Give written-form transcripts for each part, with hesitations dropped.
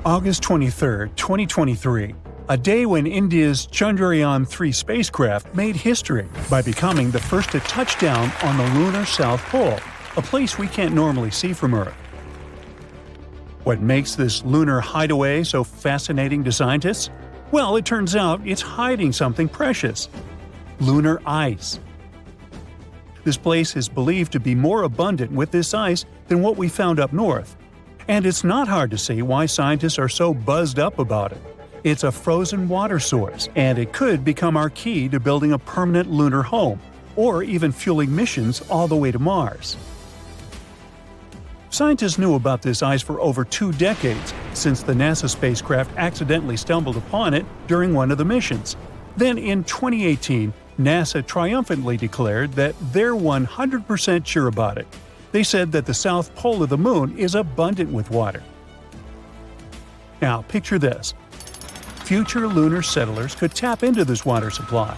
August 23, 2023, a day when India's Chandrayaan-3 spacecraft made history by becoming the first to touch down on the lunar South Pole, a place we can't normally see from Earth. What makes this lunar hideaway so fascinating to scientists? Well, it turns out it's hiding something precious – lunar ice. This place is believed to be more abundant with this ice than what we found up north. And it's not hard to see why scientists are so buzzed up about it. It's a frozen water source, and it could become our key to building a permanent lunar home, or even fueling missions all the way to Mars. Scientists knew about this ice for over 2 decades, since the NASA spacecraft accidentally stumbled upon it during one of the missions. Then in 2018, NASA triumphantly declared that they're 100% sure about it. They said that the south pole of the moon is abundant with water. Now, picture this. Future lunar settlers could tap into this water supply.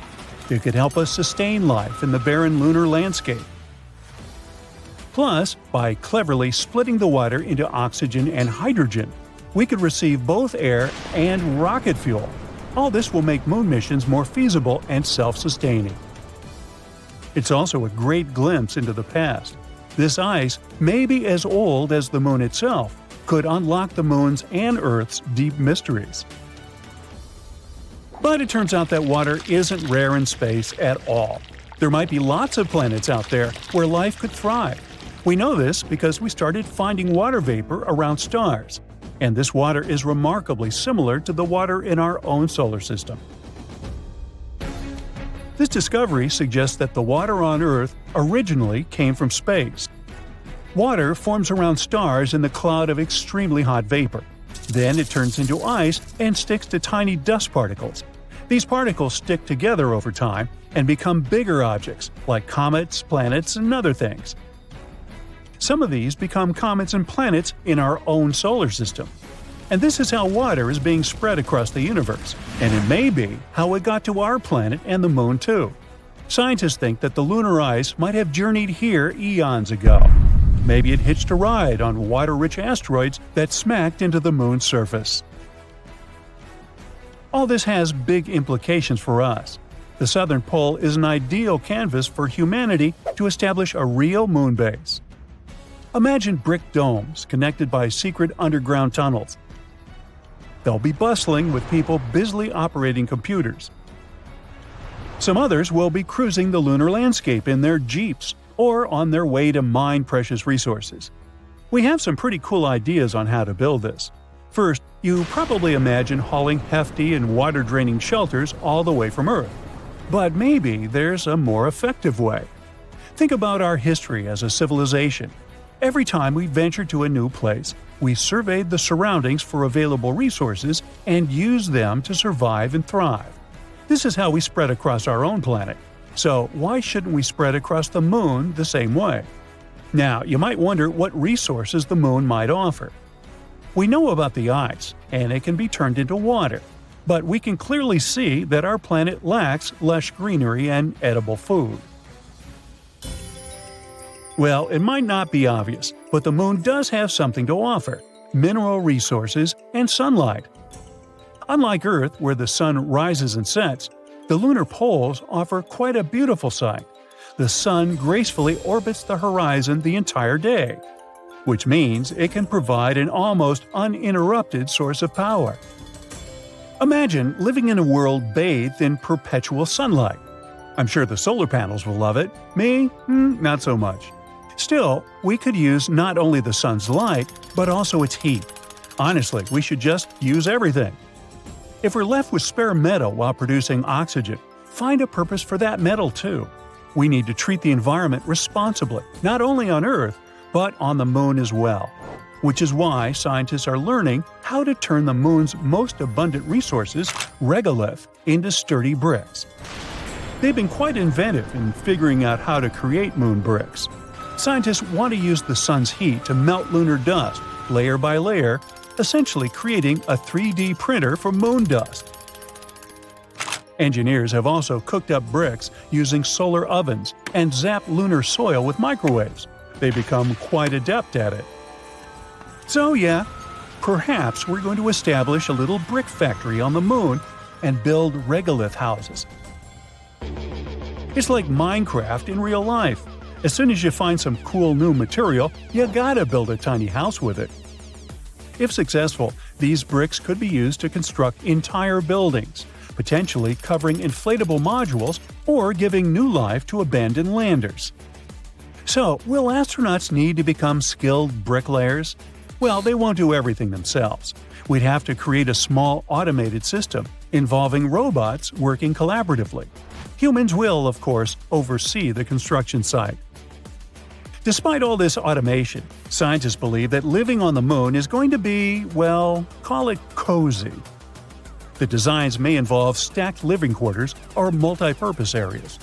It could help us sustain life in the barren lunar landscape. Plus, by cleverly splitting the water into oxygen and hydrogen, we could receive both air and rocket fuel. All this will make moon missions more feasible and self-sustaining. It's also a great glimpse into the past. This ice, maybe as old as the moon itself, could unlock the moon's and Earth's deep mysteries. But it turns out that water isn't rare in space at all. There might be lots of planets out there where life could thrive. We know this because we started finding water vapor around stars, and this water is remarkably similar to the water in our own solar system. This discovery suggests that the water on Earth originally came from space. Water forms around stars in the cloud of extremely hot vapor. Then it turns into ice and sticks to tiny dust particles. These particles stick together over time and become bigger objects, like comets, planets, and other things. Some of these become comets and planets in our own solar system. And this is how water is being spread across the universe, and it may be how it got to our planet and the moon too. Scientists think that the lunar ice might have journeyed here eons ago. Maybe it hitched a ride on water-rich asteroids that smacked into the moon's surface. All this has big implications for us. The southern pole is an ideal canvas for humanity to establish a real moon base. Imagine brick domes connected by secret underground tunnels. They'll be bustling with people busily operating computers. Some others will be cruising the lunar landscape in their jeeps or on their way to mine precious resources. We have some pretty cool ideas on how to build this. First, you probably imagine hauling hefty and water-draining shelters all the way from Earth. But maybe there's a more effective way. Think about our history as a civilization. Every time we ventured to a new place, we surveyed the surroundings for available resources and used them to survive and thrive. This is how we spread across our own planet. So why shouldn't we spread across the moon the same way? Now, you might wonder what resources the moon might offer. We know about the ice, and it can be turned into water. But we can clearly see that our planet lacks lush greenery and edible food. Well, it might not be obvious, but the moon does have something to offer – mineral resources and sunlight. Unlike Earth, where the sun rises and sets, the lunar poles offer quite a beautiful sight. The sun gracefully orbits the horizon the entire day, which means it can provide an almost uninterrupted source of power. Imagine living in a world bathed in perpetual sunlight. I'm sure the solar panels will love it. Me? Not so much. Still, we could use not only the sun's light, but also its heat. Honestly, we should just use everything. If we're left with spare metal while producing oxygen, find a purpose for that metal too. We need to treat the environment responsibly, not only on Earth, but on the moon as well. Which is why scientists are learning how to turn the moon's most abundant resources, regolith, into sturdy bricks. They've been quite inventive in figuring out how to create moon bricks. Scientists want to use the sun's heat to melt lunar dust, layer by layer, essentially creating a 3D printer for moon dust. Engineers have also cooked up bricks using solar ovens and zapped lunar soil with microwaves. They become quite adept at it. So yeah, Perhaps we're going to establish a little brick factory on the moon and build regolith houses. It's like Minecraft in real life. As soon as you find some cool new material, you gotta build a tiny house with it. If successful, these bricks could be used to construct entire buildings, potentially covering inflatable modules or giving new life to abandoned landers. So, will astronauts need to become skilled bricklayers? Well, they won't do everything themselves. We'd have to create a small automated system involving robots working collaboratively. Humans will, of course, oversee the construction site. Despite all this automation, scientists believe that living on the moon is going to be, well, call it cozy. The designs may involve stacked living quarters or multi-purpose areas.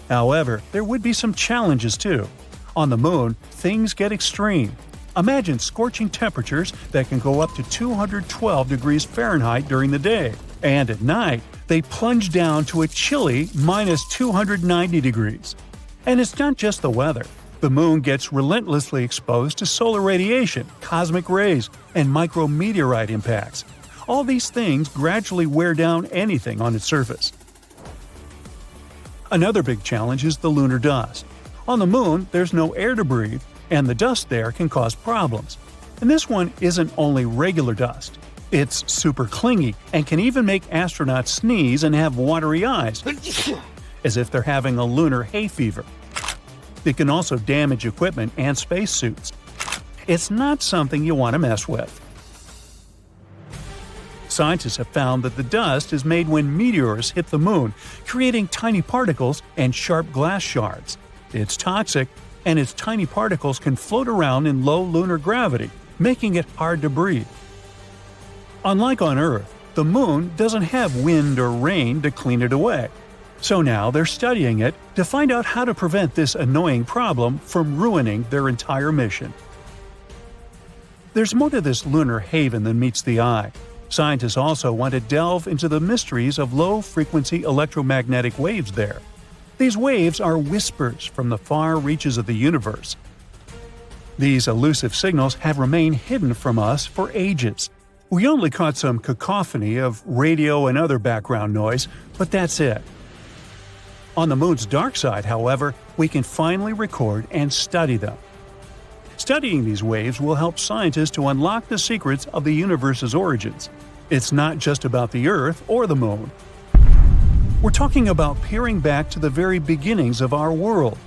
However, there would be some challenges too. On the moon, things get extreme. Imagine scorching temperatures that can go up to 212 degrees Fahrenheit during the day, and at night, they plunge down to a chilly minus 290 degrees. And it's not just the weather. The moon gets relentlessly exposed to solar radiation, cosmic rays, and micrometeorite impacts. All these things gradually wear down anything on its surface. Another big challenge is the lunar dust. On the moon, there's no air to breathe, and the dust there can cause problems. And this one isn't only regular dust. It's super clingy and can even make astronauts sneeze and have watery eyes, as if they're having a lunar hay fever. It can also damage equipment and spacesuits. It's not something you want to mess with. Scientists have found that the dust is made when meteors hit the moon, creating tiny particles and sharp glass shards. It's toxic, and its tiny particles can float around in low lunar gravity, making it hard to breathe. Unlike on Earth, the moon doesn't have wind or rain to clean it away. So now they're studying it to find out how to prevent this annoying problem from ruining their entire mission. There's more to this lunar haven than meets the eye. Scientists also want to delve into the mysteries of low-frequency electromagnetic waves there. These waves are whispers from the far reaches of the universe. These elusive signals have remained hidden from us for ages. We only caught some cacophony of radio and other background noise, but that's it. On the moon's dark side, however, we can finally record and study them. Studying these waves will help scientists to unlock the secrets of the universe's origins. It's not just about the Earth or the moon. We're talking about peering back to the very beginnings of our world.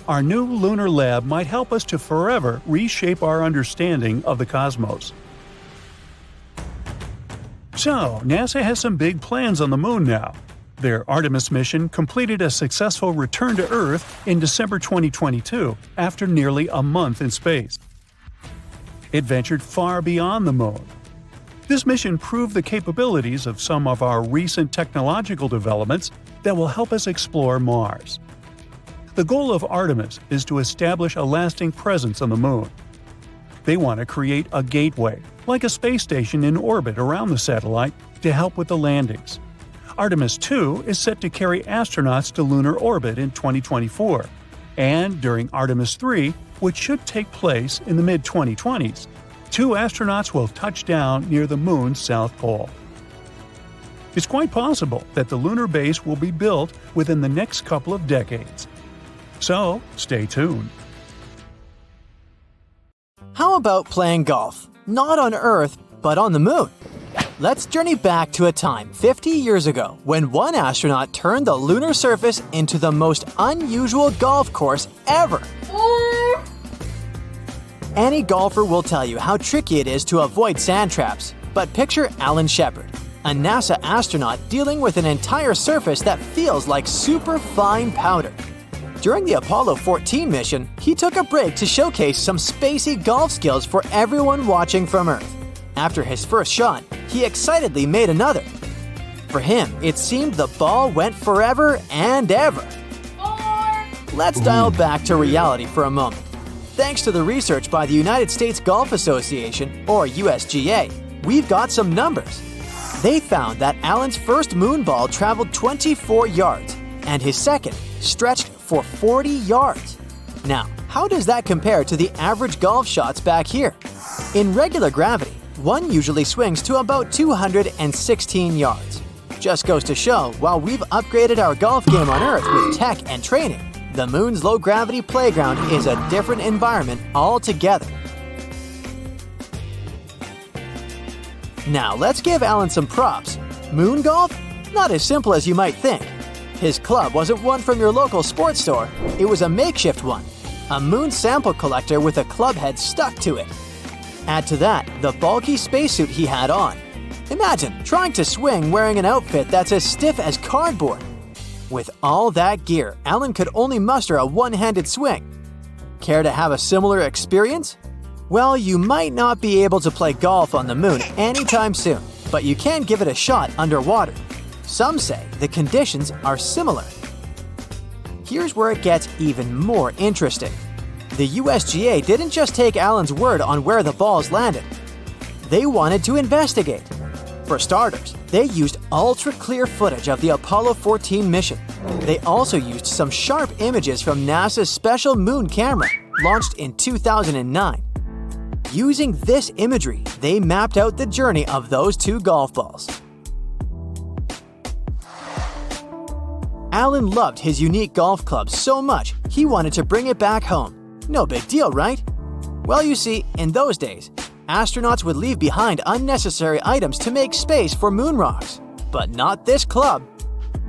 Our new lunar lab might help us to forever reshape our understanding of the cosmos. So, NASA has some big plans on the moon now. Their Artemis mission completed a successful return to Earth in December 2022 after nearly a month in space. It ventured far beyond the moon. This mission proved the capabilities of some of our recent technological developments that will help us explore Mars. The goal of Artemis is to establish a lasting presence on the moon. They want to create a gateway, like a space station in orbit around the satellite, to help with the landings. Artemis 2 is set to carry astronauts to lunar orbit in 2024, and during Artemis 3, which should take place in the mid-2020s, 2 astronauts will touch down near the moon's south pole. It's quite possible that the lunar base will be built within the next couple of decades. So, stay tuned. How about playing golf? Not on Earth, but on the moon. Let's journey back to a time 50 years ago when one astronaut turned the lunar surface into the most unusual golf course ever. Any golfer will tell you how tricky it is to avoid sand traps, but picture Alan Shepard, a NASA astronaut dealing with an entire surface that feels like super fine powder. During the Apollo 14 mission, he took a break to showcase some spacey golf skills for everyone watching from Earth. After his first shot, he excitedly made another. For him, it seemed the ball went forever and ever. Let's dial back to reality for a moment. Thanks to the research by the United States Golf Association, or USGA, we've got some numbers. They found that Alan's first moon ball traveled 24 yards, and his second stretched for 40 yards. Now, how does that compare to the average golf shots back here? In regular gravity, one usually swings to about 216 yards. Just goes to show, while we've upgraded our golf game on Earth with tech and training, the moon's low-gravity playground is a different environment altogether. Now let's give Alan some props. Moon golf? Not as simple as you might think. His club wasn't one from your local sports store, it was a makeshift one. A moon sample collector with a club head stuck to it. Add to that the bulky spacesuit he had on. Imagine trying to swing wearing an outfit that's as stiff as cardboard. With all that gear, Alan could only muster a one-handed swing. Care to have a similar experience? Well, you might not be able to play golf on the moon anytime soon, but you can give it a shot underwater. Some say the conditions are similar. Here's where it gets even more interesting. The USGA didn't just take Alan's word on where the balls landed. They wanted to investigate. For starters, they used ultra-clear footage of the Apollo 14 mission. They also used some sharp images from NASA's special moon camera, launched in 2009. Using this imagery, they mapped out the journey of those two golf balls. Alan loved his unique golf club so much, he wanted to bring it back home. No big deal, right? Well, you see, in those days, astronauts would leave behind unnecessary items to make space for moon rocks. But not this club.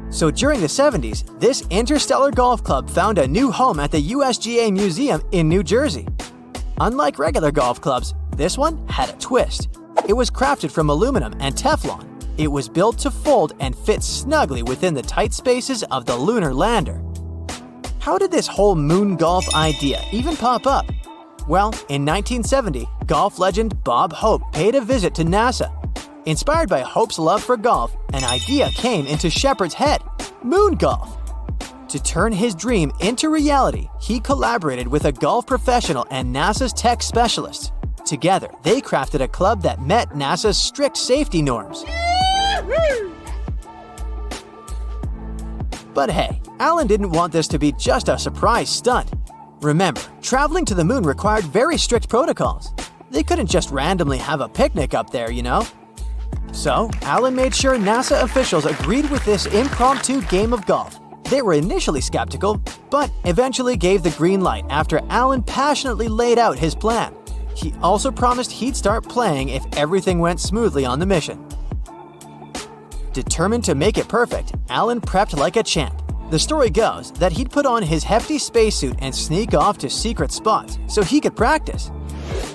So during the 70s, this interstellar golf club found a new home at the USGA Museum in New Jersey. Unlike regular golf clubs, this one had a twist. It was crafted from aluminum and Teflon. It was built to fold and fit snugly within the tight spaces of the lunar lander. How did this whole moon golf idea even pop up? Well, in 1970, golf legend Bob Hope paid a visit to NASA. Inspired by Hope's love for golf, an idea came into Shepard's head: moon golf. To turn his dream into reality, he collaborated with a golf professional and NASA's tech specialists. Together, they crafted a club that met NASA's strict safety norms. But hey, Alan didn't want this to be just a surprise stunt. Remember, traveling to the moon required very strict protocols. They couldn't just randomly have a picnic up there, you know? So, Alan made sure NASA officials agreed with this impromptu game of golf. They were initially skeptical, but eventually gave the green light after Alan passionately laid out his plan. He also promised he'd start playing if everything went smoothly on the mission. Determined to make it perfect, Alan prepped like a champ. The story goes that he'd put on his hefty spacesuit and sneak off to secret spots so he could practice.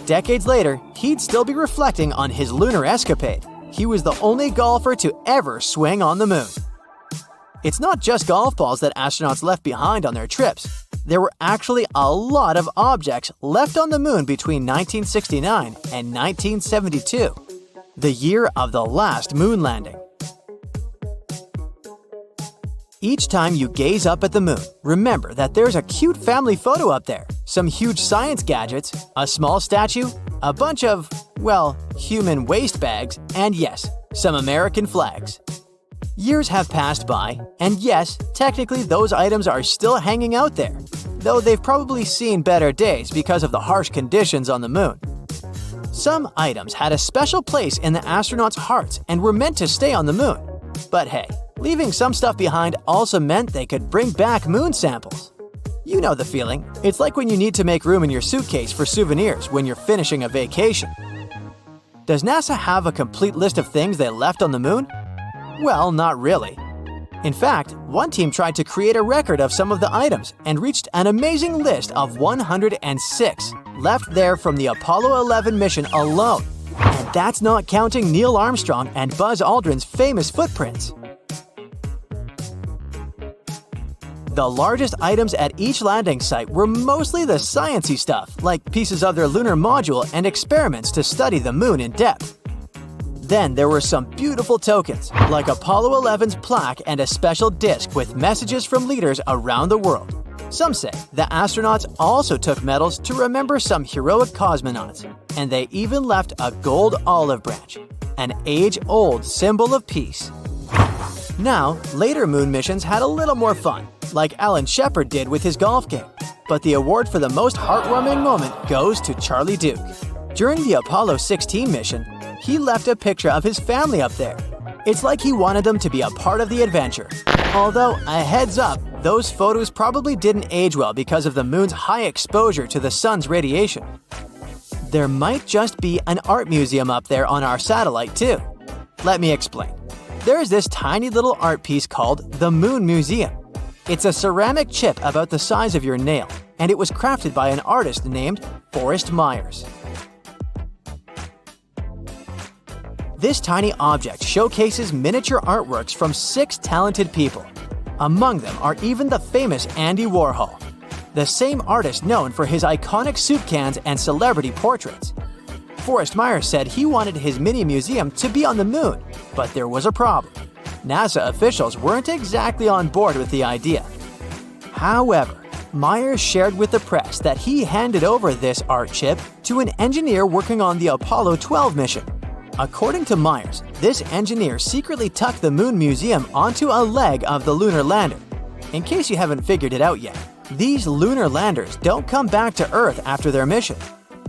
Decades later, he'd still be reflecting on his lunar escapade. He was the only golfer to ever swing on the moon. It's not just golf balls that astronauts left behind on their trips. There were actually a lot of objects left on the moon between 1969 and 1972, the year of the last moon landing. Each time you gaze up at the moon, remember that there's a cute family photo up there, some huge science gadgets, a small statue, a bunch of, well, human waste bags, and yes, some American flags. Years have passed by, and yes, technically those items are still hanging out there, though they've probably seen better days because of the harsh conditions on the moon. Some items had a special place in the astronauts' hearts and were meant to stay on the moon. But hey, leaving some stuff behind also meant they could bring back moon samples. You know the feeling. It's like when you need to make room in your suitcase for souvenirs when you're finishing a vacation. Does NASA have a complete list of things they left on the moon? Well, not really. In fact, one team tried to create a record of some of the items and reached an amazing list of 106 left there from the Apollo 11 mission alone. And that's not counting Neil Armstrong and Buzz Aldrin's famous footprints. The largest items at each landing site were mostly the sciencey stuff, like pieces of their lunar module and experiments to study the moon in depth. Then there were some beautiful tokens, like Apollo 11's plaque and a special disc with messages from leaders around the world. Some say the astronauts also took medals to remember some heroic cosmonauts, and they even left a gold olive branch, an age-old symbol of peace. Now, later moon missions had a little more fun, like Alan Shepard did with his golf game. But the award for the most heartwarming moment goes to Charlie Duke. During the Apollo 16 mission, he left a picture of his family up there. It's like he wanted them to be a part of the adventure. Although, a heads up, those photos probably didn't age well because of the moon's high exposure to the sun's radiation. There might just be an art museum up there on our satellite too. Let me explain. There's this tiny little art piece called the Moon Museum. It's a ceramic chip about the size of your nail, and it was crafted by an artist named Forrest Myers. This tiny object showcases miniature artworks from 6 talented people. Among them are even the famous Andy Warhol, the same artist known for his iconic soup cans and celebrity portraits. Forrest Myers said he wanted his mini museum to be on the moon, but there was a problem. NASA officials weren't exactly on board with the idea. However, Myers shared with the press that he handed over this art chip to an engineer working on the Apollo 12 mission. According to Myers, this engineer secretly tucked the Moon Museum onto a leg of the lunar lander. In case you haven't figured it out yet, these lunar landers don't come back to Earth after their mission.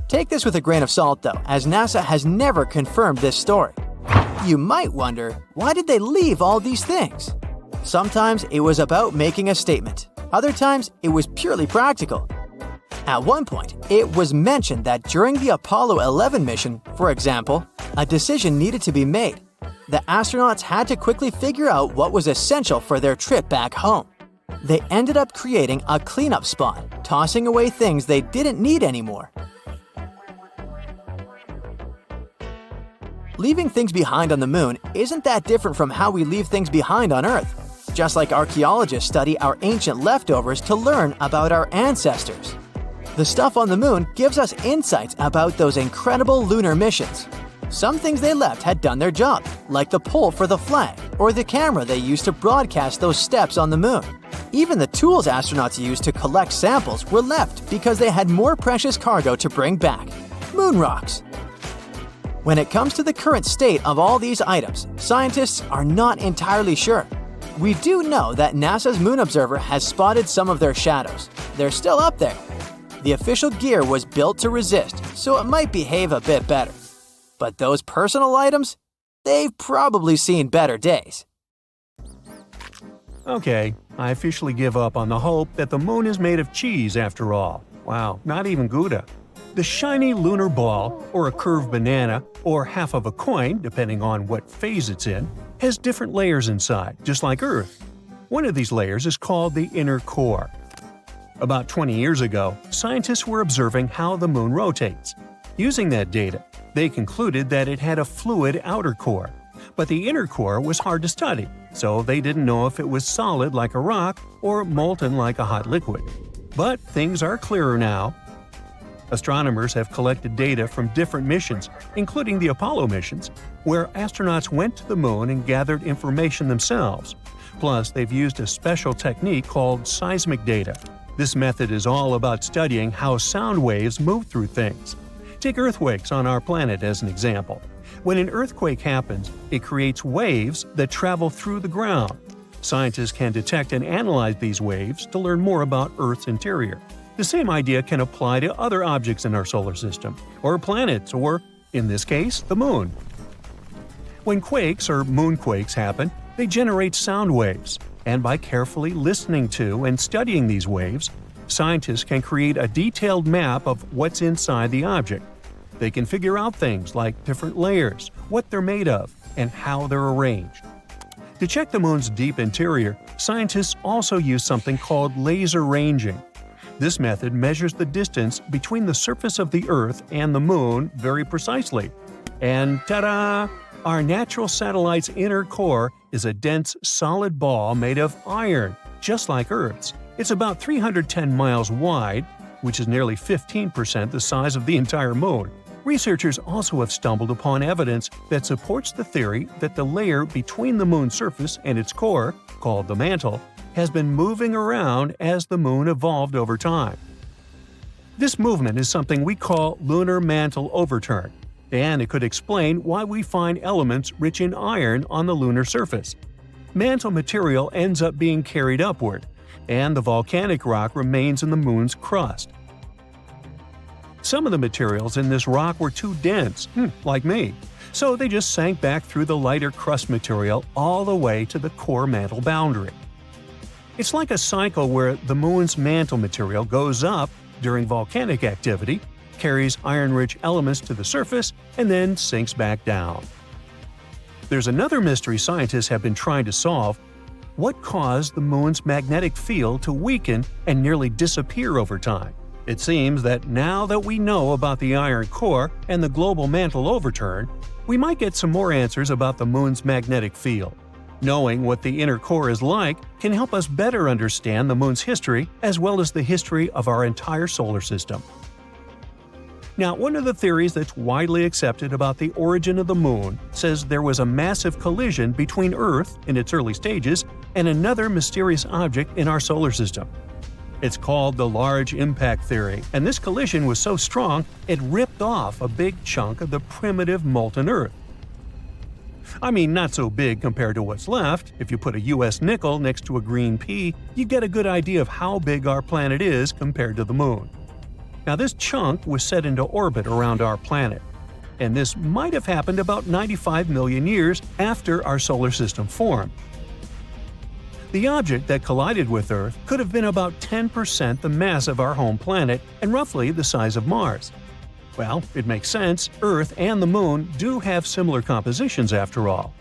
Take this with a grain of salt though, as NASA has never confirmed this story. You might wonder, why did they leave all these things? Sometimes it was about making a statement. Other times, it was purely practical. At one point, it was mentioned that during the Apollo 11 mission, for example, a decision needed to be made. The astronauts had to quickly figure out what was essential for their trip back home. They ended up creating a cleanup spot, tossing away things they didn't need anymore. Leaving things behind on the moon isn't that different from how we leave things behind on Earth. Just like archaeologists study our ancient leftovers to learn about our ancestors. The stuff on the moon gives us insights about those incredible lunar missions. Some things they left had done their job, like the pole for the flag or the camera they used to broadcast those steps on the moon. Even the tools astronauts used to collect samples were left because they had more precious cargo to bring back – moon rocks. When it comes to the current state of all these items, scientists are not entirely sure. We do know that NASA's moon observer has spotted some of their shadows. They're still up there. The official gear was built to resist, so it might behave a bit better. But those personal items? They've probably seen better days. Okay, I officially give up on the hope that the moon is made of cheese after all. Wow, not even Gouda. The shiny lunar ball, or a curved banana, or half of a coin, depending on what phase it's in, has different layers inside, just like Earth. One of these layers is called the inner core. About 20 years ago, scientists were observing how the moon rotates. Using that data, they concluded that it had a fluid outer core, but the inner core was hard to study, so they didn't know if it was solid like a rock or molten like a hot liquid. But things are clearer now. Astronomers have collected data from different missions, including the Apollo missions, where astronauts went to the moon and gathered information themselves. Plus, they've used a special technique called seismic data. This method is all about studying how sound waves move through things. Take earthquakes on our planet as an example. When an earthquake happens, it creates waves that travel through the ground. Scientists can detect and analyze these waves to learn more about Earth's interior. The same idea can apply to other objects in our solar system, or planets, or, in this case, the moon. When quakes or moonquakes happen, they generate sound waves, and by carefully listening to and studying these waves, scientists can create a detailed map of what's inside the object. They can figure out things like different layers, what they're made of, and how they're arranged. To check the moon's deep interior, scientists also use something called laser ranging. This method measures the distance between the surface of the Earth and the moon very precisely. And ta-da! Our natural satellite's inner core is a dense, solid ball made of iron, just like Earth's. It's about 310 miles wide, which is nearly 15% the size of the entire moon. Researchers also have stumbled upon evidence that supports the theory that the layer between the moon's surface and its core, called the mantle, has been moving around as the moon evolved over time. This movement is something we call lunar mantle overturn, and it could explain why we find elements rich in iron on the lunar surface. Mantle material ends up being carried upward, and the volcanic rock remains in the moon's crust. Some of the materials in this rock were too dense, like me, so they just sank back through the lighter crust material all the way to the core mantle boundary. It's like a cycle where the moon's mantle material goes up during volcanic activity, carries iron-rich elements to the surface, and then sinks back down. There's another mystery scientists have been trying to solve: what caused the moon's magnetic field to weaken and nearly disappear over time? It seems that now that we know about the iron core and the global mantle overturn, we might get some more answers about the moon's magnetic field. Knowing what the inner core is like can help us better understand the moon's history as well as the history of our entire solar system. Now, one of the theories that's widely accepted about the origin of the moon says there was a massive collision between Earth in its early stages and another mysterious object in our solar system. It's called the Large Impact Theory, and this collision was so strong it ripped off a big chunk of the primitive molten Earth. I mean, not so big compared to what's left. If you put a US nickel next to a green pea, you get a good idea of how big our planet is compared to the moon. Now, this chunk was set into orbit around our planet, and this might have happened about 95 million years after our solar system formed. The object that collided with Earth could have been about 10% the mass of our home planet and roughly the size of Mars. Well, it makes sense. Earth and the Moon do have similar compositions after all.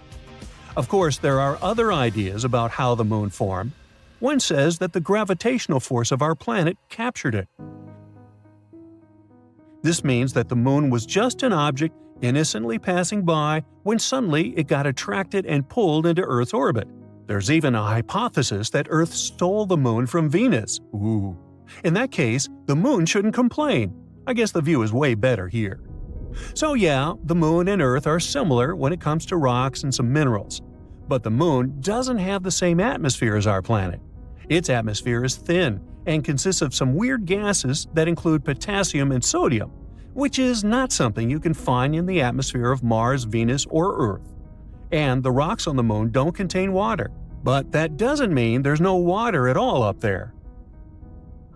Of course, there are other ideas about how the Moon formed. One says that the gravitational force of our planet captured it. This means that the Moon was just an object innocently passing by when suddenly it got attracted and pulled into Earth's orbit. There's even a hypothesis that Earth stole the Moon from Venus. Ooh. In that case, the Moon shouldn't complain. I guess the view is way better here. So yeah, the Moon and Earth are similar when it comes to rocks and some minerals. But the Moon doesn't have the same atmosphere as our planet. Its atmosphere is thin and consists of some weird gases that include potassium and sodium, which is not something you can find in the atmosphere of Mars, Venus, or Earth. And the rocks on the Moon don't contain water. But that doesn't mean there's no water at all up there.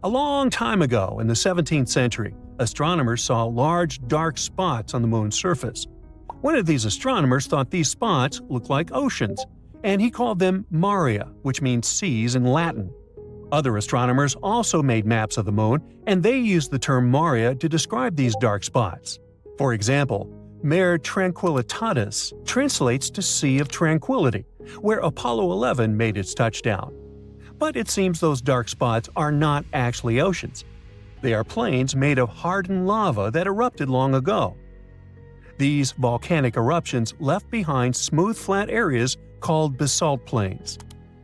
A long time ago, in the 17th century, astronomers saw large dark spots on the Moon's surface. One of these astronomers thought these spots looked like oceans, and he called them maria, which means seas in Latin. Other astronomers also made maps of the Moon, and they used the term maria to describe these dark spots. For example, Mare Tranquillitatis translates to Sea of Tranquility, where Apollo 11 made its touchdown. But it seems those dark spots are not actually oceans. They are plains made of hardened lava that erupted long ago. These volcanic eruptions left behind smooth flat areas called basalt plains.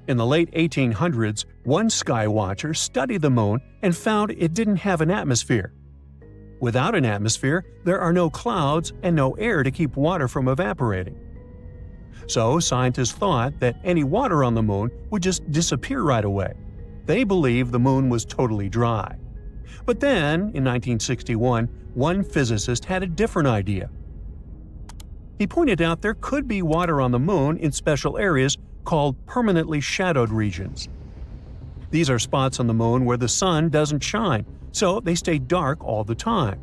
In the late 1800s, one sky watcher studied the Moon and found it didn't have an atmosphere. Without an atmosphere, there are no clouds and no air to keep water from evaporating. So scientists thought that any water on the Moon would just disappear right away. They believed the Moon was totally dry. But then, in 1961, one physicist had a different idea. He pointed out there could be water on the Moon in special areas called permanently shadowed regions. These are spots on the Moon where the sun doesn't shine, so they stay dark all the time.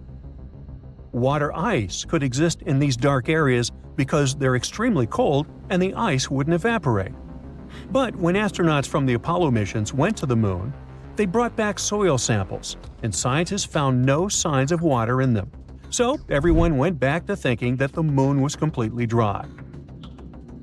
Water ice could exist in these dark areas because they're extremely cold and the ice wouldn't evaporate. But when astronauts from the Apollo missions went to the Moon, they brought back soil samples, and scientists found no signs of water in them. So everyone went back to thinking that the Moon was completely dry.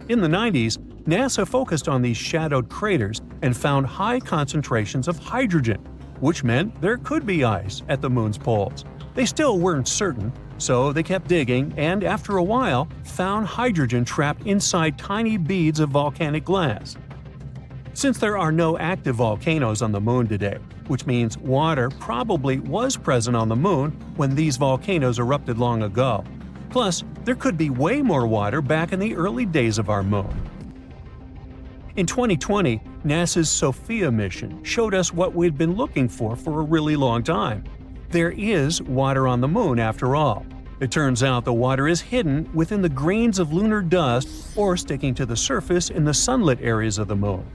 In the 90s, NASA focused on these shadowed craters and found high concentrations of hydrogen, which meant there could be ice at the Moon's poles. They still weren't certain, so they kept digging and after a while found hydrogen trapped inside tiny beads of volcanic glass. Since there are no active volcanoes on the Moon today, which means water probably was present on the Moon when these volcanoes erupted long ago. Plus, there could be way more water back in the early days of our Moon. In 2020, NASA's SOFIA mission showed us what we'd been looking for a really long time. There is water on the Moon after all. It turns out the water is hidden within the grains of lunar dust or sticking to the surface in the sunlit areas of the Moon.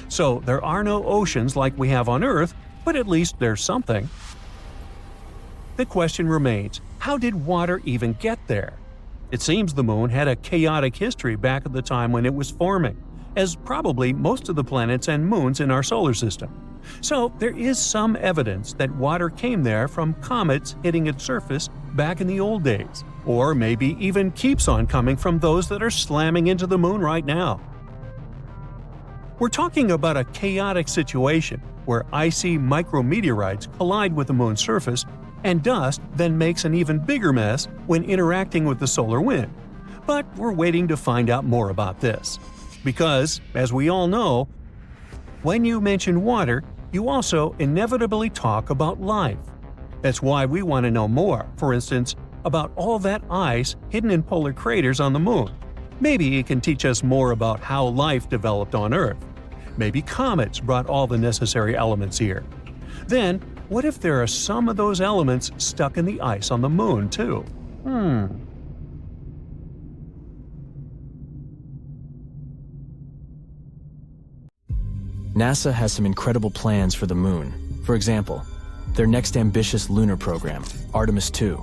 So there are no oceans like we have on Earth, but at least there's something. The question remains, how did water even get there? It seems the moon had a chaotic history back at the time when it was forming, as probably most of the planets and moons in our solar system. So there is some evidence that water came there from comets hitting its surface back in the old days, or maybe even keeps on coming from those that are slamming into the moon right now. We're talking about a chaotic situation where icy micrometeorites collide with the moon's surface, and dust then makes an even bigger mess when interacting with the solar wind. But we're waiting to find out more about this. Because, as we all know, when you mention water, you also inevitably talk about life. That's why we want to know more, for instance, about all that ice hidden in polar craters on the moon. Maybe it can teach us more about how life developed on Earth. Maybe comets brought all the necessary elements here. Then, what if there are some of those elements stuck in the ice on the moon, too? NASA has some incredible plans for the moon. For example, their next ambitious lunar program, Artemis II.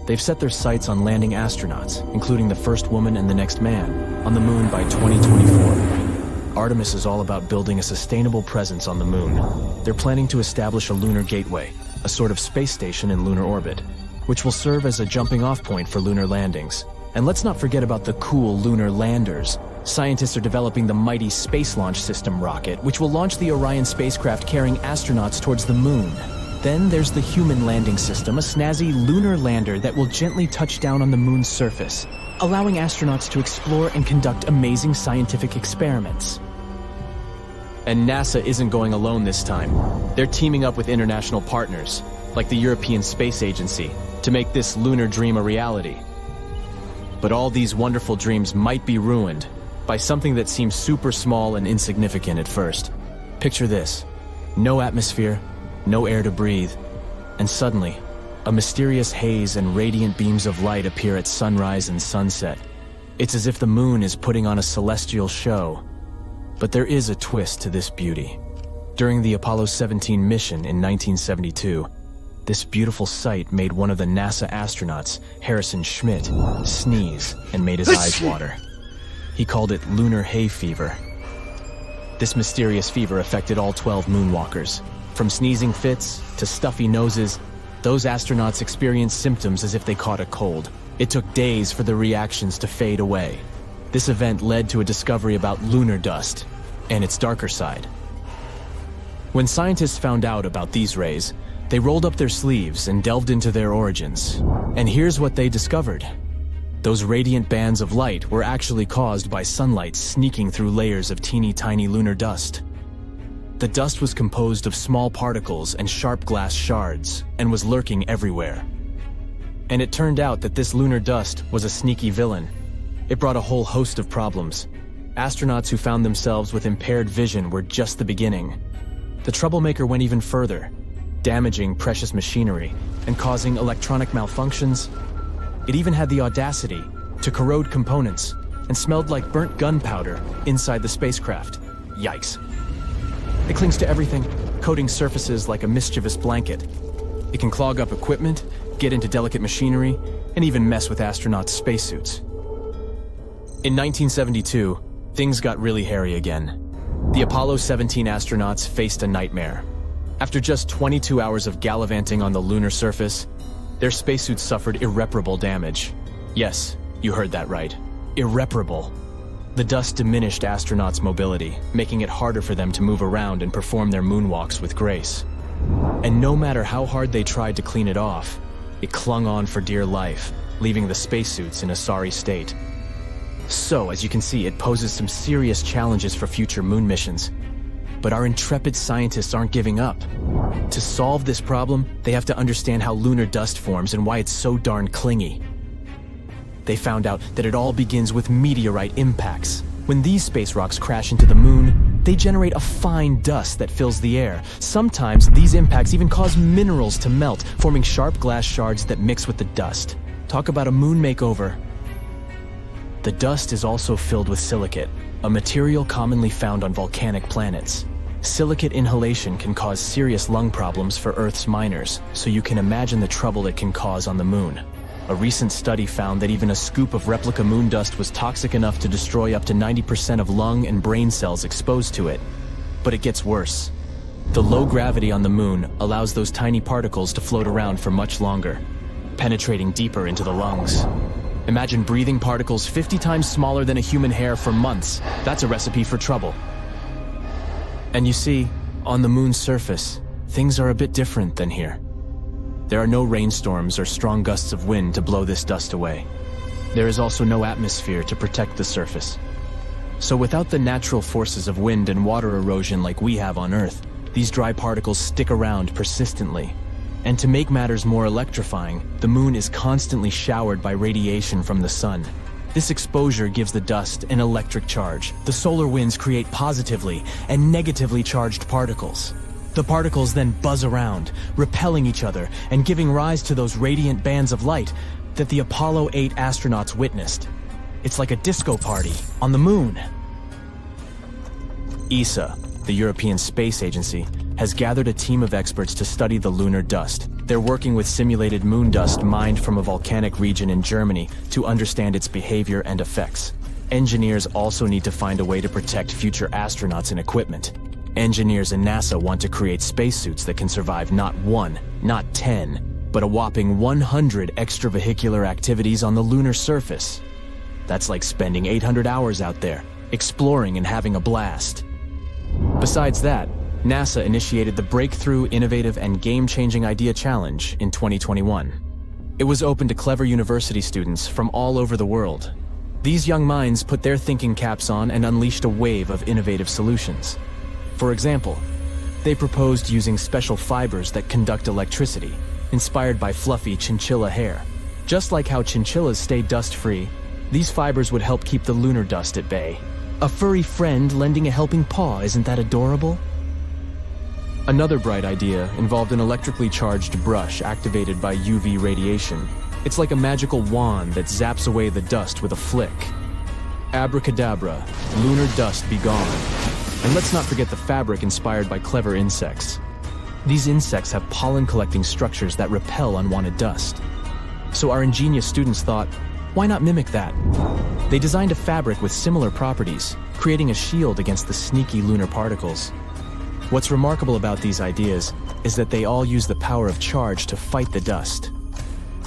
They've set their sights on landing astronauts, including the first woman and the next man, on the moon by 2024. Artemis is all about building a sustainable presence on the moon. They're planning to establish a lunar gateway, a sort of space station in lunar orbit, which will serve as a jumping-off point for lunar landings. And let's not forget about the cool lunar landers. Scientists are developing the mighty Space Launch System rocket, which will launch the Orion spacecraft carrying astronauts towards the moon. Then there's the Human Landing System, a snazzy lunar lander that will gently touch down on the moon's surface, allowing astronauts to explore and conduct amazing scientific experiments. And NASA isn't going alone this time. They're teaming up with international partners, like the European Space Agency, to make this lunar dream a reality. But all these wonderful dreams might be ruined by something that seems super small and insignificant at first. Picture this: no atmosphere, no air to breathe, and suddenly, a mysterious haze and radiant beams of light appear at sunrise and sunset. It's as if the moon is putting on a celestial show. But there is a twist to this beauty. During the Apollo 17 mission in 1972, this beautiful sight made one of the NASA astronauts, Harrison Schmitt, sneeze and made his eyes water. He called it lunar hay fever. This mysterious fever affected all 12 moonwalkers. From sneezing fits to stuffy noses, those astronauts experienced symptoms as if they caught a cold. It took days for the reactions to fade away. This event led to a discovery about lunar dust and its darker side. When scientists found out about these rays, they rolled up their sleeves and delved into their origins. And here's what they discovered. Those radiant bands of light were actually caused by sunlight sneaking through layers of teeny tiny lunar dust. The dust was composed of small particles and sharp glass shards and was lurking everywhere. And it turned out that this lunar dust was a sneaky villain. It brought a whole host of problems. Astronauts who found themselves with impaired vision were just the beginning. The troublemaker went even further, damaging precious machinery and causing electronic malfunctions. It even had the audacity to corrode components and smelled like burnt gunpowder inside the spacecraft. Yikes. It clings to everything, coating surfaces like a mischievous blanket. It can clog up equipment, get into delicate machinery, and even mess with astronauts' spacesuits. In 1972, things got really hairy again. The Apollo 17 astronauts faced a nightmare. After just 22 hours of gallivanting on the lunar surface, their spacesuits suffered irreparable damage. Yes, you heard that right. Irreparable. The dust diminished astronauts' mobility, making it harder for them to move around and perform their moonwalks with grace. And no matter how hard they tried to clean it off, it clung on for dear life, leaving the spacesuits in a sorry state. So, as you can see, it poses some serious challenges for future moon missions. But our intrepid scientists aren't giving up. To solve this problem, they have to understand how lunar dust forms and why it's so darn clingy. They found out that it all begins with meteorite impacts. When these space rocks crash into the moon, they generate a fine dust that fills the air. Sometimes these impacts even cause minerals to melt, forming sharp glass shards that mix with the dust. Talk about a moon makeover. The dust is also filled with silicate, a material commonly found on volcanic planets. Silicate inhalation can cause serious lung problems for Earth's miners, so you can imagine the trouble it can cause on the moon. A recent study found that even a scoop of replica moon dust was toxic enough to destroy up to 90% of lung and brain cells exposed to it. But it gets worse. The low gravity on the moon allows those tiny particles to float around for much longer, penetrating deeper into the lungs. Imagine breathing particles 50 times smaller than a human hair for months. That's a recipe for trouble. And you see, on the moon's surface, things are a bit different than here. There are no rainstorms or strong gusts of wind to blow this dust away. There is also no atmosphere to protect the surface. So without the natural forces of wind and water erosion like we have on Earth, these dry particles stick around persistently. And to make matters more electrifying, the moon is constantly showered by radiation from the sun. This exposure gives the dust an electric charge. The solar winds create positively and negatively charged particles. The particles then buzz around, repelling each other and giving rise to those radiant bands of light that the Apollo 8 astronauts witnessed. It's like a disco party on the moon. ESA, the European Space Agency, has gathered a team of experts to study the lunar dust. They're working with simulated moon dust mined from a volcanic region in Germany to understand its behavior and effects. Engineers also need to find a way to protect future astronauts and equipment. Engineers in NASA want to create spacesuits that can survive not 1, not 10, but a whopping 100 extravehicular activities on the lunar surface. That's like spending 800 hours out there, exploring and having a blast. Besides that, NASA initiated the Breakthrough, Innovative, and Game-Changing Idea Challenge in 2021. It was open to clever university students from all over the world. These young minds put their thinking caps on and unleashed a wave of innovative solutions. For example, they proposed using special fibers that conduct electricity, inspired by fluffy chinchilla hair. Just like how chinchillas stay dust-free, these fibers would help keep the lunar dust at bay. A furry friend lending a helping paw, isn't that adorable? Another bright idea involved an electrically charged brush activated by UV radiation. It's like a magical wand that zaps away the dust with a flick. Abracadabra, lunar dust be gone. And let's not forget the fabric inspired by clever insects. These insects have pollen-collecting structures that repel unwanted dust. So our ingenious students thought, why not mimic that? They designed a fabric with similar properties, creating a shield against the sneaky lunar particles. What's remarkable about these ideas is that they all use the power of charge to fight the dust.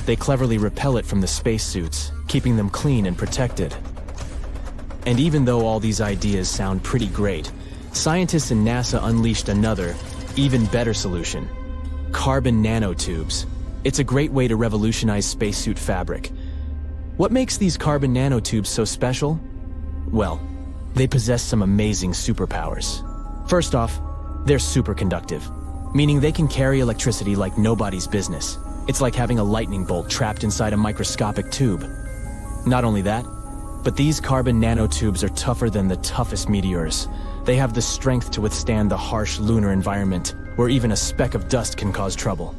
They cleverly repel it from the spacesuits, keeping them clean and protected. And even though all these ideas sound pretty great, scientists in NASA unleashed another, even better solution: carbon nanotubes. It's a great way to revolutionize spacesuit fabric. What makes these carbon nanotubes so special? Well, they possess some amazing superpowers. First off, they're superconductive, meaning they can carry electricity like nobody's business. It's like having a lightning bolt trapped inside a microscopic tube. Not only that, but these carbon nanotubes are tougher than the toughest meteors. They have the strength to withstand the harsh lunar environment, where even a speck of dust can cause trouble.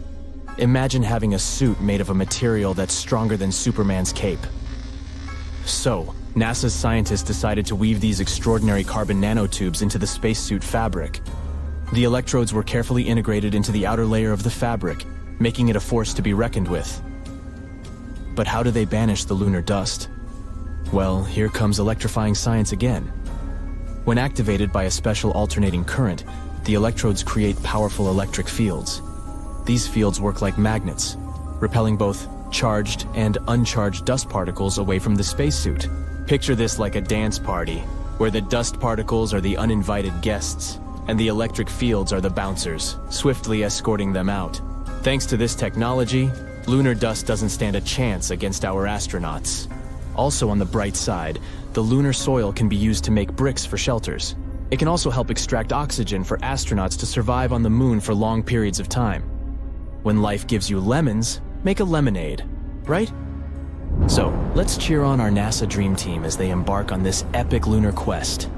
Imagine having a suit made of a material that's stronger than Superman's cape. So, NASA's scientists decided to weave these extraordinary carbon nanotubes into the spacesuit fabric. The electrodes were carefully integrated into the outer layer of the fabric, making it a force to be reckoned with. But how do they banish the lunar dust? Well, here comes electrifying science again. When activated by a special alternating current, the electrodes create powerful electric fields. These fields work like magnets, repelling both charged and uncharged dust particles away from the spacesuit. Picture this like a dance party, where the dust particles are the uninvited guests, and the electric fields are the bouncers, swiftly escorting them out. Thanks to this technology, lunar dust doesn't stand a chance against our astronauts. Also on the bright side, the lunar soil can be used to make bricks for shelters. It can also help extract oxygen for astronauts to survive on the moon for long periods of time. When life gives you lemons, make a lemonade, right? So, let's cheer on our NASA Dream Team as they embark on this epic lunar quest.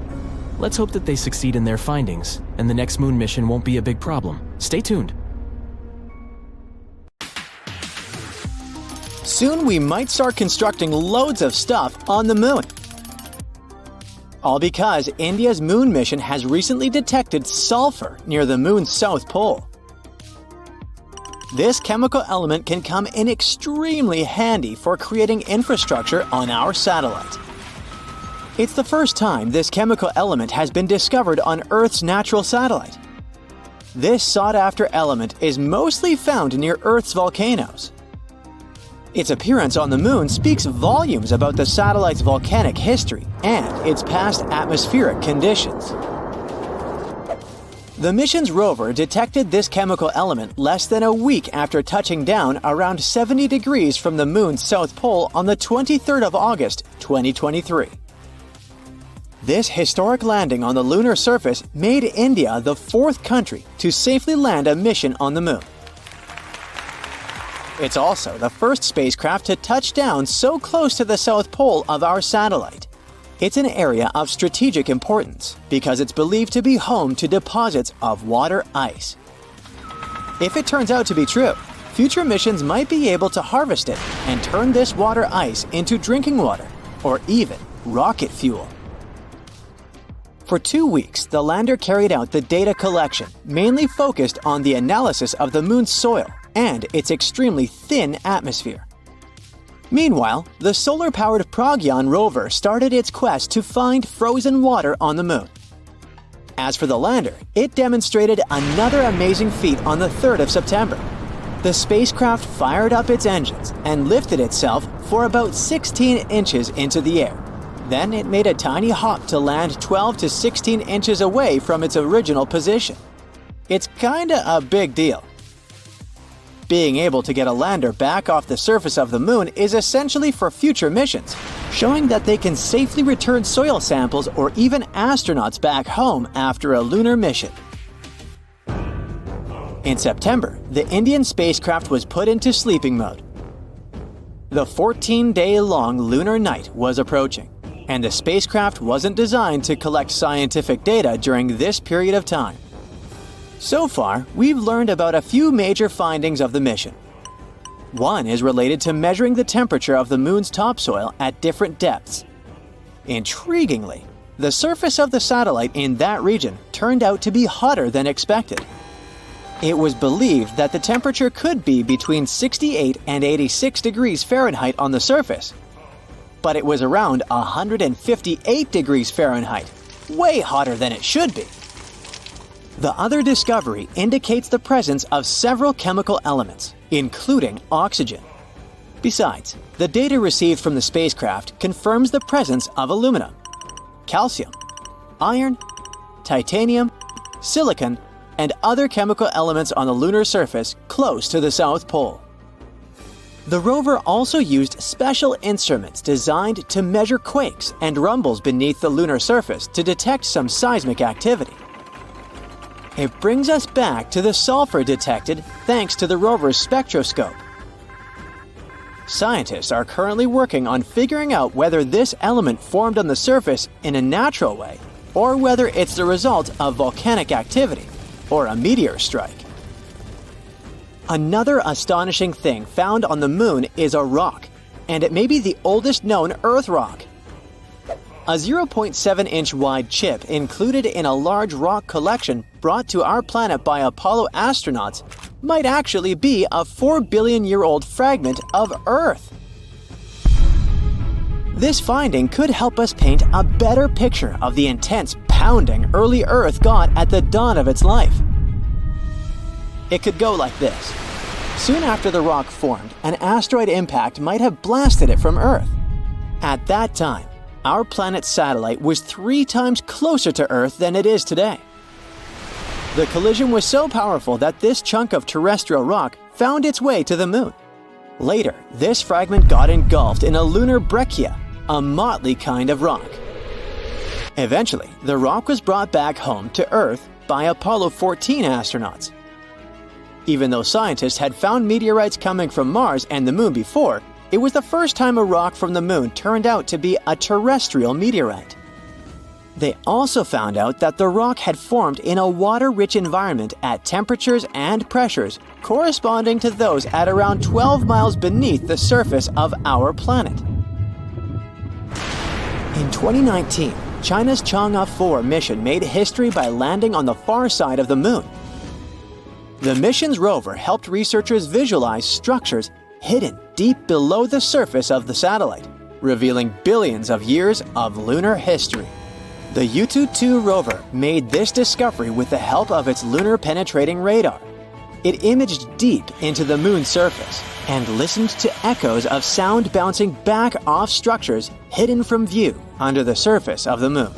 Let's hope that they succeed in their findings, and the next moon mission won't be a big problem. Stay tuned. Soon we might start constructing loads of stuff on the moon. All because India's moon mission has recently detected sulfur near the moon's south pole. This chemical element can come in extremely handy for creating infrastructure on our satellite. It's the first time this chemical element has been discovered on Earth's natural satellite. This sought-after element is mostly found near Earth's volcanoes. Its appearance on the moon speaks volumes about the satellite's volcanic history and its past atmospheric conditions. The mission's rover detected this chemical element less than a week after touching down around 70 degrees from the moon's south pole on the 23rd of August, 2023. This historic landing on the lunar surface made India the fourth country to safely land a mission on the moon. It's also the first spacecraft to touch down so close to the south pole of our satellite. It's an area of strategic importance because it's believed to be home to deposits of water ice. If it turns out to be true, future missions might be able to harvest it and turn this water ice into drinking water or even rocket fuel. For 2 weeks, the lander carried out the data collection, mainly focused on the analysis of the moon's soil and its extremely thin atmosphere. Meanwhile, the solar-powered Pragyan rover started its quest to find frozen water on the moon. As for the lander, it demonstrated another amazing feat on the 3rd of September. The spacecraft fired up its engines and lifted itself for about 16 inches into the air. Then it made a tiny hop to land 12 to 16 inches away from its original position. It's kinda a big deal. Being able to get a lander back off the surface of the moon is essentially for future missions, showing that they can safely return soil samples or even astronauts back home after a lunar mission. In September, the Indian spacecraft was put into sleeping mode. The 14-day-long lunar night was approaching, and the spacecraft wasn't designed to collect scientific data during this period of time. So far, we've learned about a few major findings of the mission. One is related to measuring the temperature of the moon's topsoil at different depths. Intriguingly, the surface of the satellite in that region turned out to be hotter than expected. It was believed that the temperature could be between 68 and 86 degrees Fahrenheit on the surface, but it was around 158 degrees Fahrenheit, way hotter than it should be. The other discovery indicates the presence of several chemical elements, including oxygen. Besides, the data received from the spacecraft confirms the presence of aluminum, calcium, iron, titanium, silicon, and other chemical elements on the lunar surface close to the South Pole. The rover also used special instruments designed to measure quakes and rumbles beneath the lunar surface to detect some seismic activity. It brings us back to the sulfur detected thanks to the rover's spectroscope. Scientists are currently working on figuring out whether this element formed on the surface in a natural way or whether it's the result of volcanic activity or a meteor strike. Another astonishing thing found on the moon is a rock, and it may be the oldest known Earth rock. A 0.7-inch wide chip included in a large rock collection brought to our planet by Apollo astronauts might actually be a 4-billion-year-old fragment of Earth. This finding could help us paint a better picture of the intense pounding early Earth got at the dawn of its life. It could go like this. Soon after the rock formed, an asteroid impact might have blasted it from Earth. At that time, our planet's satellite was 3 times closer to Earth than it is today. The collision was so powerful that this chunk of terrestrial rock found its way to the moon. Later, this fragment got engulfed in a lunar breccia, a motley kind of rock. Eventually, the rock was brought back home to Earth by Apollo 14 astronauts. Even though scientists had found meteorites coming from Mars and the moon before, it was the first time a rock from the moon turned out to be a terrestrial meteorite. They also found out that the rock had formed in a water-rich environment at temperatures and pressures corresponding to those at around 12 miles beneath the surface of our planet. In 2019, China's Chang'e 4 mission made history by landing on the far side of the moon. The mission's rover helped researchers visualize structures hidden deep below the surface of the satellite, revealing billions of years of lunar history. The Yutu-2 rover made this discovery with the help of its lunar penetrating radar. It imaged deep into the moon's surface and listened to echoes of sound bouncing back off structures hidden from view under the surface of the moon.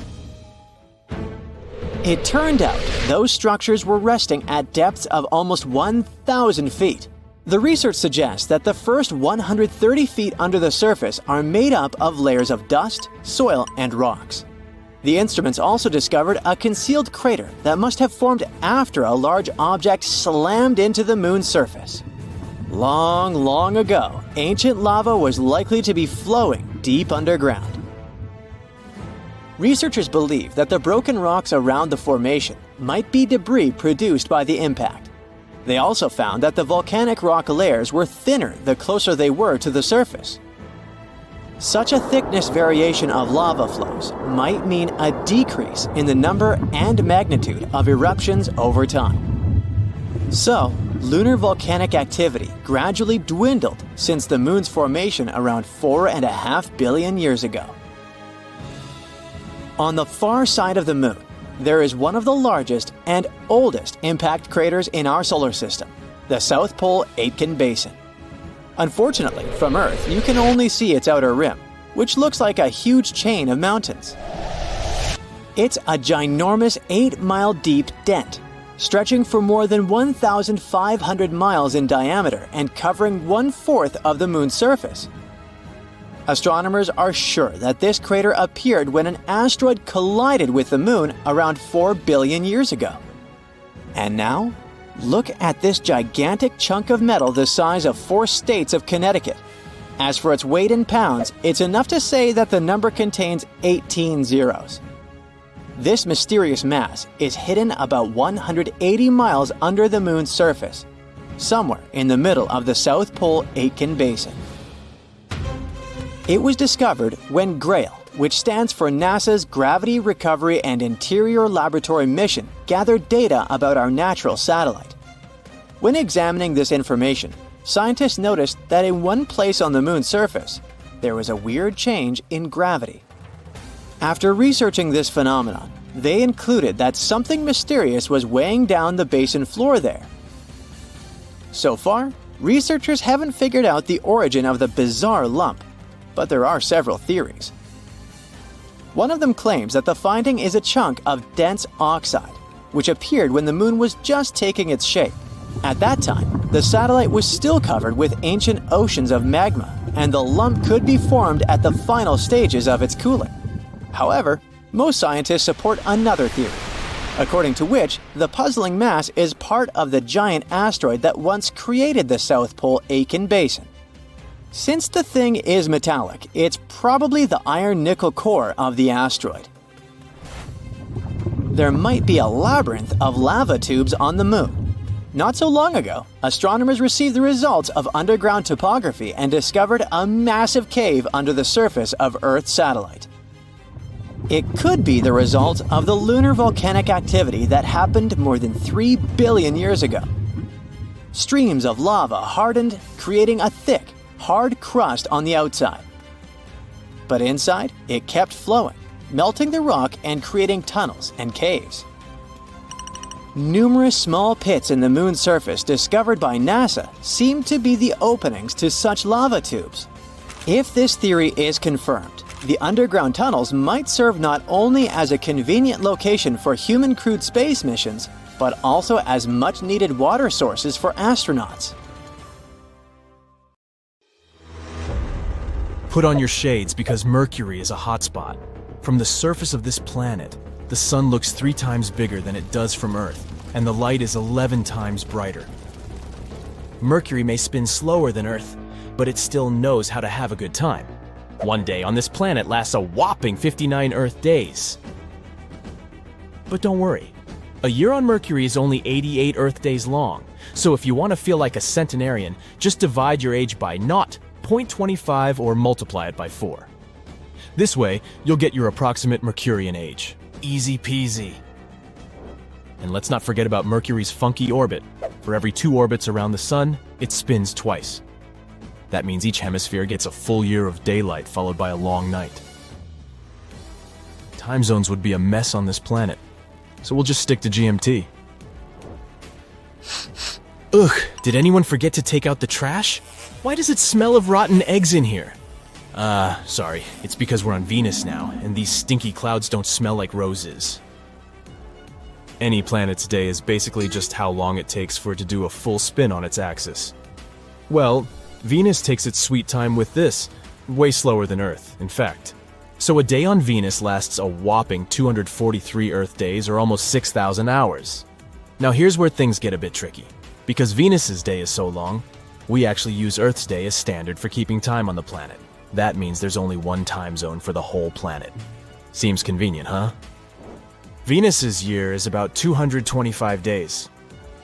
It turned out those structures were resting at depths of almost 1,000 feet. The research suggests that the first 130 feet under the surface are made up of layers of dust, soil, and rocks. The instruments also discovered a concealed crater that must have formed after a large object slammed into the moon's surface. Long, long ago, ancient lava was likely to be flowing deep underground. Researchers believe that the broken rocks around the formation might be debris produced by the impact. They also found that the volcanic rock layers were thinner the closer they were to the surface. Such a thickness variation of lava flows might mean a decrease in the number and magnitude of eruptions over time. So, lunar volcanic activity gradually dwindled since the moon's formation around 4.5 billion years ago. On the far side of the moon, there is one of the largest and oldest impact craters in our solar system, the South Pole Aitken Basin. Unfortunately, from Earth, you can only see its outer rim, which looks like a huge chain of mountains. It's a ginormous 8-mile deep dent, stretching for more than 1,500 miles in diameter and covering 1/4 of the moon's surface. Astronomers are sure that this crater appeared when an asteroid collided with the moon around 4 billion years ago. And now, look at this gigantic chunk of metal the size of 4 states of Connecticut. As for its weight in pounds, it's enough to say that the number contains 18 zeros. This mysterious mass is hidden about 180 miles under the moon's surface, somewhere in the middle of the South Pole Aitken Basin. It was discovered when GRAIL, which stands for NASA's Gravity Recovery and Interior Laboratory mission, gathered data about our natural satellite. When examining this information, scientists noticed that in one place on the moon's surface, there was a weird change in gravity. After researching this phenomenon, they concluded that something mysterious was weighing down the basin floor there. So far, researchers haven't figured out the origin of the bizarre lump, but there are several theories. One of them claims that the finding is a chunk of dense oxide, which appeared when the moon was just taking its shape. At that time, the satellite was still covered with ancient oceans of magma, and the lump could be formed at the final stages of its cooling. However, most scientists support another theory, according to which the puzzling mass is part of the giant asteroid that once created the South Pole Aitken Basin. Since the thing is metallic, it's probably the iron-nickel core of the asteroid. There might be a labyrinth of lava tubes on the moon. Not so long ago, astronomers received the results of underground topography and discovered a massive cave under the surface of Earth's satellite. It could be the result of the lunar volcanic activity that happened more than 3 billion years ago. Streams of lava hardened, creating a thick, hard crust on the outside. But inside, it kept flowing, melting the rock and creating tunnels and caves. Numerous small pits in the moon's surface discovered by NASA seem to be the openings to such lava tubes. If this theory is confirmed, the underground tunnels might serve not only as a convenient location for human-crewed space missions, but also as much-needed water sources for astronauts. Put on your shades because Mercury is a hotspot. From the surface of this planet, the sun looks 3 times bigger than it does from Earth, and the light is 11 times brighter. Mercury may spin slower than Earth, but it still knows how to have a good time. One day on this planet lasts a whopping 59 Earth days. But don't worry, a year on Mercury is only 88 Earth days long, so if you want to feel like a centenarian, just divide your age by 0.25 or multiply it by 4. This way, you'll get your approximate Mercurian age. Easy peasy. And let's not forget about Mercury's funky orbit. For every 2 orbits around the Sun, it spins twice. That means each hemisphere gets a full year of daylight followed by a long night. Time zones would be a mess on this planet, so we'll just stick to GMT. Ugh, did anyone forget to take out the trash? Why does it smell of rotten eggs in here? Sorry, it's because we're on Venus now, and these stinky clouds don't smell like roses. Any planet's day is basically just how long it takes for it to do a full spin on its axis. Well, Venus takes its sweet time with this, way slower than Earth, in fact. So a day on Venus lasts a whopping 243 Earth days, or almost 6,000 hours. Now here's where things get a bit tricky. Because Venus's day is so long, we actually use Earth's day as standard for keeping time on the planet. That means there's only one time zone for the whole planet. Seems convenient, huh? Venus's year is about 225 days.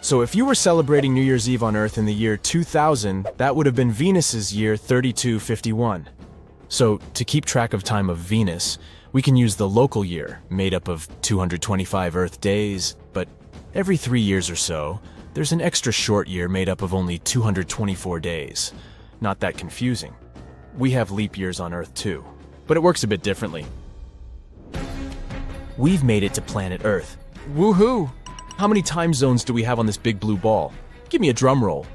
So if you were celebrating New Year's Eve on Earth in the year 2000, that would have been Venus's year 3251. So to keep track of time of Venus, we can use the local year, made up of 225 Earth days, but every 3 years or so, there's an extra short year made up of only 224 days. Not that confusing. We have leap years on Earth too, but it works a bit differently. We've made it to planet Earth. Woohoo! How many time zones do we have on this big blue ball? Give me a drum roll.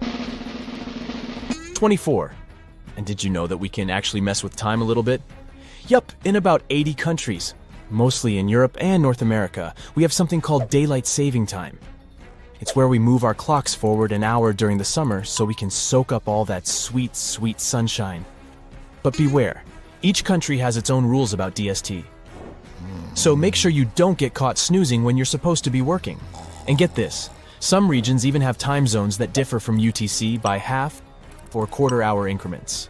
24. And did you know that we can actually mess with time a little bit? Yup, in about 80 countries. Mostly in Europe and North America, we have something called daylight saving time. It's where we move our clocks forward an hour during the summer so we can soak up all that sweet, sweet sunshine. But beware, each country has its own rules about DST. So make sure you don't get caught snoozing when you're supposed to be working. And get this, some regions even have time zones that differ from UTC by half or quarter-hour increments.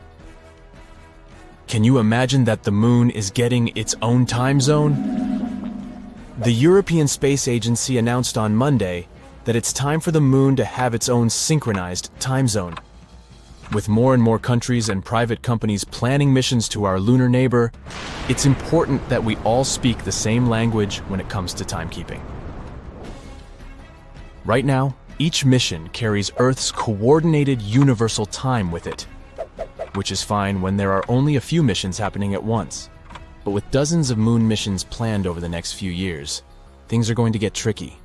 Can you imagine that the moon is getting its own time zone? The European Space Agency announced on Monday that it's time for the moon to have its own synchronized time zone. With more and more countries and private companies planning missions to our lunar neighbor, it's important that we all speak the same language when it comes to timekeeping. Right now, each mission carries Earth's coordinated universal time with it, which is fine when there are only a few missions happening at once. But with dozens of moon missions planned over the next few years, things are going to get tricky.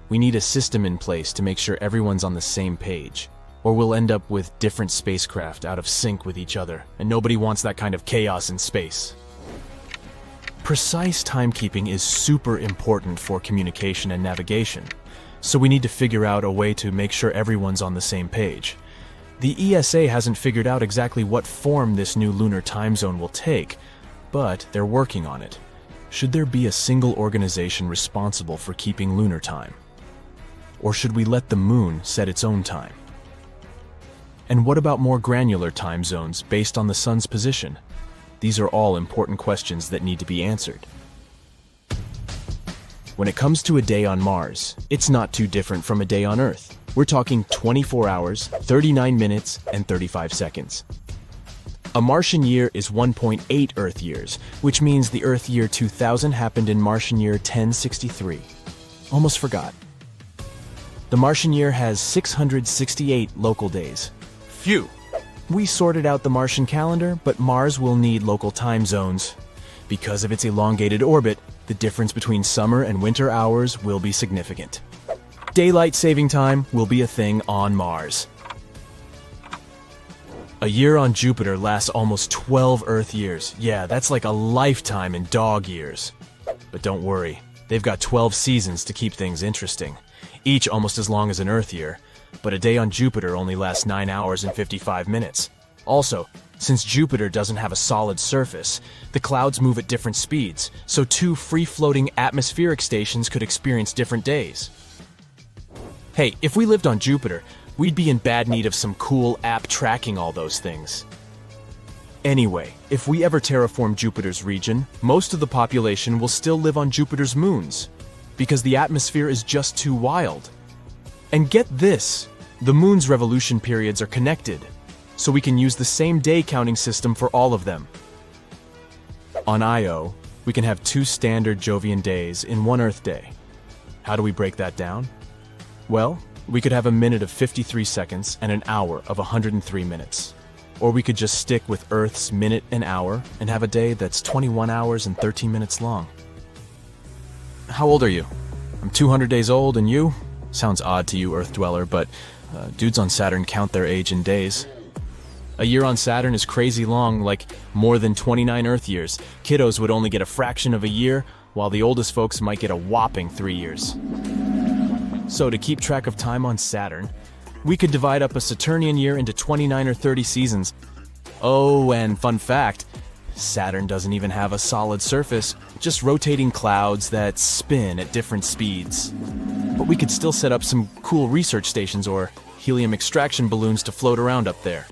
We need a system in place to make sure everyone's on the same page, or we'll end up with different spacecraft out of sync with each other, and nobody wants that kind of chaos in space. Precise timekeeping is super important for communication and navigation, so we need to figure out a way to make sure everyone's on the same page. The ESA hasn't figured out exactly what form this new lunar time zone will take, but they're working on it. Should there be a single organization responsible for keeping lunar time? Or should we let the moon set its own time? And what about more granular time zones based on the sun's position? These are all important questions that need to be answered. When it comes to a day on Mars, it's not too different from a day on Earth. We're talking 24 hours, 39 minutes, and 35 seconds. A Martian year is 1.8 Earth years, which means the Earth year 2000 happened in Martian year 1063. Almost forgot. The Martian year has 668 local days. Phew! We sorted out the Martian calendar, but Mars will need local time zones. Because of its elongated orbit, the difference between summer and winter hours will be significant. Daylight saving time will be a thing on Mars. A year on Jupiter lasts almost 12 Earth years. Yeah, that's like a lifetime in dog years. But don't worry, they've got 12 seasons to keep things interesting, each almost as long as an Earth year, but a day on Jupiter only lasts 9 hours and 55 minutes. Also, since Jupiter doesn't have a solid surface, the clouds move at different speeds, so 2 free-floating atmospheric stations could experience different days. Hey, if we lived on Jupiter, we'd be in bad need of some cool app tracking all those things. Anyway, if we ever terraform Jupiter's region, most of the population will still live on Jupiter's moons, because the atmosphere is just too wild. And get this, the moon's revolution periods are connected, so we can use the same day counting system for all of them. On Io, we can have 2 standard Jovian days in 1 Earth day. How do we break that down? Well, we could have a minute of 53 seconds and an hour of 103 minutes. Or we could just stick with Earth's minute and hour and have a day that's 21 hours and 13 minutes long. How old are you? I'm 200 days old, and you? Sounds odd to you, Earth dweller, but dudes on Saturn count their age in days. A year on Saturn is crazy long, like more than 29 Earth years. Kiddos would only get a fraction of a year, while the oldest folks might get a whopping 3 years. So to keep track of time on Saturn, we could divide up a Saturnian year into 29 or 30 seasons. Oh, and fun fact, Saturn doesn't even have a solid surface, just rotating clouds that spin at different speeds. But we could still set up some cool research stations or helium extraction balloons to float around up there.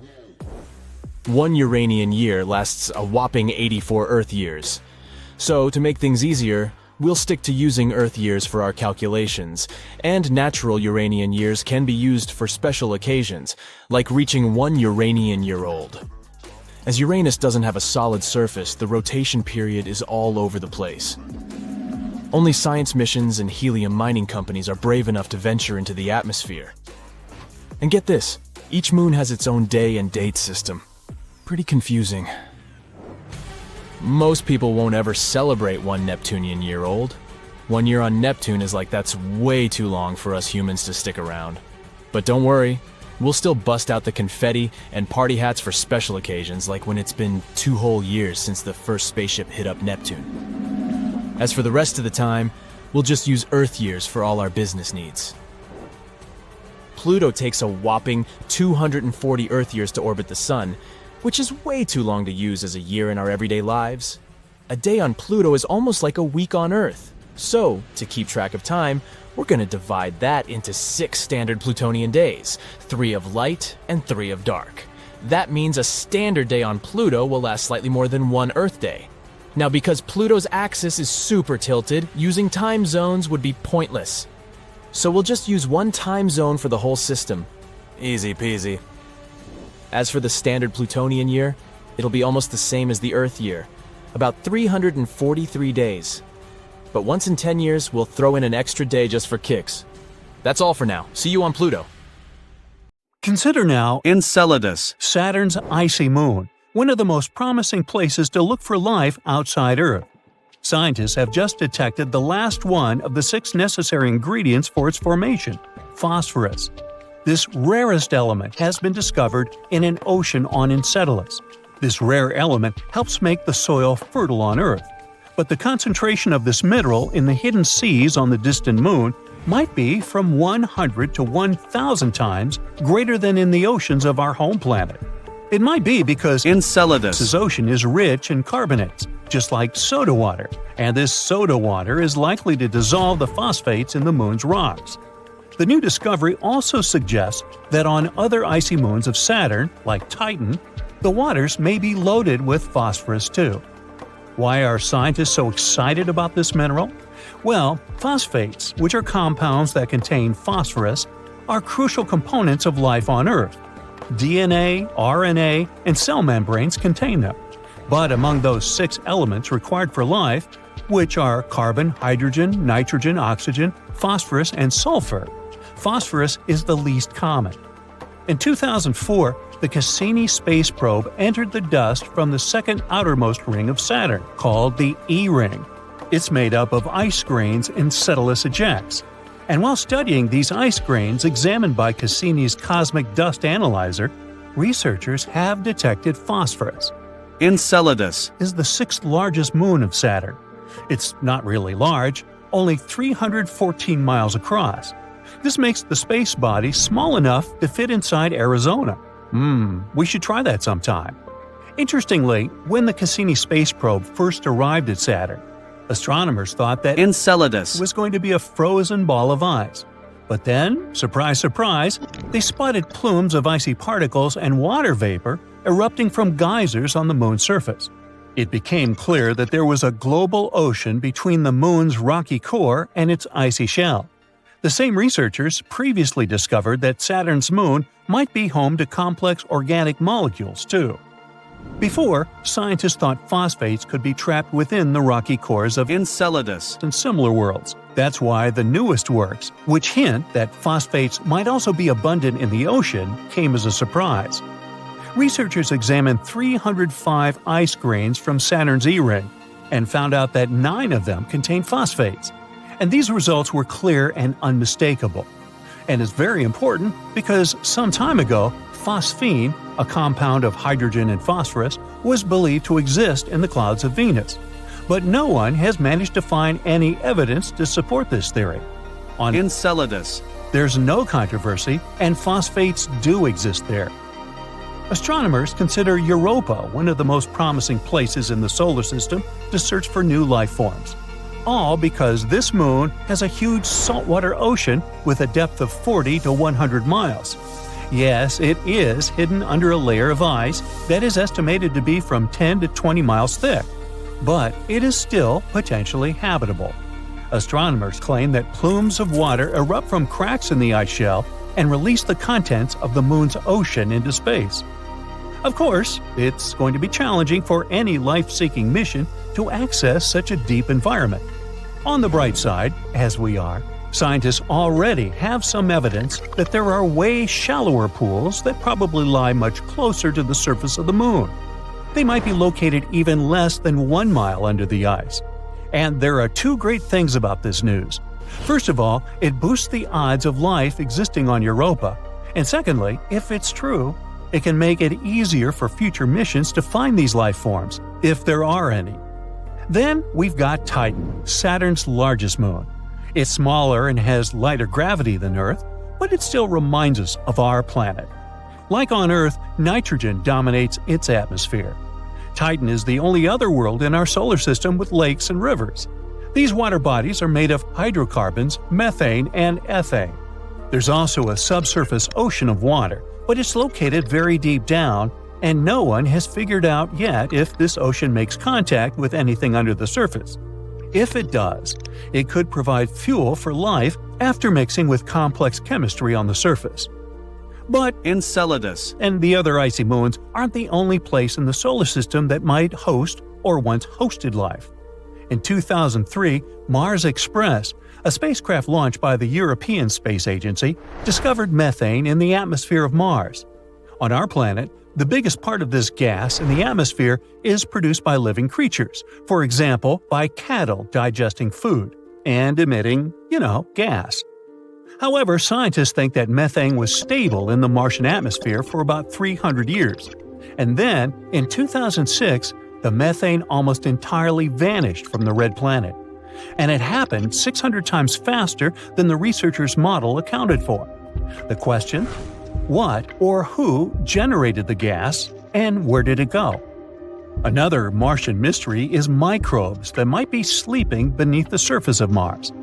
1 Uranian year lasts a whopping 84 Earth years. So, to make things easier, we'll stick to using Earth years for our calculations, and natural Uranian years can be used for special occasions, like reaching 1 Uranian year old. As Uranus doesn't have a solid surface, the rotation period is all over the place. Only science missions and helium mining companies are brave enough to venture into the atmosphere. And get this, each moon has its own day and date system. Pretty confusing. Most people won't ever celebrate 1 Neptunian year old. 1 year on Neptune is like that's way too long for us humans to stick around. But don't worry, we'll still bust out the confetti and party hats for special occasions, like when it's been 2 whole years since the first spaceship hit up Neptune. As for the rest of the time, we'll just use Earth years for all our business needs. Pluto takes a whopping 240 Earth years to orbit the Sun, which is way too long to use as a year in our everyday lives. A day on Pluto is almost like a week on Earth. So, to keep track of time, we're going to divide that into 6 standard Plutonian days, 3 of light and 3 of dark. That means a standard day on Pluto will last slightly more than 1 Earth day. Now, because Pluto's axis is super tilted, using time zones would be pointless. So we'll just use 1 time zone for the whole system. Easy peasy. As for the standard Plutonian year, it'll be almost the same as the Earth year, about 343 days. But once in 10 years, we'll throw in an extra day just for kicks. That's all for now. See you on Pluto. Consider now Enceladus, Saturn's icy moon, one of the most promising places to look for life outside Earth. Scientists have just detected the last one of the 6 necessary ingredients for its formation, phosphorus. This rarest element has been discovered in an ocean on Enceladus. This rare element helps make the soil fertile on Earth. But the concentration of this mineral in the hidden seas on the distant moon might be from 100 to 1,000 times greater than in the oceans of our home planet. It might be because Enceladus, ocean is rich in carbonates, just like soda water, and this soda water is likely to dissolve the phosphates in the moon's rocks. The new discovery also suggests that on other icy moons of Saturn, like Titan, the waters may be loaded with phosphorus too. Why are scientists so excited about this mineral? Well, phosphates, which are compounds that contain phosphorus, are crucial components of life on Earth. DNA, RNA, and cell membranes contain them. But among those 6 elements required for life, which are carbon, hydrogen, nitrogen, oxygen, phosphorus, and sulfur, phosphorus is the least common. In 2004, the Cassini space probe entered the dust from the second outermost ring of Saturn, called the E-ring. It's made up of ice grains Enceladus ejects. And while studying these ice grains examined by Cassini's cosmic dust analyzer, researchers have detected phosphorus. Enceladus, Is the 6th largest moon of Saturn. It's not really large, only 314 miles across. This makes the space body small enough to fit inside Arizona. We should try that sometime. Interestingly, when the Cassini space probe first arrived at Saturn, astronomers thought that Enceladus, it was going to be a frozen ball of ice. But then, surprise, surprise, they spotted plumes of icy particles and water vapor erupting from geysers on the moon's surface. It became clear that there was a global ocean between the moon's rocky core and its icy shell. The same researchers previously discovered that Saturn's moon might be home to complex organic molecules, too. Before, scientists thought phosphates could be trapped within the rocky cores of Enceladus. and similar worlds. That's why the newest works, which hint that phosphates might also be abundant in the ocean, came as a surprise. Researchers examined 305 ice grains from Saturn's E-ring and found out that 9 of them contained phosphates. And these results were clear and unmistakable. And it's very important because some time ago, phosphine, a compound of hydrogen and phosphorus, was believed to exist in the clouds of Venus. But no one has managed to find any evidence to support this theory. On Enceladus. there's no controversy, and phosphates do exist there. Astronomers consider Europa one of the most promising places in the solar system to search for new life forms. All because this moon has a huge saltwater ocean with a depth of 40 to 100 miles. Yes, it is hidden under a layer of ice that is estimated to be from 10 to 20 miles thick, but it is still potentially habitable. Astronomers claim that plumes of water erupt from cracks in the ice shell and release the contents of the moon's ocean into space. Of course, it's going to be challenging for any life-seeking mission to access such a deep environment. On the bright side, as we are, scientists already have some evidence that there are way shallower pools that probably lie much closer to the surface of the moon. They might be located even less than 1 mile under the ice. And there are 2 great things about this news. First of all, it boosts the odds of life existing on Europa. And secondly, if it's true, it can make it easier for future missions to find these life forms, if there are any. Then we've got Titan, Saturn's largest moon. It's smaller and has lighter gravity than Earth, but it still reminds us of our planet. Like on Earth, nitrogen dominates its atmosphere. Titan is the only other world in our solar system with lakes and rivers. These water bodies are made of hydrocarbons, methane, and ethane. There's also a subsurface ocean of water, but it's located very deep down, and no one has figured out yet if this ocean makes contact with anything under the surface. If it does, it could provide fuel for life after mixing with complex chemistry on the surface. But Enceladus. and the other icy moons aren't the only place in the solar system that might host or once hosted life. In 2003, Mars Express, a spacecraft launched by the European Space Agency, discovered methane in the atmosphere of Mars. On our planet, the biggest part of this gas in the atmosphere is produced by living creatures, for example, by cattle digesting food and emitting, gas. However, scientists think that methane was stable in the Martian atmosphere for about 300 years. And then, in 2006, the methane almost entirely vanished from the red planet. And it happened 600 times faster than the researchers' model accounted for. The question? What or who generated the gas, and where did it go? Another Martian mystery is microbes that might be sleeping beneath the surface of Mars.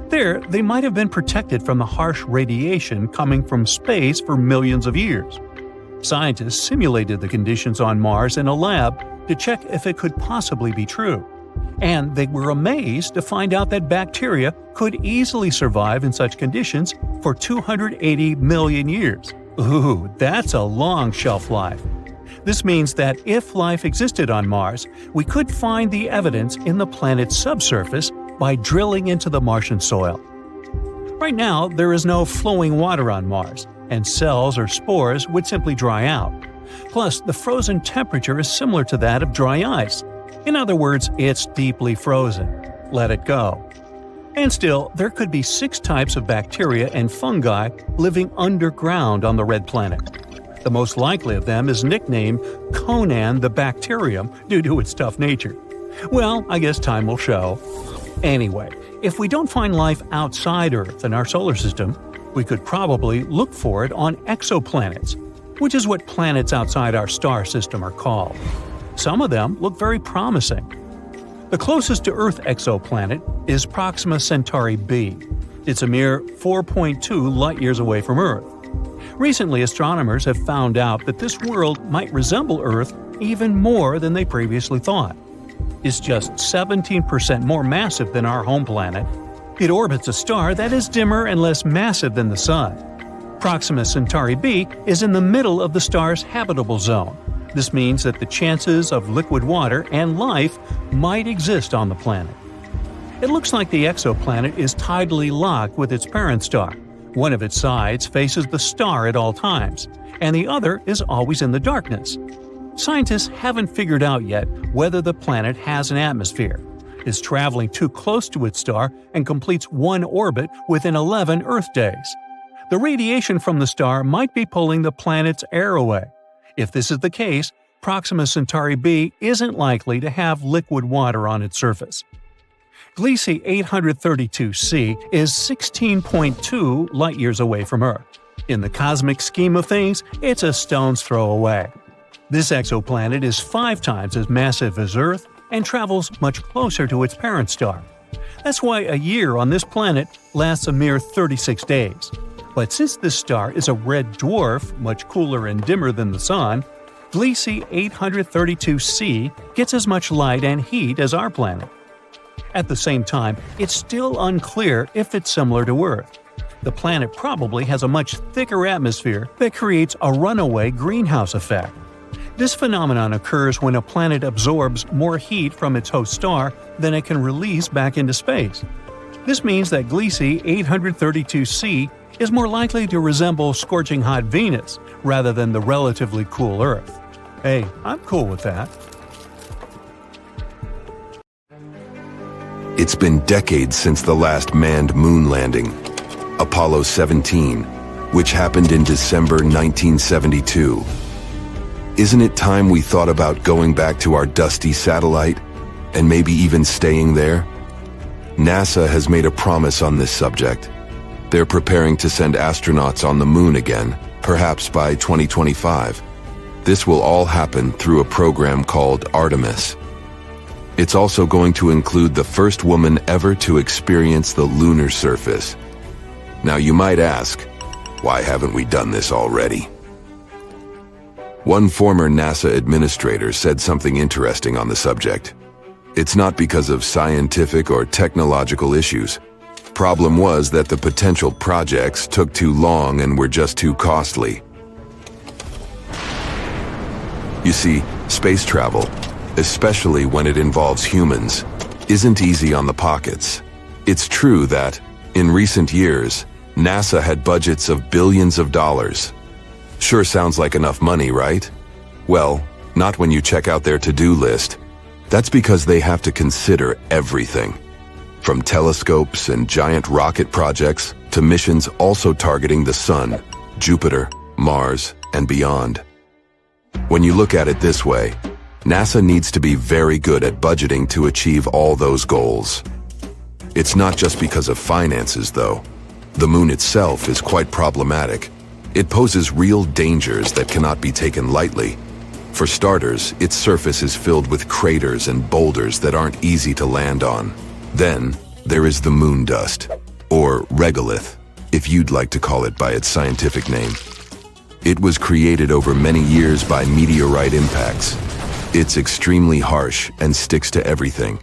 There, they might have been protected from the harsh radiation coming from space for millions of years. Scientists simulated the conditions on Mars in a lab to check if it could possibly be true. And they were amazed to find out that bacteria could easily survive in such conditions for 280 million years. Ooh, that's a long shelf life. This means that if life existed on Mars, we could find the evidence in the planet's subsurface by drilling into the Martian soil. Right now, there is no flowing water on Mars, and cells or spores would simply dry out. Plus, the frozen temperature is similar to that of dry ice. In other words, it's deeply frozen. Let it go. And still, there could be 6 types of bacteria and fungi living underground on the red planet. The most likely of them is nicknamed Conan the Bacterium due to its tough nature. Well, I guess time will show. Anyway, if we don't find life outside Earth in our solar system, we could probably look for it on exoplanets, which is what planets outside our star system are called. Some of them look very promising. The closest to Earth exoplanet is Proxima Centauri b. It's a mere 4.2 light-years away from Earth. Recently, astronomers have found out that this world might resemble Earth even more than they previously thought. It's just 17% more massive than our home planet. It orbits a star that is dimmer and less massive than the Sun. Proxima Centauri b is in the middle of the star's habitable zone. This means that the chances of liquid water and life might exist on the planet. It looks like the exoplanet is tidally locked with its parent star. One of its sides faces the star at all times, and the other is always in the darkness. Scientists haven't figured out yet whether the planet has an atmosphere, is traveling too close to its star, and completes one orbit within 11 Earth days. The radiation from the star might be pulling the planet's air away. If this is the case, Proxima Centauri b isn't likely to have liquid water on its surface. Gliese 832c is 16.2 light-years away from Earth. In the cosmic scheme of things, it's a stone's throw away. This exoplanet is 5 times as massive as Earth and travels much closer to its parent star. That's why a year on this planet lasts a mere 36 days. But since this star is a red dwarf, much cooler and dimmer than the Sun, Gliese 832c gets as much light and heat as our planet. At the same time, it's still unclear if it's similar to Earth. The planet probably has a much thicker atmosphere that creates a runaway greenhouse effect. This phenomenon occurs when a planet absorbs more heat from its host star than it can release back into space. This means that Gliese 832c is more likely to resemble scorching hot Venus rather than the relatively cool Earth. Hey, I'm cool with that. It's been decades since the last manned moon landing, Apollo 17, which happened in December 1972. Isn't it time we thought about going back to our dusty satellite, and maybe even staying there? NASA has made a promise on this subject. They're preparing to send astronauts on the moon again, perhaps by 2025. This will all happen through a program called Artemis. It's also going to include the first woman ever to experience the lunar surface. Now you might ask, why haven't we done this already? One former NASA administrator said something interesting on the subject. It's not because of scientific or technological issues. Problem was that the potential projects took too long and were just too costly. You see, space travel, especially when it involves humans, isn't easy on the pockets. It's true that, in recent years, NASA had budgets of billions of dollars. Sure sounds like enough money, right? Well, not when you check out their to-do list. That's because they have to consider everything. From telescopes and giant rocket projects to missions also targeting the Sun, Jupiter, Mars, and beyond. When you look at it this way, NASA needs to be very good at budgeting to achieve all those goals. It's not just because of finances, though. The moon itself is quite problematic. It poses real dangers that cannot be taken lightly. For starters, its surface is filled with craters and boulders that aren't easy to land on. Then, there is the moon dust, or regolith, if you'd like to call it by its scientific name. It was created over many years by meteorite impacts. It's extremely harsh and sticks to everything.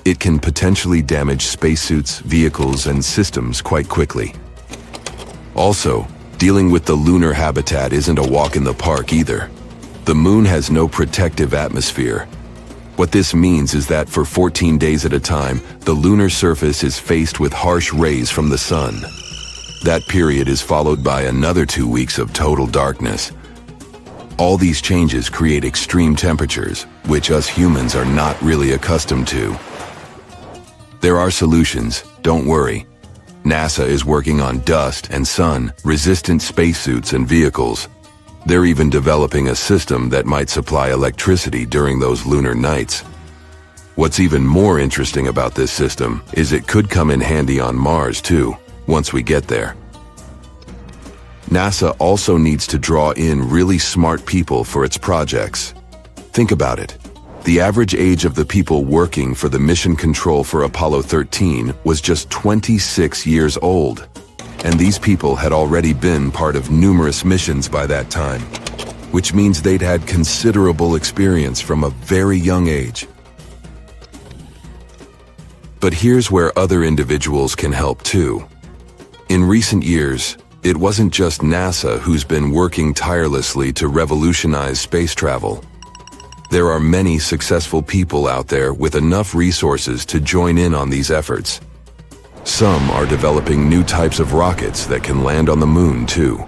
It can potentially damage spacesuits, vehicles, and systems quite quickly. Also, dealing with the lunar habitat isn't a walk in the park either. The moon has no protective atmosphere. What this means is that for 14 days at a time, the lunar surface is faced with harsh rays from the sun. That period is followed by another 2 weeks of total darkness. All these changes create extreme temperatures, which us humans are not really accustomed to. There are solutions, don't worry. NASA is working on dust and sun-resistant spacesuits and vehicles. They're even developing a system that might supply electricity during those lunar nights. What's even more interesting about this system is it could come in handy on Mars too, once we get there. NASA also needs to draw in really smart people for its projects. Think about it. The average age of the people working for the mission control for Apollo 13 was just 26 years old. And these people had already been part of numerous missions by that time, which means they'd had considerable experience from a very young age. But here's where other individuals can help too. In recent years, It wasn't just NASA who's been working tirelessly to revolutionize space travel. There are many successful people out there with enough resources to join in on these efforts. Some are developing new types of rockets that can land on the moon too.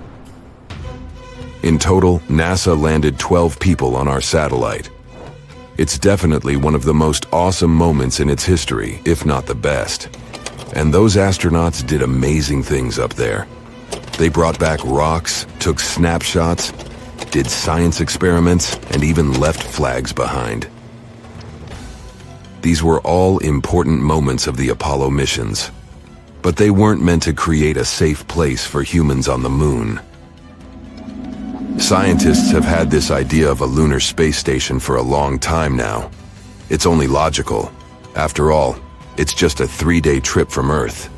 In total, NASA landed 12 people on our satellite. It's definitely one of the most awesome moments in its history, if not the best. And those astronauts did amazing things up there. They brought back rocks, took snapshots, did science experiments, and even left flags behind. These were all important moments of the Apollo missions. But they weren't meant to create a safe place for humans on the moon. Scientists have had this idea of a lunar space station for a long time now. It's only logical. After all, it's just a 3-day trip from Earth.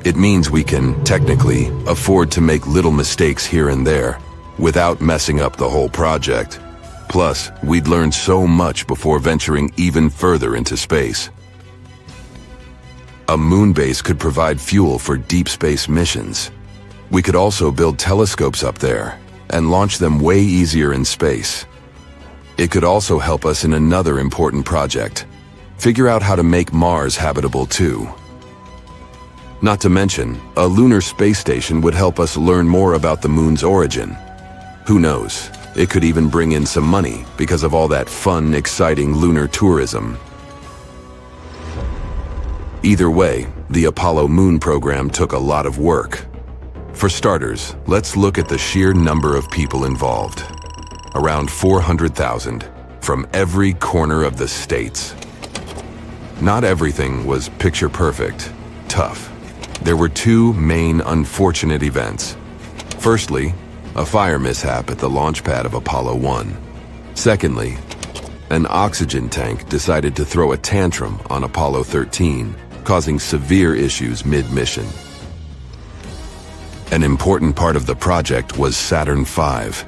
It means we can, technically, afford to make little mistakes here and there, without messing up the whole project. Plus, we'd learn so much before venturing even further into space. A moon base could provide fuel for deep space missions. We could also build telescopes up there, and launch them way easier in space. It could also help us in another important project. Figure out how to make Mars habitable too. Not to mention, a lunar space station would help us learn more about the moon's origin. Who knows, it could even bring in some money because of all that fun, exciting lunar tourism. Either way, the Apollo moon program took a lot of work. For starters, let's look at the sheer number of people involved. Around 400,000 from every corner of the states. Not everything was picture perfect, tough. There were two main unfortunate events. Firstly, a fire mishap at the launch pad of Apollo 1. Secondly, an oxygen tank decided to throw a tantrum on Apollo 13, causing severe issues mid-mission. An important part of the project was Saturn V.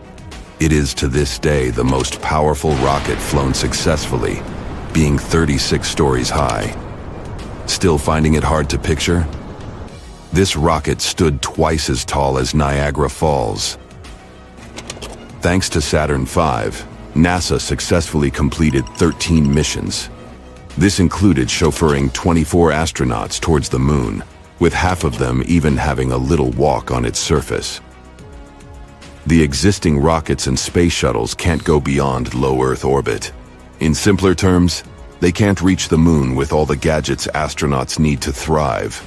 It is to this day the most powerful rocket flown successfully, being 36 stories high. Still finding it hard to picture? This rocket stood twice as tall as Niagara Falls. Thanks to Saturn V, NASA successfully completed 13 missions. This included chauffeuring 24 astronauts towards the moon, with half of them even having a little walk on its surface. The existing rockets and space shuttles can't go beyond low Earth orbit. In simpler terms, they can't reach the moon with all the gadgets astronauts need to thrive.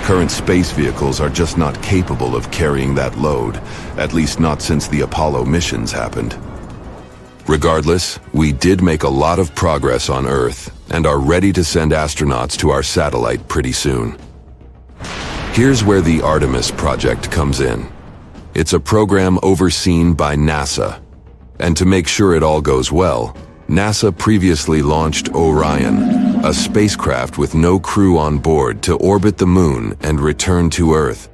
Current space vehicles are just not capable of carrying that load, at least not since the Apollo missions happened. Regardless, we did make a lot of progress on Earth and are ready to send astronauts to our satellite pretty soon. Here's where the Artemis project comes in. It's a program overseen by NASA. And to make sure it all goes well, NASA previously launched Orion, a spacecraft with no crew on board to orbit the moon and return to Earth.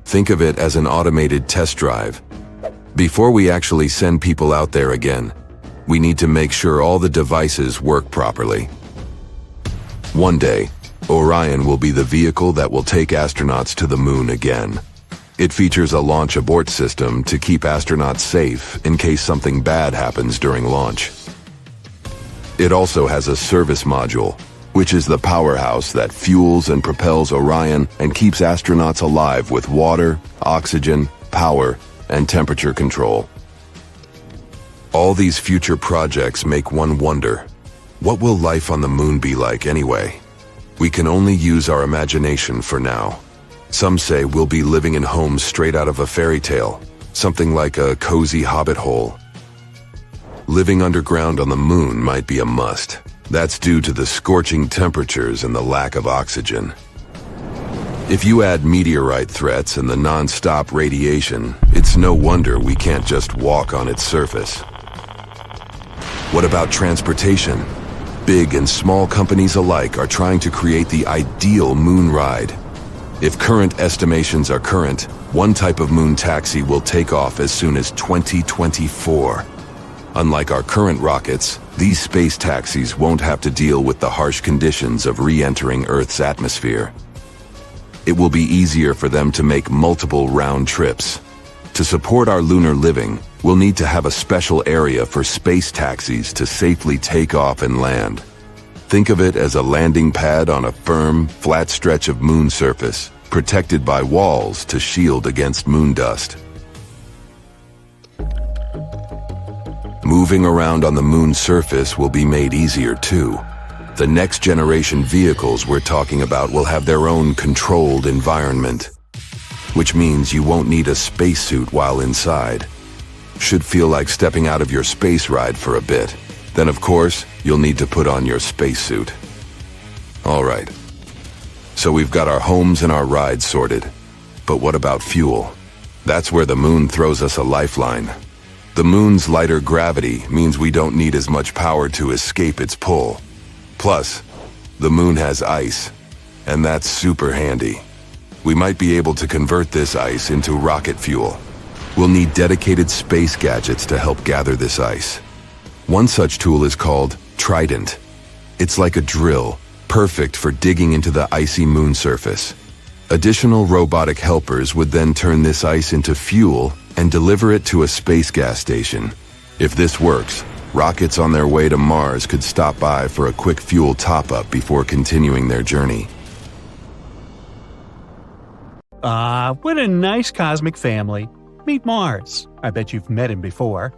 Think of it as an automated test drive. Before we actually send people out there again, we need to make sure all the devices work properly. One day, Orion will be the vehicle that will take astronauts to the moon again. It features a launch abort system to keep astronauts safe in case something bad happens during launch. It also has a service module, which is the powerhouse that fuels and propels Orion and keeps astronauts alive with water, oxygen, power, and temperature control. All these future projects make one wonder, what will life on the moon be like anyway? We can only use our imagination for now. Some say we'll be living in homes straight out of a fairy tale, something like a cozy hobbit hole. Living underground on the moon might be a must. That's due to the scorching temperatures and the lack of oxygen. If you add meteorite threats and the non-stop radiation, it's no wonder we can't just walk on its surface. What about transportation? Big and small companies alike are trying to create the ideal moon ride. If current estimations are current, one type of moon taxi will take off as soon as 2024. Unlike our current rockets, these space taxis won't have to deal with the harsh conditions of re-entering Earth's atmosphere. it will be easier for them to make multiple round trips. To support our lunar living, we'll need to have a special area for space taxis to safely take off and land. Think of it as a landing pad on a firm, flat stretch of moon surface, protected by walls to shield against moon dust. Moving around on the moon's surface will be made easier too. The next generation vehicles we're talking about will have their own controlled environment, which means you won't need a spacesuit while inside. Should feel like stepping out of your space ride for a bit. Then of course, you'll need to put on your spacesuit. Alright, so we've got our homes and our rides sorted. But what about fuel? That's where the moon throws us a lifeline. The moon's lighter gravity means we don't need as much power to escape its pull. Plus, the moon has ice, and that's super handy. We might be able to convert this ice into rocket fuel. We'll need dedicated space gadgets to help gather this ice. One such tool is called Trident. It's like a drill, perfect for digging into the icy moon surface. Additional robotic helpers would then turn this ice into fuel and deliver it to a space gas station. If this works, rockets on their way to Mars could stop by for a quick fuel top-up before continuing their journey. What a nice cosmic family. Meet Mars. I bet you've met him before.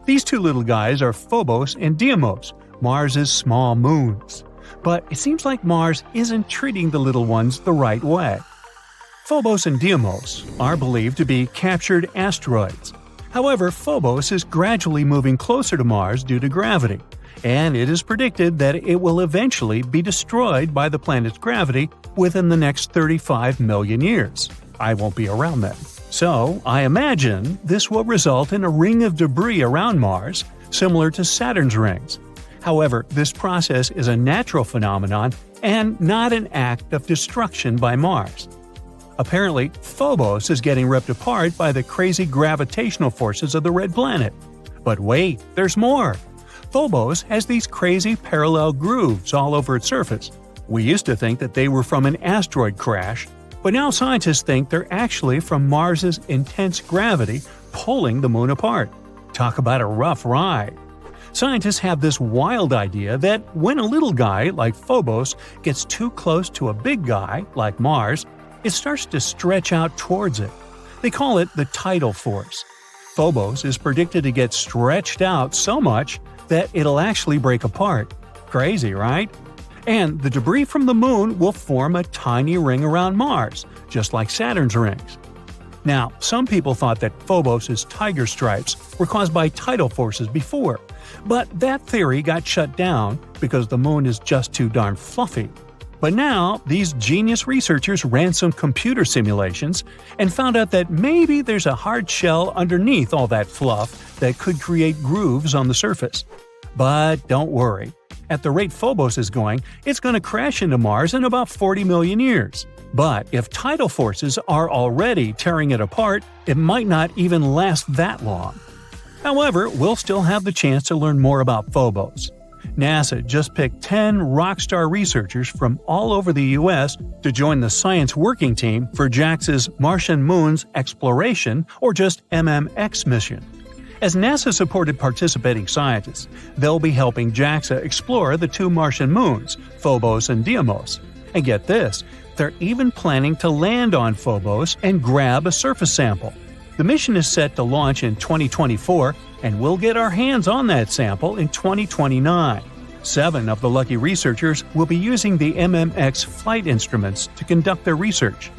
These two little guys are Phobos and Deimos, Mars's small moons. But it seems like Mars isn't treating the little ones the right way. Phobos and Deimos are believed to be captured asteroids. However, Phobos is gradually moving closer to Mars due to gravity, and it is predicted that it will eventually be destroyed by the planet's gravity within the next 35 million years. I won't be around then. So, I imagine this will result in a ring of debris around Mars, similar to Saturn's rings. However, this process is a natural phenomenon and not an act of destruction by Mars. Apparently, Phobos is getting ripped apart by the crazy gravitational forces of the red planet. But wait, there's more! Phobos has these crazy parallel grooves all over its surface. We used to think that they were from an asteroid crash, but now scientists think they're actually from Mars's intense gravity pulling the moon apart. Talk about a rough ride! Scientists have this wild idea that when a little guy like Phobos gets too close to a big guy like Mars, it starts to stretch out towards it. They call it the tidal force. Phobos is predicted to get stretched out so much that it'll actually break apart. Crazy, right? And the debris from the moon will form a tiny ring around Mars, just like Saturn's rings. Now, some people thought that Phobos' tiger stripes were caused by tidal forces before, but that theory got shut down because the moon is just too darn fluffy. But now, these genius researchers ran some computer simulations and found out that maybe there's a hard shell underneath all that fluff that could create grooves on the surface. But don't worry. At the rate Phobos is going, it's going to crash into Mars in about 40 million years. But if tidal forces are already tearing it apart, it might not even last that long. However, we'll still have the chance to learn more about Phobos. NASA just picked 10 rock star researchers from all over the U.S. to join the science working team for JAXA's Martian Moons Exploration, or just MMX mission. As NASA-supported participating scientists, they'll be helping JAXA explore the two Martian moons, Phobos and Deimos. And get this, they're even planning to land on Phobos and grab a surface sample. The mission is set to launch in 2024, and we'll get our hands on that sample in 2029. 7 of the lucky researchers will be using the MMX flight instruments to conduct their research.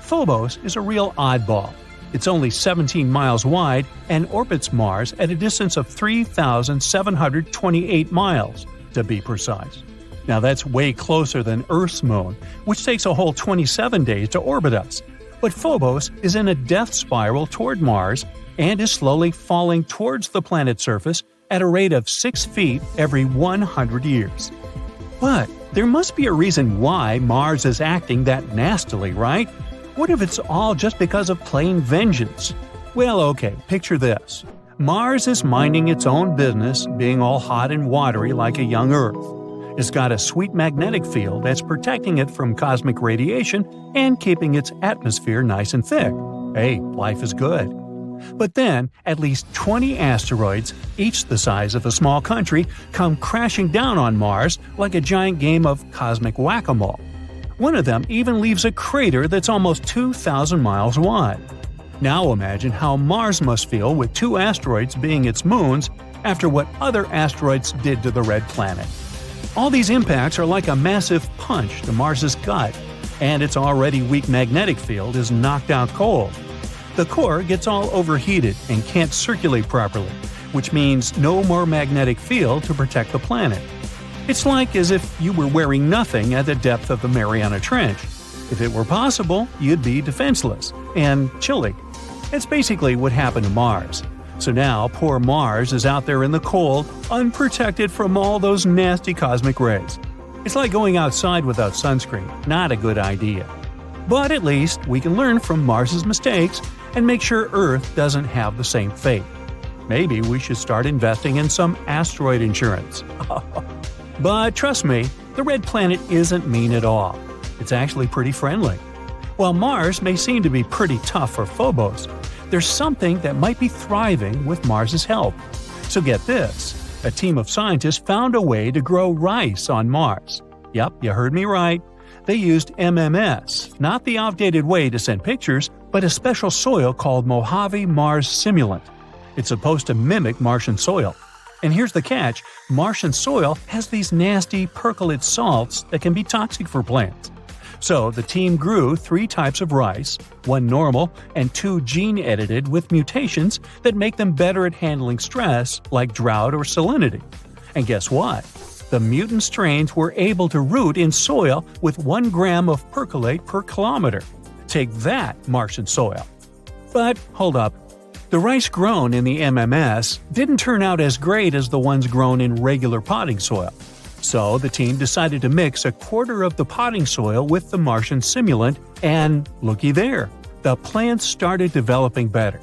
Phobos is a real oddball. It's only 17 miles wide and orbits Mars at a distance of 3,728 miles, to be precise. Now that's way closer than Earth's moon, which takes a whole 27 days to orbit us. But Phobos is in a death spiral toward Mars and is slowly falling towards the planet's surface at a rate of 6 feet every 100 years. But there must be a reason why Mars is acting that nastily, right? What if it's all just because of plain vengeance? Well, okay, picture this. Mars is minding its own business, being all hot and watery like a young Earth. It's got a sweet magnetic field that's protecting it from cosmic radiation and keeping its atmosphere nice and thick. Hey, life is good. But then, at least 20 asteroids, each the size of a small country, come crashing down on Mars like a giant game of cosmic whack-a-mole. One of them even leaves a crater that's almost 2,000 miles wide. Now imagine how Mars must feel with 2 asteroids being its moons after what other asteroids did to the red planet. All these impacts are like a massive punch to Mars's gut, and its already weak magnetic field is knocked out cold. The core gets all overheated and can't circulate properly, which means no more magnetic field to protect the planet. It's like as if you were wearing nothing at the depth of the Mariana Trench. If it were possible, you'd be defenseless and chilly. That's basically what happened to Mars. So now, poor Mars is out there in the cold, unprotected from all those nasty cosmic rays. It's like going outside without sunscreen, not a good idea. But at least we can learn from Mars's mistakes and make sure Earth doesn't have the same fate. Maybe we should start investing in some asteroid insurance. But trust me, the red planet isn't mean at all. It's actually pretty friendly. While Mars may seem to be pretty tough for Phobos, there's something that might be thriving with Mars's help. So get this, a team of scientists found a way to grow rice on Mars. Yep, you heard me right. They used MMS, not the outdated way to send pictures, but a special soil called Mojave Mars Simulant. It's supposed to mimic Martian soil. And here's the catch, Martian soil has these nasty percolate salts that can be toxic for plants. So the team grew 3 types of rice, 1 normal and 2 gene-edited with mutations that make them better at handling stress like drought or salinity. And guess what? The mutant strains were able to root in soil with 1 gram of percolate per kilometer. Take that, Martian soil. But hold up. The rice grown in the MMS didn't turn out as great as the ones grown in regular potting soil. So the team decided to mix 1/4 of the potting soil with the Martian simulant, and looky there, the plants started developing better.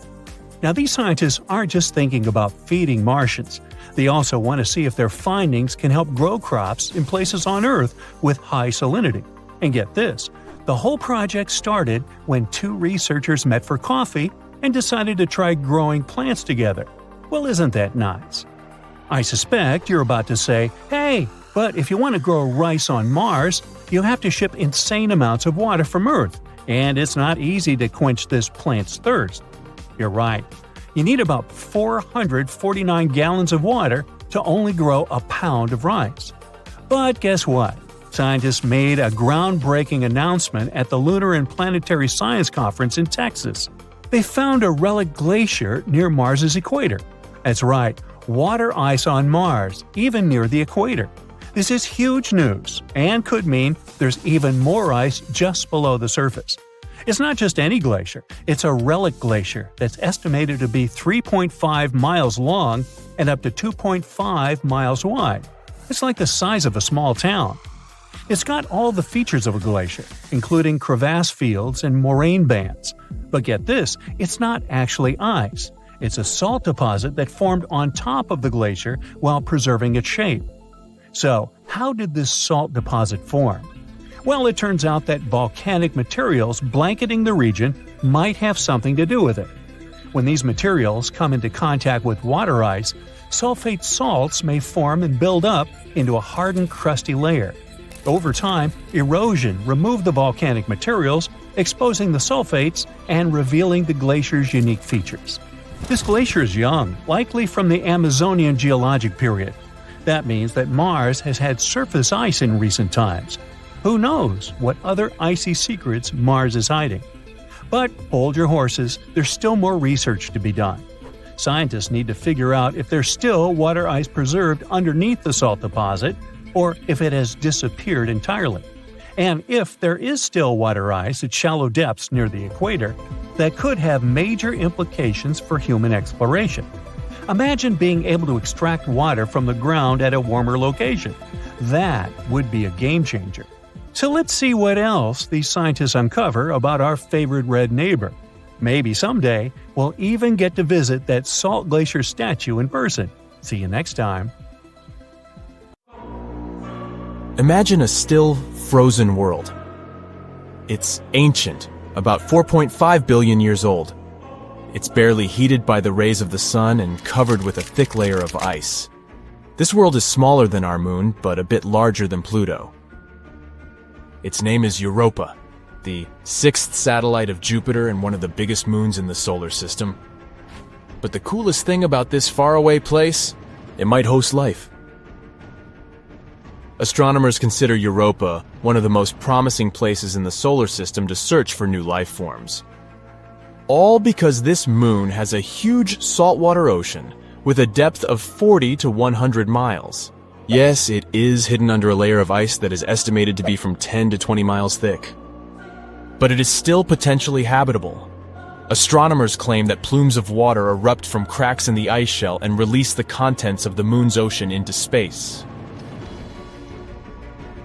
Now these scientists aren't just thinking about feeding Martians. They also want to see if their findings can help grow crops in places on Earth with high salinity. And get this, the whole project started when 2 researchers met for coffee and decided to try growing plants together. Well, isn't that nice? I suspect you're about to say, hey, but if you want to grow rice on Mars, you have to ship insane amounts of water from Earth, and it's not easy to quench this plant's thirst. You're right. You need about 449 gallons of water to only grow a pound of rice. But guess what? Scientists made a groundbreaking announcement at the Lunar and Planetary Science Conference in Texas. They found a relic glacier near Mars's equator. That's right, water ice on Mars, even near the equator. This is huge news, and could mean there's even more ice just below the surface. It's not just any glacier, it's a relic glacier that's estimated to be 3.5 miles long and up to 2.5 miles wide. It's like the size of a small town. It's got all the features of a glacier, including crevasse fields and moraine bands. But get this, it's not actually ice. It's a salt deposit that formed on top of the glacier while preserving its shape. So, how did this salt deposit form? Well, it turns out that volcanic materials blanketing the region might have something to do with it. When these materials come into contact with water ice, sulfate salts may form and build up into a hardened, crusty layer. Over time, erosion removed the volcanic materials, exposing the sulfates and revealing the glacier's unique features. This glacier is young, likely from the Amazonian geologic period. That means that Mars has had surface ice in recent times. Who knows what other icy secrets Mars is hiding? But hold your horses, there's still more research to be done. Scientists need to figure out if there's still water ice preserved underneath the salt deposit, or if it has disappeared entirely. And if there is still water ice at shallow depths near the equator, that could have major implications for human exploration. Imagine being able to extract water from the ground at a warmer location. That would be a game changer. So let's see what else these scientists uncover about our favorite red neighbor. Maybe someday we'll even get to visit that salt glacier statue in person. See you next time. Imagine a still, frozen world. It's ancient, about 4.5 billion years old. It's barely heated by the rays of the sun and covered with a thick layer of ice. This world is smaller than our moon, but a bit larger than Pluto. Its name is Europa, the sixth satellite of Jupiter and one of the biggest moons in the solar system. But the coolest thing about this faraway place, it might host life. Astronomers consider Europa one of the most promising places in the solar system to search for new life forms. All because this moon has a huge saltwater ocean with a depth of 40 to 100 miles. Yes, it is hidden under a layer of ice that is estimated to be from 10 to 20 miles thick. But it is still potentially habitable. Astronomers claim that plumes of water erupt from cracks in the ice shell and release the contents of the moon's ocean into space.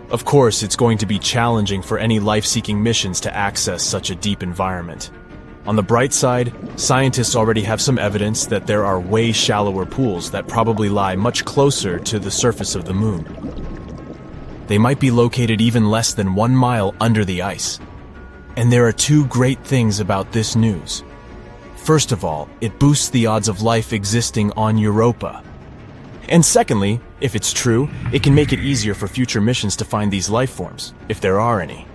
Of course, it's going to be challenging for any life-seeking missions to access such a deep environment. On the bright side, scientists already have some evidence that there are way shallower pools that probably lie much closer to the surface of the moon. They might be located even less than 1 mile under the ice. And there are two great things about this news. First of all, it boosts the odds of life existing on Europa. And secondly, if it's true, it can make it easier for future missions to find these life forms, if there are any.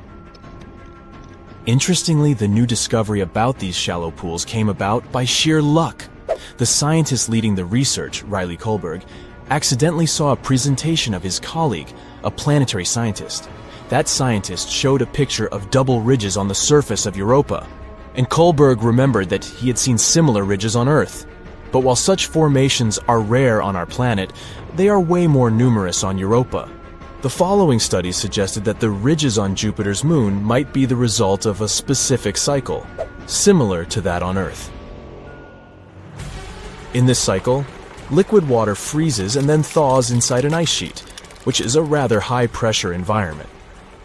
Interestingly, the new discovery about these shallow pools came about by sheer luck. The scientist leading the research, Riley Kohlberg, accidentally saw a presentation of his colleague, a planetary scientist. That scientist showed a picture of double ridges on the surface of Europa, and Kohlberg remembered that he had seen similar ridges on Earth. But while such formations are rare on our planet, they are way more numerous on Europa. The following studies suggested that the ridges on Jupiter's moon might be the result of a specific cycle, similar to that on Earth. In this cycle, liquid water freezes and then thaws inside an ice sheet, which is a rather high-pressure environment.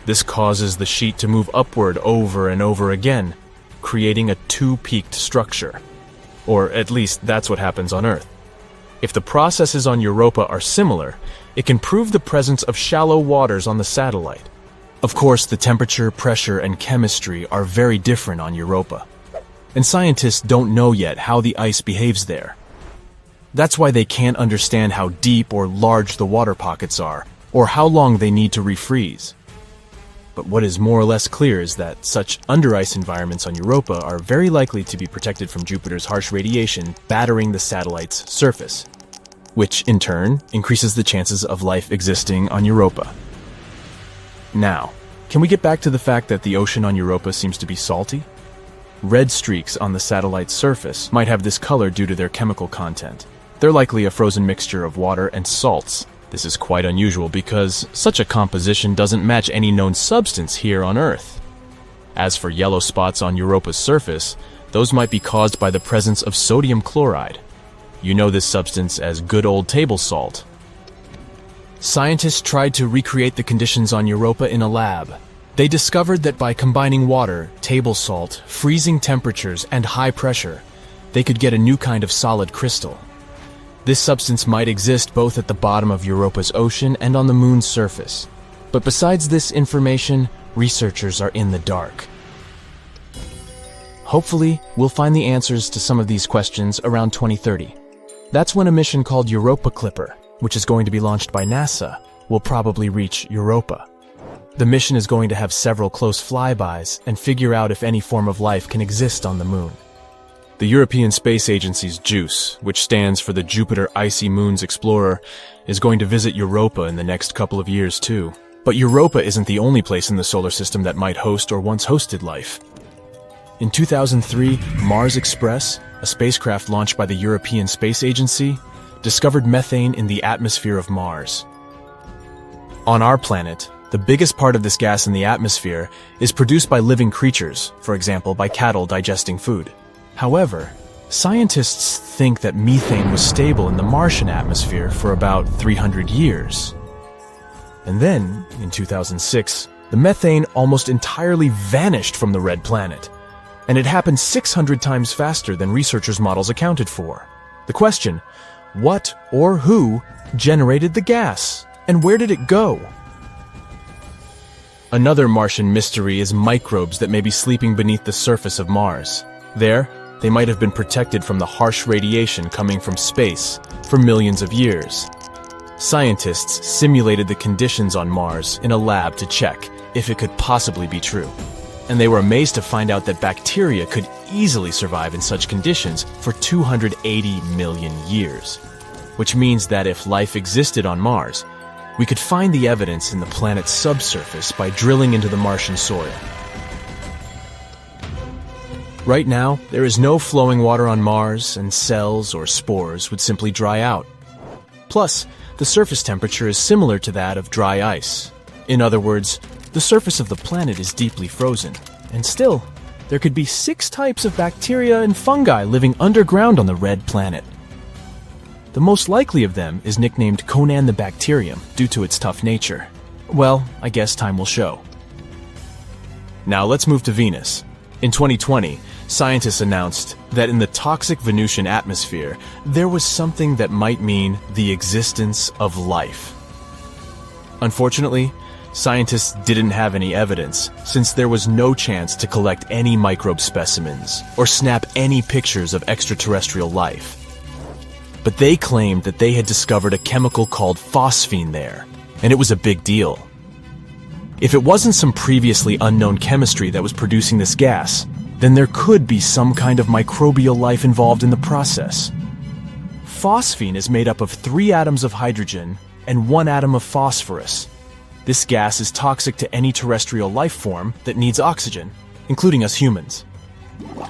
This causes the sheet to move upward over and over again, creating a two-peaked structure. Or at least that's what happens on Earth. If the processes on Europa are similar, it can prove the presence of shallow waters on the satellite. Of course, the temperature, pressure, and chemistry are very different on Europa. And scientists don't know yet how the ice behaves there. That's why they can't understand how deep or large the water pockets are, or how long they need to refreeze. But what is more or less clear is that such under-ice environments on Europa are very likely to be protected from Jupiter's harsh radiation battering the satellite's surface, which in turn increases the chances of life existing on Europa. Now, can we get back to the fact that the ocean on Europa seems to be salty? Red streaks on the satellite's surface might have this color due to their chemical content. They're likely a frozen mixture of water and salts. This is quite unusual because such a composition doesn't match any known substance here on Earth. As for yellow spots on Europa's surface, those might be caused by the presence of sodium chloride. You know this substance as good old table salt. Scientists tried to recreate the conditions on Europa in a lab. They discovered that by combining water, table salt, freezing temperatures, and high pressure, they could get a new kind of solid crystal. This substance might exist both at the bottom of Europa's ocean and on the moon's surface. But besides this information, researchers are in the dark. Hopefully, we'll find the answers to some of these questions around 2030. That's when a mission called Europa Clipper, which is going to be launched by NASA, will probably reach Europa. The mission is going to have several close flybys and figure out if any form of life can exist on the moon. The European Space Agency's JUICE, which stands for the Jupiter Icy Moons Explorer, is going to visit Europa in the next couple of years too. But Europa isn't the only place in the solar system that might host or once hosted life. In 2003, Mars Express, a spacecraft launched by the European Space Agency, discovered methane in the atmosphere of Mars. On our planet, the biggest part of this gas in the atmosphere is produced by living creatures, for example by cattle digesting food. However, scientists think that methane was stable in the Martian atmosphere for about 300 years. And then, in 2006, the methane almost entirely vanished from the red planet. And it happened 600 times faster than researchers' models accounted for. The question, what or who generated the gas? And where did it go? Another Martian mystery is microbes that may be sleeping beneath the surface of Mars. There, they might have been protected from the harsh radiation coming from space for millions of years. Scientists simulated the conditions on Mars in a lab to check if it could possibly be true. And they were amazed to find out that bacteria could easily survive in such conditions for 280 million years. Which means that if life existed on Mars, we could find the evidence in the planet's subsurface by drilling into the Martian soil. Right now, there is no flowing water on Mars, and cells or spores would simply dry out. Plus, the surface temperature is similar to that of dry ice. In other words, the surface of the planet is deeply frozen, and still, there could be 6 types of bacteria and fungi living underground on the red planet. The most likely of them is nicknamed Conan the Bacterium due to its tough nature. Well, I guess time will show. Now let's move to Venus. In 2020, scientists announced that in the toxic Venusian atmosphere, there was something that might mean the existence of life. Unfortunately, scientists didn't have any evidence, since there was no chance to collect any microbe specimens or snap any pictures of extraterrestrial life. But they claimed that they had discovered a chemical called phosphine there, and it was a big deal. If it wasn't some previously unknown chemistry that was producing this gas, then there could be some kind of microbial life involved in the process. Phosphine is made up of 3 atoms of hydrogen and 1 atom of phosphorus. This gas is toxic to any terrestrial life form that needs oxygen, including us humans.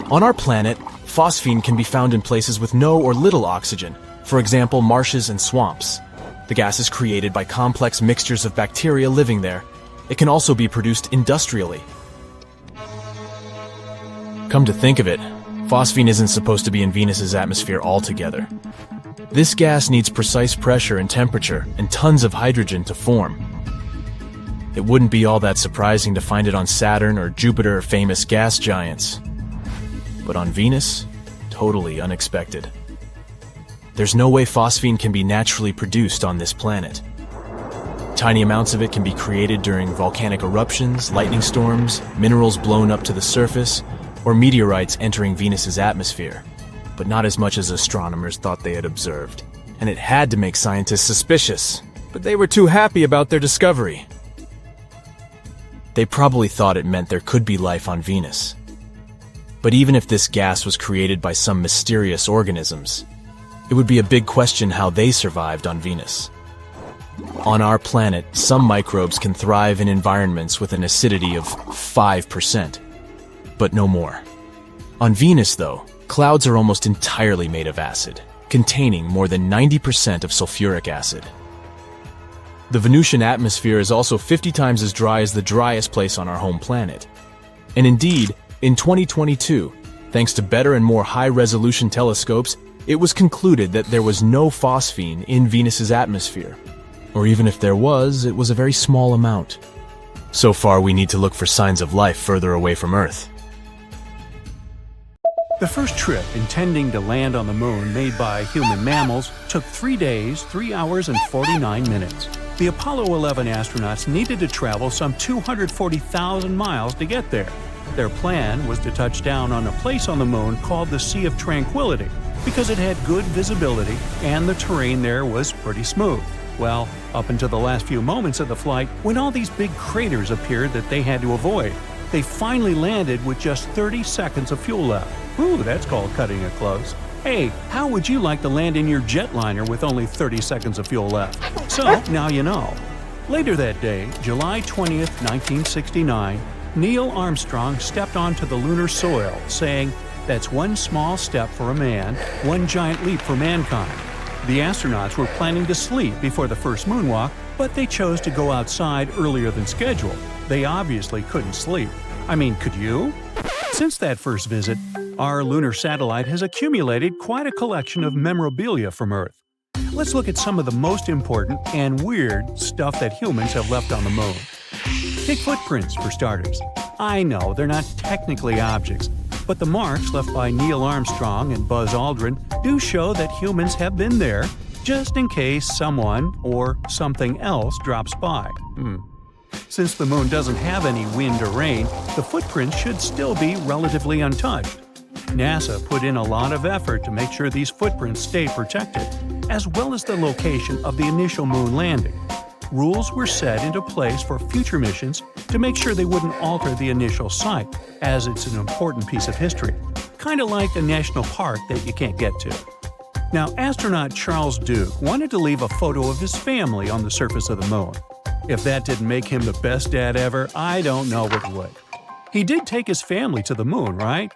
On our planet, phosphine can be found in places with no or little oxygen, for example, marshes and swamps. The gas is created by complex mixtures of bacteria living there. It can also be produced industrially. Come to think of it, phosphine isn't supposed to be in Venus's atmosphere altogether. This gas needs precise pressure and temperature and tons of hydrogen to form. It wouldn't be all that surprising to find it on Saturn or Jupiter, famous gas giants. But on Venus, totally unexpected. There's no way phosphine can be naturally produced on this planet. Tiny amounts of it can be created during volcanic eruptions, lightning storms, minerals blown up to the surface, or meteorites entering Venus's atmosphere, but not as much as astronomers thought they had observed. And it had to make scientists suspicious, but they were too happy about their discovery. They probably thought it meant there could be life on Venus. But even if this gas was created by some mysterious organisms, it would be a big question how they survived on Venus. On our planet, some microbes can thrive in environments with an acidity of 5%, but no more. On Venus, though, clouds are almost entirely made of acid, containing more than 90% of sulfuric acid. The Venusian atmosphere is also 50 times as dry as the driest place on our home planet. And indeed, in 2022, thanks to better and more high-resolution telescopes, it was concluded that there was no phosphine in Venus's atmosphere. Or even if there was, it was a very small amount. So far, we need to look for signs of life further away from Earth. The first trip intending to land on the moon made by human mammals took 3 days, 3 hours, and 49 minutes. The Apollo 11 astronauts needed to travel some 240,000 miles to get there. Their plan was to touch down on a place on the moon called the Sea of Tranquility because it had good visibility and the terrain there was pretty smooth. Well, up until the last few moments of the flight, when all these big craters appeared that they had to avoid, they finally landed with just 30 seconds of fuel left. Ooh, that's called cutting it close. Hey, how would you like to land in your jetliner with only 30 seconds of fuel left? So, now you know. Later that day, July 20th, 1969, Neil Armstrong stepped onto the lunar soil, saying, "That's one small step for a man, one giant leap for mankind." The astronauts were planning to sleep before the first moonwalk, but they chose to go outside earlier than scheduled. They obviously couldn't sleep. I mean, could you? Since that first visit, our lunar satellite has accumulated quite a collection of memorabilia from Earth. Let's look at some of the most important and weird stuff that humans have left on the moon. Take footprints, for starters. I know they're not technically objects, but the marks left by Neil Armstrong and Buzz Aldrin do show that humans have been there, just in case someone or something else drops by. Since the moon doesn't have any wind or rain, the footprints should still be relatively untouched. NASA put in a lot of effort to make sure these footprints stay protected, as well as the location of the initial moon landing. Rules were set into place for future missions to make sure they wouldn't alter the initial site, as it's an important piece of history, kind of like a national park that you can't get to. Now, astronaut Charles Duke wanted to leave a photo of his family on the surface of the moon. If that didn't make him the best dad ever, I don't know what would. He did take his family to the moon, right?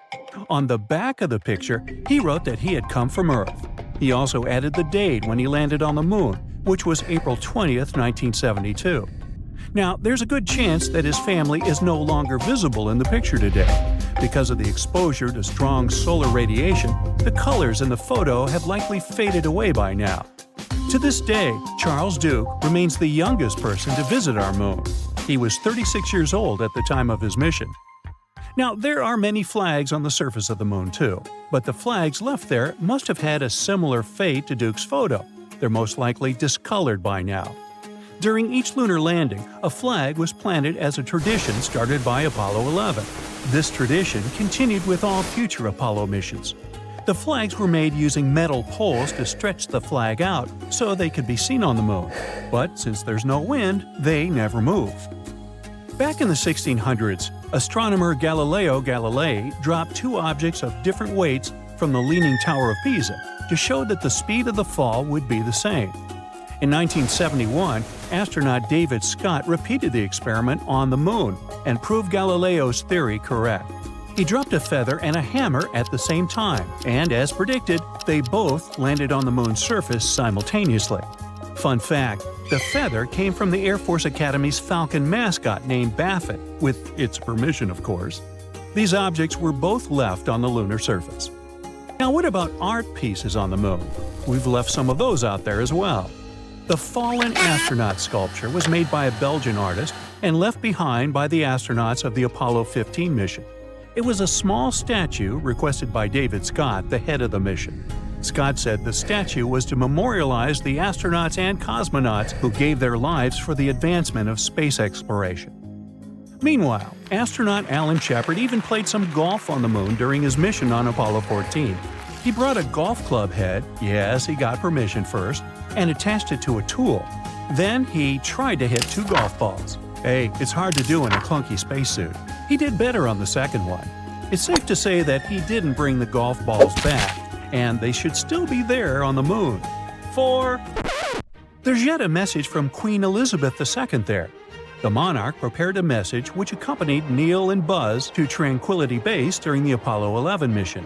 On the back of the picture, he wrote that he had come from Earth. He also added the date when he landed on the moon, which was April 20th, 1972. Now, there's a good chance that his family is no longer visible in the picture today. Because of the exposure to strong solar radiation, the colors in the photo have likely faded away by now. To this day, Charles Duke remains the youngest person to visit our moon. He was 36 years old at the time of his mission. Now, there are many flags on the surface of the moon too, but the flags left there must have had a similar fate to Duke's photo. They're most likely discolored by now. During each lunar landing, a flag was planted as a tradition started by Apollo 11. This tradition continued with all future Apollo missions. The flags were made using metal poles to stretch the flag out so they could be seen on the moon. But since there's no wind, they never move. Back in the 1600s, astronomer Galileo Galilei dropped two objects of different weights from the Leaning Tower of Pisa to show that the speed of the fall would be the same. In 1971, astronaut David Scott repeated the experiment on the moon and proved Galileo's theory correct. He dropped a feather and a hammer at the same time, and as predicted, they both landed on the moon's surface simultaneously. Fun fact, the feather came from the Air Force Academy's Falcon mascot named Baffin, with its permission, of course. These objects were both left on the lunar surface. Now, what about art pieces on the moon? We've left some of those out there as well. The Fallen Astronaut sculpture was made by a Belgian artist and left behind by the astronauts of the Apollo 15 mission. It was a small statue requested by David Scott, the head of the mission. Scott said the statue was to memorialize the astronauts and cosmonauts who gave their lives for the advancement of space exploration. Meanwhile, astronaut Alan Shepard even played some golf on the moon during his mission on Apollo 14. He brought a golf club head, yes, he got permission first, and attached it to a tool. Then he tried to hit two golf balls. Hey, it's hard to do in a clunky spacesuit. He did better on the second one. It's safe to say that he didn't bring the golf balls back, and they should still be there on the moon. There's yet a message from Queen Elizabeth II there. The monarch prepared a message which accompanied Neil and Buzz to Tranquility Base during the Apollo 11 mission.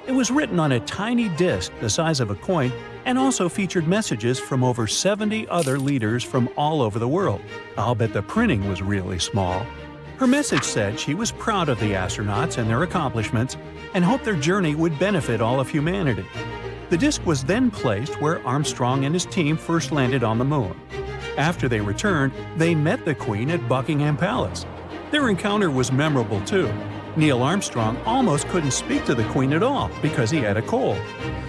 It was written on a tiny disc the size of a coin and also featured messages from over 70 other leaders from all over the world. I'll bet the printing was really small. Her message said she was proud of the astronauts and their accomplishments and hoped their journey would benefit all of humanity. The disc was then placed where Armstrong and his team first landed on the moon. After they returned, they met the Queen at Buckingham Palace. Their encounter was memorable too. Neil Armstrong almost couldn't speak to the Queen at all because he had a cold.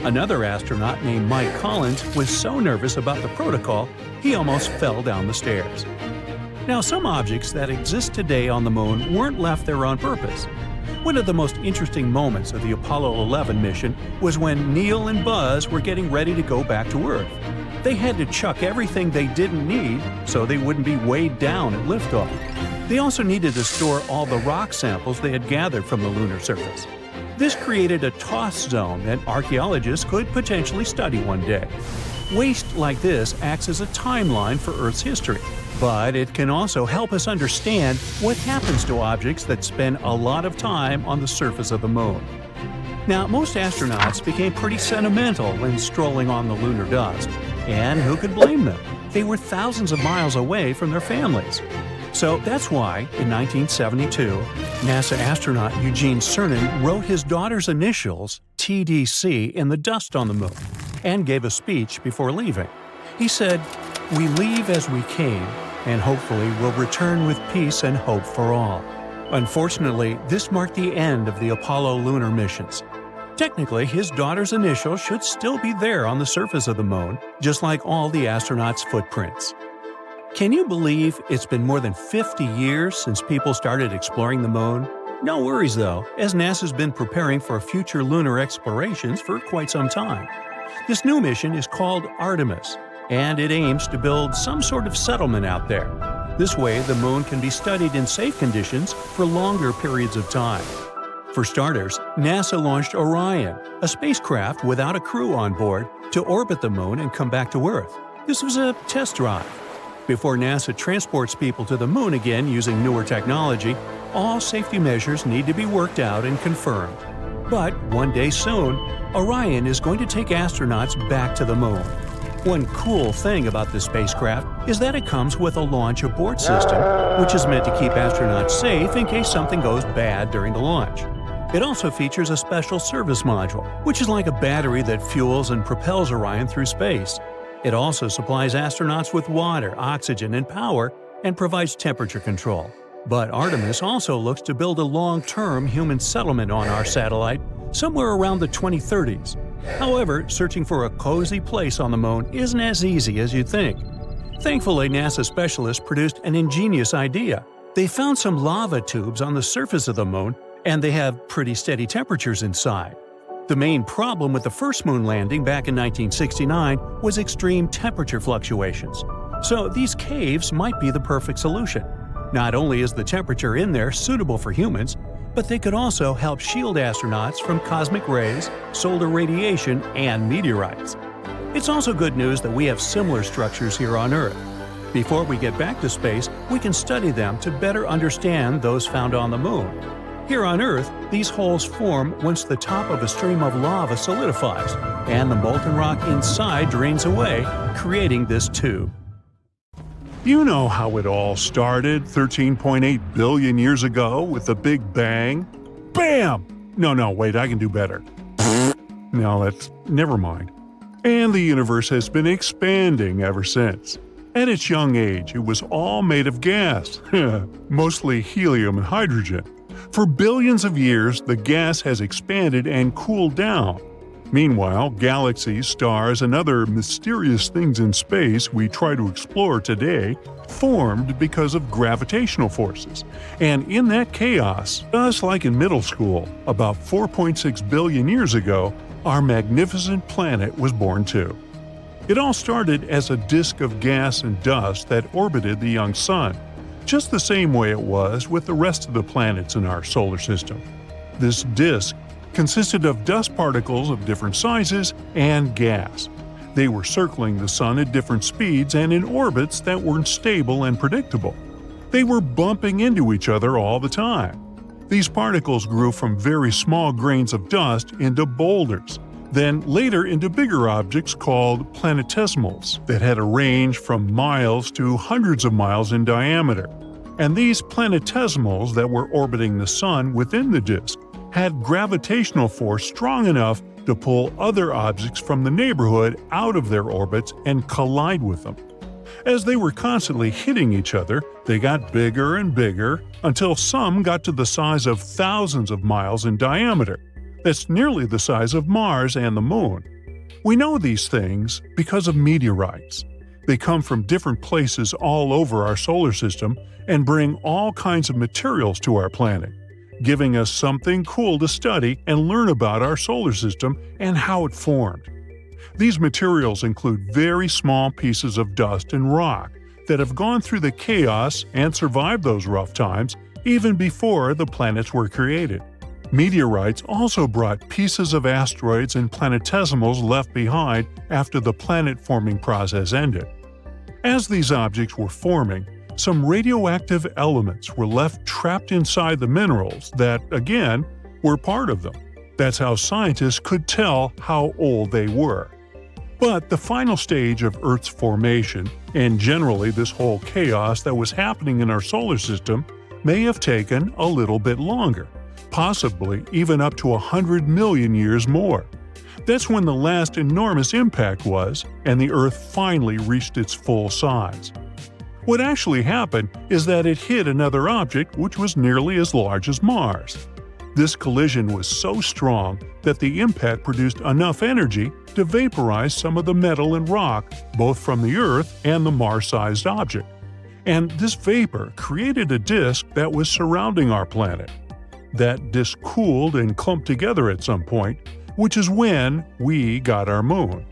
Another astronaut named Mike Collins was so nervous about the protocol, he almost fell down the stairs. Now, some objects that exist today on the moon weren't left there on purpose. One of the most interesting moments of the Apollo 11 mission was when Neil and Buzz were getting ready to go back to Earth. They had to chuck everything they didn't need so they wouldn't be weighed down at liftoff. They also needed to store all the rock samples they had gathered from the lunar surface. This created a toss zone that archaeologists could potentially study one day. Waste like this acts as a timeline for Earth's history, but it can also help us understand what happens to objects that spend a lot of time on the surface of the moon. Now, most astronauts became pretty sentimental when strolling on the lunar dust, and who could blame them? They were thousands of miles away from their families. So that's why, in 1972, NASA astronaut Eugene Cernan wrote his daughter's initials, TDC, in the dust on the moon, and gave a speech before leaving. He said, "We leave as we came, and hopefully will return with peace and hope for all." Unfortunately, this marked the end of the Apollo lunar missions. Technically, his daughter's initials should still be there on the surface of the moon, just like all the astronauts' footprints. Can you believe it's been more than 50 years since people started exploring the moon? No worries though, as NASA's been preparing for future lunar explorations for quite some time. This new mission is called Artemis, and it aims to build some sort of settlement out there. This way, the moon can be studied in safe conditions for longer periods of time. For starters, NASA launched Orion, a spacecraft without a crew on board, to orbit the moon and come back to Earth. This was a test drive. Before NASA transports people to the moon again using newer technology, all safety measures need to be worked out and confirmed. But one day soon, Orion is going to take astronauts back to the moon. One cool thing about this spacecraft is that it comes with a launch abort system, which is meant to keep astronauts safe in case something goes bad during the launch. It also features a special service module, which is like a battery that fuels and propels Orion through space. It also supplies astronauts with water, oxygen, and power, and provides temperature control. But Artemis also looks to build a long-term human settlement on our satellite somewhere around the 2030s. However, searching for a cozy place on the moon isn't as easy as you'd think. Thankfully, NASA specialists produced an ingenious idea. They found some lava tubes on the surface of the moon, and they have pretty steady temperatures inside. The main problem with the first moon landing back in 1969 was extreme temperature fluctuations. So these caves might be the perfect solution. Not only is the temperature in there suitable for humans, but they could also help shield astronauts from cosmic rays, solar radiation, and meteorites. It's also good news that we have similar structures here on Earth. Before we get back to space, we can study them to better understand those found on the moon. Here on Earth, these holes form once the top of a stream of lava solidifies, and the molten rock inside drains away, creating this tube. You know how it all started 13.8 billion years ago with the Big Bang? Bam! No, wait, I can do better. No, never mind. And the universe has been expanding ever since. At its young age, it was all made of gas, mostly helium and hydrogen. For billions of years, the gas has expanded and cooled down. Meanwhile, galaxies, stars, and other mysterious things in space we try to explore today formed because of gravitational forces. And in that chaos, just like in middle school, about 4.6 billion years ago, our magnificent planet was born too. It all started as a disk of gas and dust that orbited the young sun, just the same way it was with the rest of the planets in our solar system. This disk consisted of dust particles of different sizes and gas. They were circling the sun at different speeds and in orbits that weren't stable and predictable. They were bumping into each other all the time. These particles grew from very small grains of dust into boulders, then later into bigger objects called planetesimals that had a range from miles to hundreds of miles in diameter. And these planetesimals that were orbiting the sun within the disk had gravitational force strong enough to pull other objects from the neighborhood out of their orbits and collide with them. As they were constantly hitting each other, they got bigger and bigger until some got to the size of thousands of miles in diameter. That's nearly the size of Mars and the Moon. We know these things because of meteorites. They come from different places all over our solar system and bring all kinds of materials to our planet, giving us something cool to study and learn about our solar system and how it formed. These materials include very small pieces of dust and rock that have gone through the chaos and survived those rough times even before the planets were created. Meteorites also brought pieces of asteroids and planetesimals left behind after the planet-forming process ended. As these objects were forming, some radioactive elements were left trapped inside the minerals that, again, were part of them. That's how scientists could tell how old they were. But the final stage of Earth's formation, and generally this whole chaos that was happening in our solar system, may have taken a little bit longer, possibly even up to 100 million years more. That's when the last enormous impact was, and the Earth finally reached its full size. What actually happened is that it hit another object which was nearly as large as Mars. This collision was so strong that the impact produced enough energy to vaporize some of the metal and rock, both from the Earth and the Mars-sized object. And this vapor created a disk that was surrounding our planet. That disk cooled and clumped together at some point, which is when we got our moon.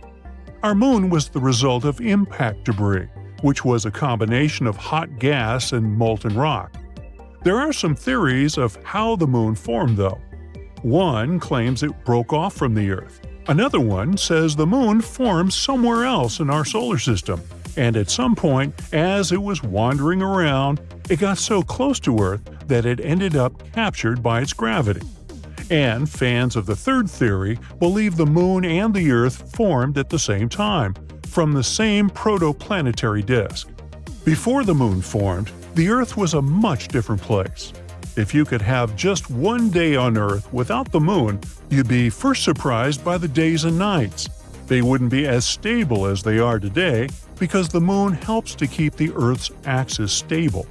Our moon was the result of impact debris, which was a combination of hot gas and molten rock. There are some theories of how the moon formed, though. One claims it broke off from the Earth. Another one says the moon formed somewhere else in our solar system, and at some point, as it was wandering around, it got so close to Earth that it ended up captured by its gravity. And fans of the third theory believe the moon and the Earth formed at the same time, from the same protoplanetary disk. Before the moon formed, the Earth was a much different place. If you could have just one day on Earth without the moon, you'd be first surprised by the days and nights. They wouldn't be as stable as they are today because the moon helps to keep the Earth's axis stable.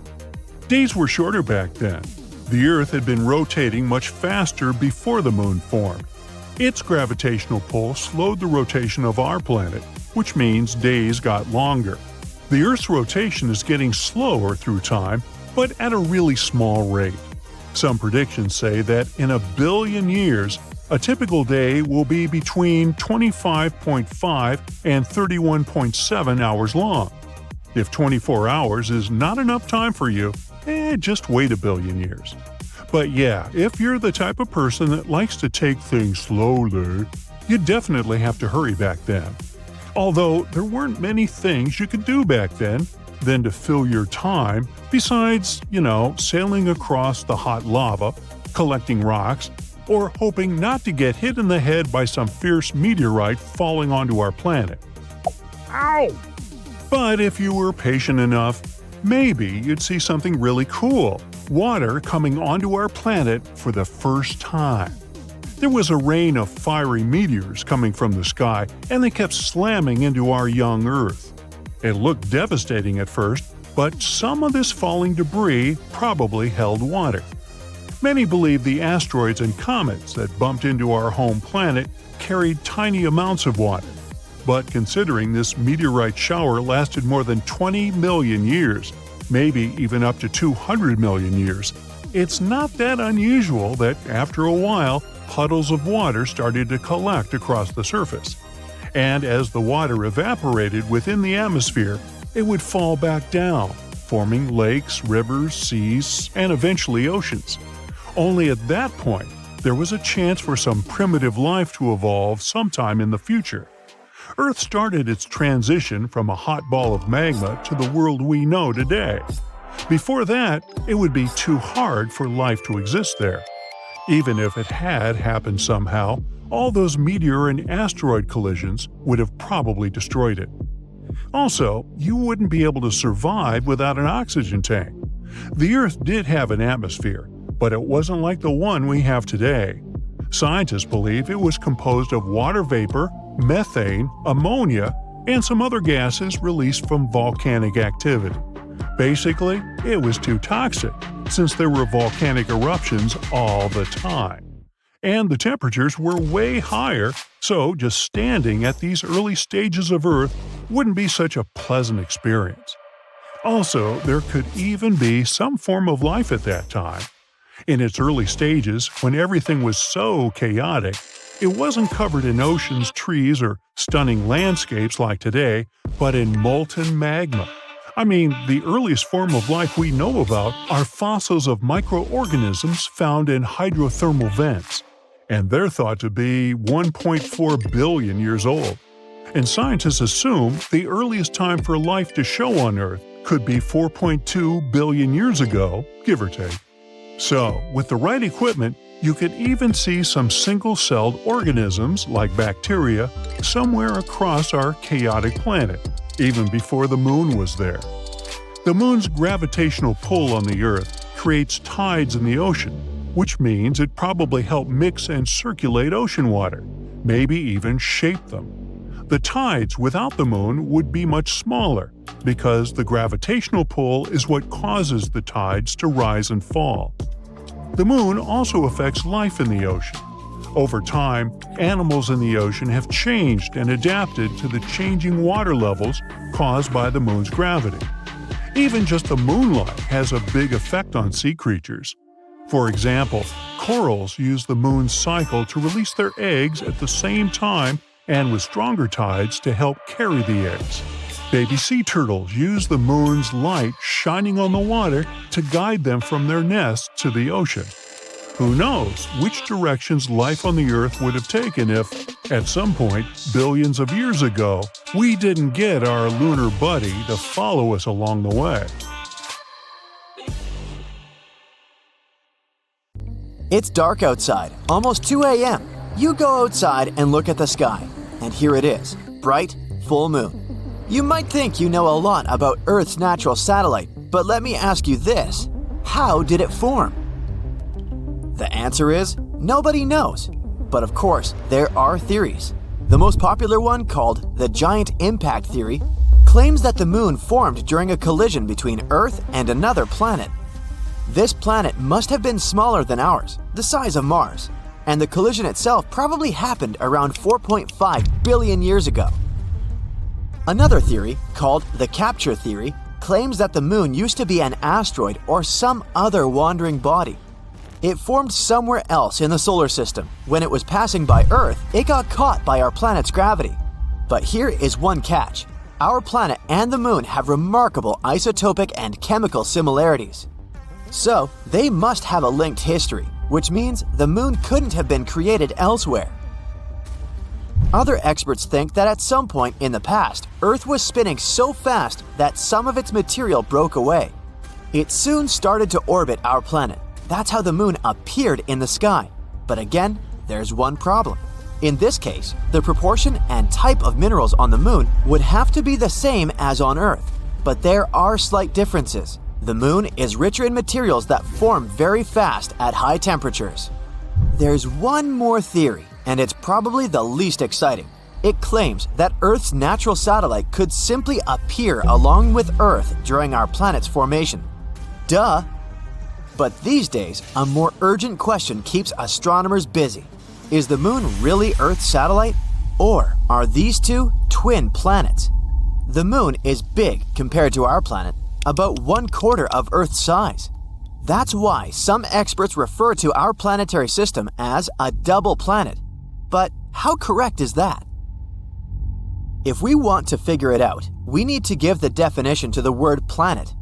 Days were shorter back then. The Earth had been rotating much faster before the moon formed. Its gravitational pull slowed the rotation of our planet, which means days got longer. The Earth's rotation is getting slower through time, but at a really small rate. Some predictions say that in 1 billion years, a typical day will be between 25.5 and 31.7 hours long. If 24 hours is not enough time for you, just wait 1 billion years. But yeah, if you're the type of person that likes to take things slowly, you definitely have to hurry back then. Although there weren't many things you could do back then than to fill your time besides, sailing across the hot lava, collecting rocks, or hoping not to get hit in the head by some fierce meteorite falling onto our planet. Ow! But if you were patient enough, maybe you'd see something really cool: water coming onto our planet for the first time. There was a rain of fiery meteors coming from the sky, and they kept slamming into our young Earth. It looked devastating at first, but some of this falling debris probably held water. Many believe the asteroids and comets that bumped into our home planet carried tiny amounts of water. But considering this meteorite shower lasted more than 20 million years, maybe even up to 200 million years, it's not that unusual that after a while, puddles of water started to collect across the surface. And as the water evaporated within the atmosphere, it would fall back down, forming lakes, rivers, seas, and eventually oceans. Only at that point, there was a chance for some primitive life to evolve sometime in the future. Earth started its transition from a hot ball of magma to the world we know today. Before that, it would be too hard for life to exist there. Even if it had happened somehow, all those meteor and asteroid collisions would have probably destroyed it. Also, you wouldn't be able to survive without an oxygen tank. The Earth did have an atmosphere, but it wasn't like the one we have today. Scientists believe it was composed of water vapor, methane, ammonia, and some other gases released from volcanic activity. Basically, it was too toxic, since there were volcanic eruptions all the time. And the temperatures were way higher, so just standing at these early stages of Earth wouldn't be such a pleasant experience. Also, there could even be some form of life at that time. In its early stages, when everything was so chaotic, it wasn't covered in oceans, trees, or stunning landscapes like today, but in molten magma. I mean, the earliest form of life we know about are fossils of microorganisms found in hydrothermal vents, and they're thought to be 1.4 billion years old. And scientists assume the earliest time for life to show on Earth could be 4.2 billion years ago, give or take. So, with the right equipment, you could even see some single-celled organisms like bacteria somewhere across our chaotic planet, even before the moon was there. The moon's gravitational pull on the Earth creates tides in the ocean, which means it probably helped mix and circulate ocean water, maybe even shape them. The tides without the moon would be much smaller, because the gravitational pull is what causes the tides to rise and fall. The moon also affects life in the ocean. Over time, animals in the ocean have changed and adapted to the changing water levels caused by the moon's gravity. Even just the moonlight has a big effect on sea creatures. For example, corals use the moon's cycle to release their eggs at the same time and with stronger tides to help carry the eggs. Baby sea turtles use the moon's light shining on the water to guide them from their nests to the ocean. Who knows which directions life on the Earth would have taken if, at some point, billions of years ago, we didn't get our lunar buddy to follow us along the way. It's dark outside, almost 2 a.m. You go outside and look at the sky, and here it is, bright, full moon. You might think you know a lot about Earth's natural satellite, but let me ask you this: how did it form? The answer is, nobody knows. But of course, there are theories. The most popular one, called the giant impact theory, claims that the moon formed during a collision between Earth and another planet. This planet must have been smaller than ours, the size of Mars, and the collision itself probably happened around 4.5 billion years ago. Another theory, called the capture theory, claims that the moon used to be an asteroid or some other wandering body. It formed somewhere else in the solar system. When it was passing by Earth, it got caught by our planet's gravity. But here is one catch. Our planet and the moon have remarkable isotopic and chemical similarities. So, they must have a linked history, which means the moon couldn't have been created elsewhere. Other experts think that at some point in the past, Earth was spinning so fast that some of its material broke away. It soon started to orbit our planet. That's how the moon appeared in the sky. But again, there's one problem. In this case, the proportion and type of minerals on the moon would have to be the same as on Earth. But there are slight differences. The moon is richer in materials that form very fast at high temperatures. There's one more theory, and it's probably the least exciting. It claims that Earth's natural satellite could simply appear along with Earth during our planet's formation. Duh! But these days, a more urgent question keeps astronomers busy. Is the moon really Earth's satellite? Or are these two twin planets? The moon is big compared to our planet, about 1/4 of Earth's size. That's why some experts refer to our planetary system as a double planet. But how correct is that? If we want to figure it out, we need to give the definition to the word planet.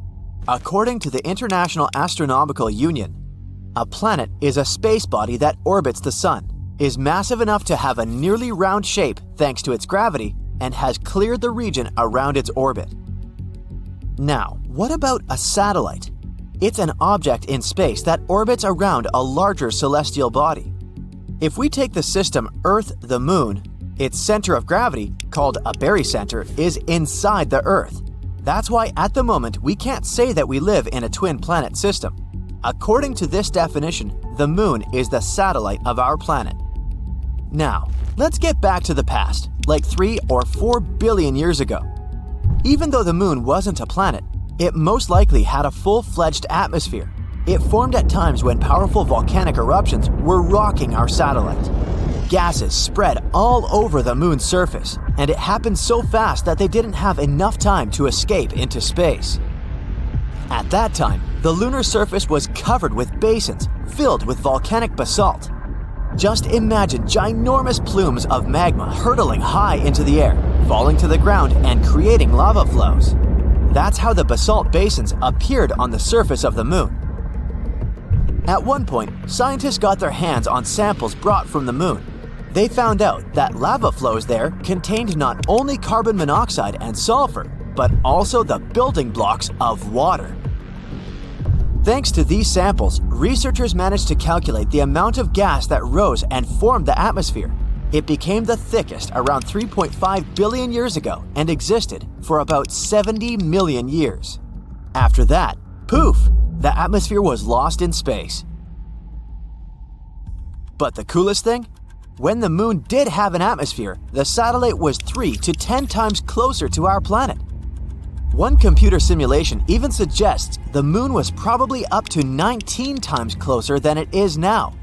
According to the International Astronomical Union, a planet is a space body that orbits the Sun, is massive enough to have a nearly round shape thanks to its gravity, and has cleared the region around its orbit. Now, what about a satellite? It's an object in space that orbits around a larger celestial body. If we take the system Earth, the Moon, its center of gravity, called a barycenter, is inside the Earth. That's why at the moment we can't say that we live in a twin planet system. According to this definition, the Moon is the satellite of our planet. Now, let's get back to the past, like 3 or 4 billion years ago. Even though the Moon wasn't a planet, it most likely had a full-fledged atmosphere. It formed at times when powerful volcanic eruptions were rocking our satellite. Gases spread all over the Moon's surface, and it happened so fast that they didn't have enough time to escape into space. At that time, the lunar surface was covered with basins filled with volcanic basalt. Just imagine ginormous plumes of magma hurtling high into the air, falling to the ground and creating lava flows. That's how the basalt basins appeared on the surface of the Moon. At one point, scientists got their hands on samples brought from the Moon. They found out that lava flows there contained not only carbon monoxide and sulfur, but also the building blocks of water. Thanks to these samples, researchers managed to calculate the amount of gas that rose and formed the atmosphere. It became the thickest around 3.5 billion years ago and existed for about 70 million years. After that, poof, the atmosphere was lost in space. But the coolest thing? When the Moon did have an atmosphere, the satellite was 3 to 10 times closer to our planet. One computer simulation even suggests the Moon was probably up to 19 times closer than it is now.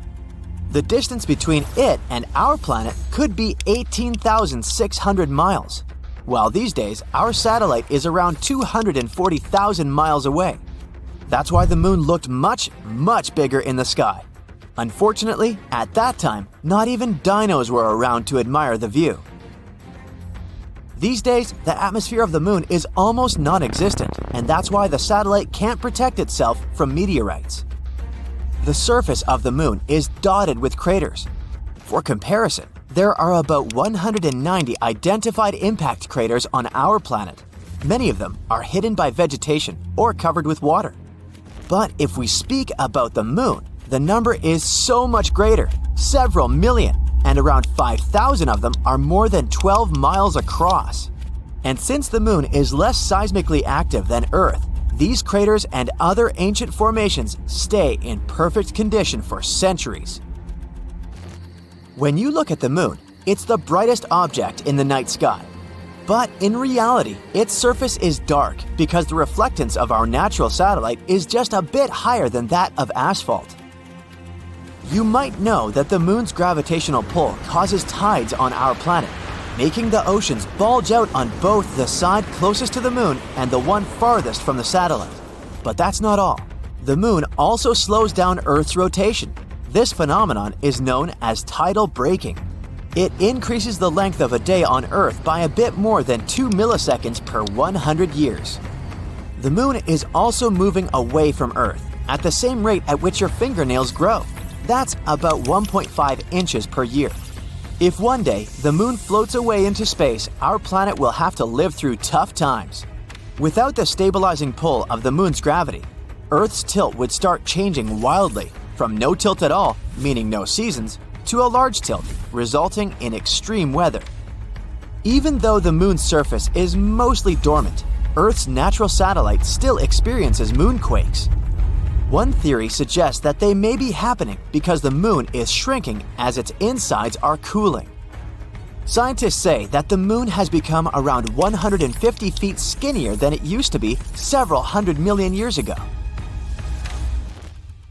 The distance between it and our planet could be 18,600 miles. while these days our satellite is around 240,000 miles away. That's why the moon looked much, much bigger in the sky. Unfortunately, at that time, not even dinos were around to admire the view. These days, the atmosphere of the moon is almost non-existent, and that's why the satellite can't protect itself from meteorites. The surface of the moon is dotted with craters. For comparison, there are about 190 identified impact craters on our planet. Many of them are hidden by vegetation or covered with water. But if we speak about the moon, the number is so much greater, several million, and around 5,000 of them are more than 12 miles across. And since the moon is less seismically active than Earth, these craters and other ancient formations stay in perfect condition for centuries. When you look at the moon, it's the brightest object in the night sky. But in reality, its surface is dark because the reflectance of our natural satellite is just a bit higher than that of asphalt. You might know that the moon's gravitational pull causes tides on our planet, making the oceans bulge out on both the side closest to the moon and the one farthest from the satellite. But that's not all. The moon also slows down Earth's rotation. This phenomenon is known as tidal braking. It increases the length of a day on Earth by a bit more than 2 milliseconds per 100 years. The moon is also moving away from Earth at the same rate at which your fingernails grow. That's about 1.5 inches per year. If one day the moon floats away into space, our planet will have to live through tough times. Without the stabilizing pull of the moon's gravity, Earth's tilt would start changing wildly, from no tilt at all, meaning no seasons, to a large tilt, resulting in extreme weather. Even though the moon's surface is mostly dormant, Earth's natural satellite still experiences moonquakes. One theory suggests that they may be happening because the moon is shrinking as its insides are cooling. Scientists say that the moon has become around 150 feet skinnier than it used to be several hundred million years ago.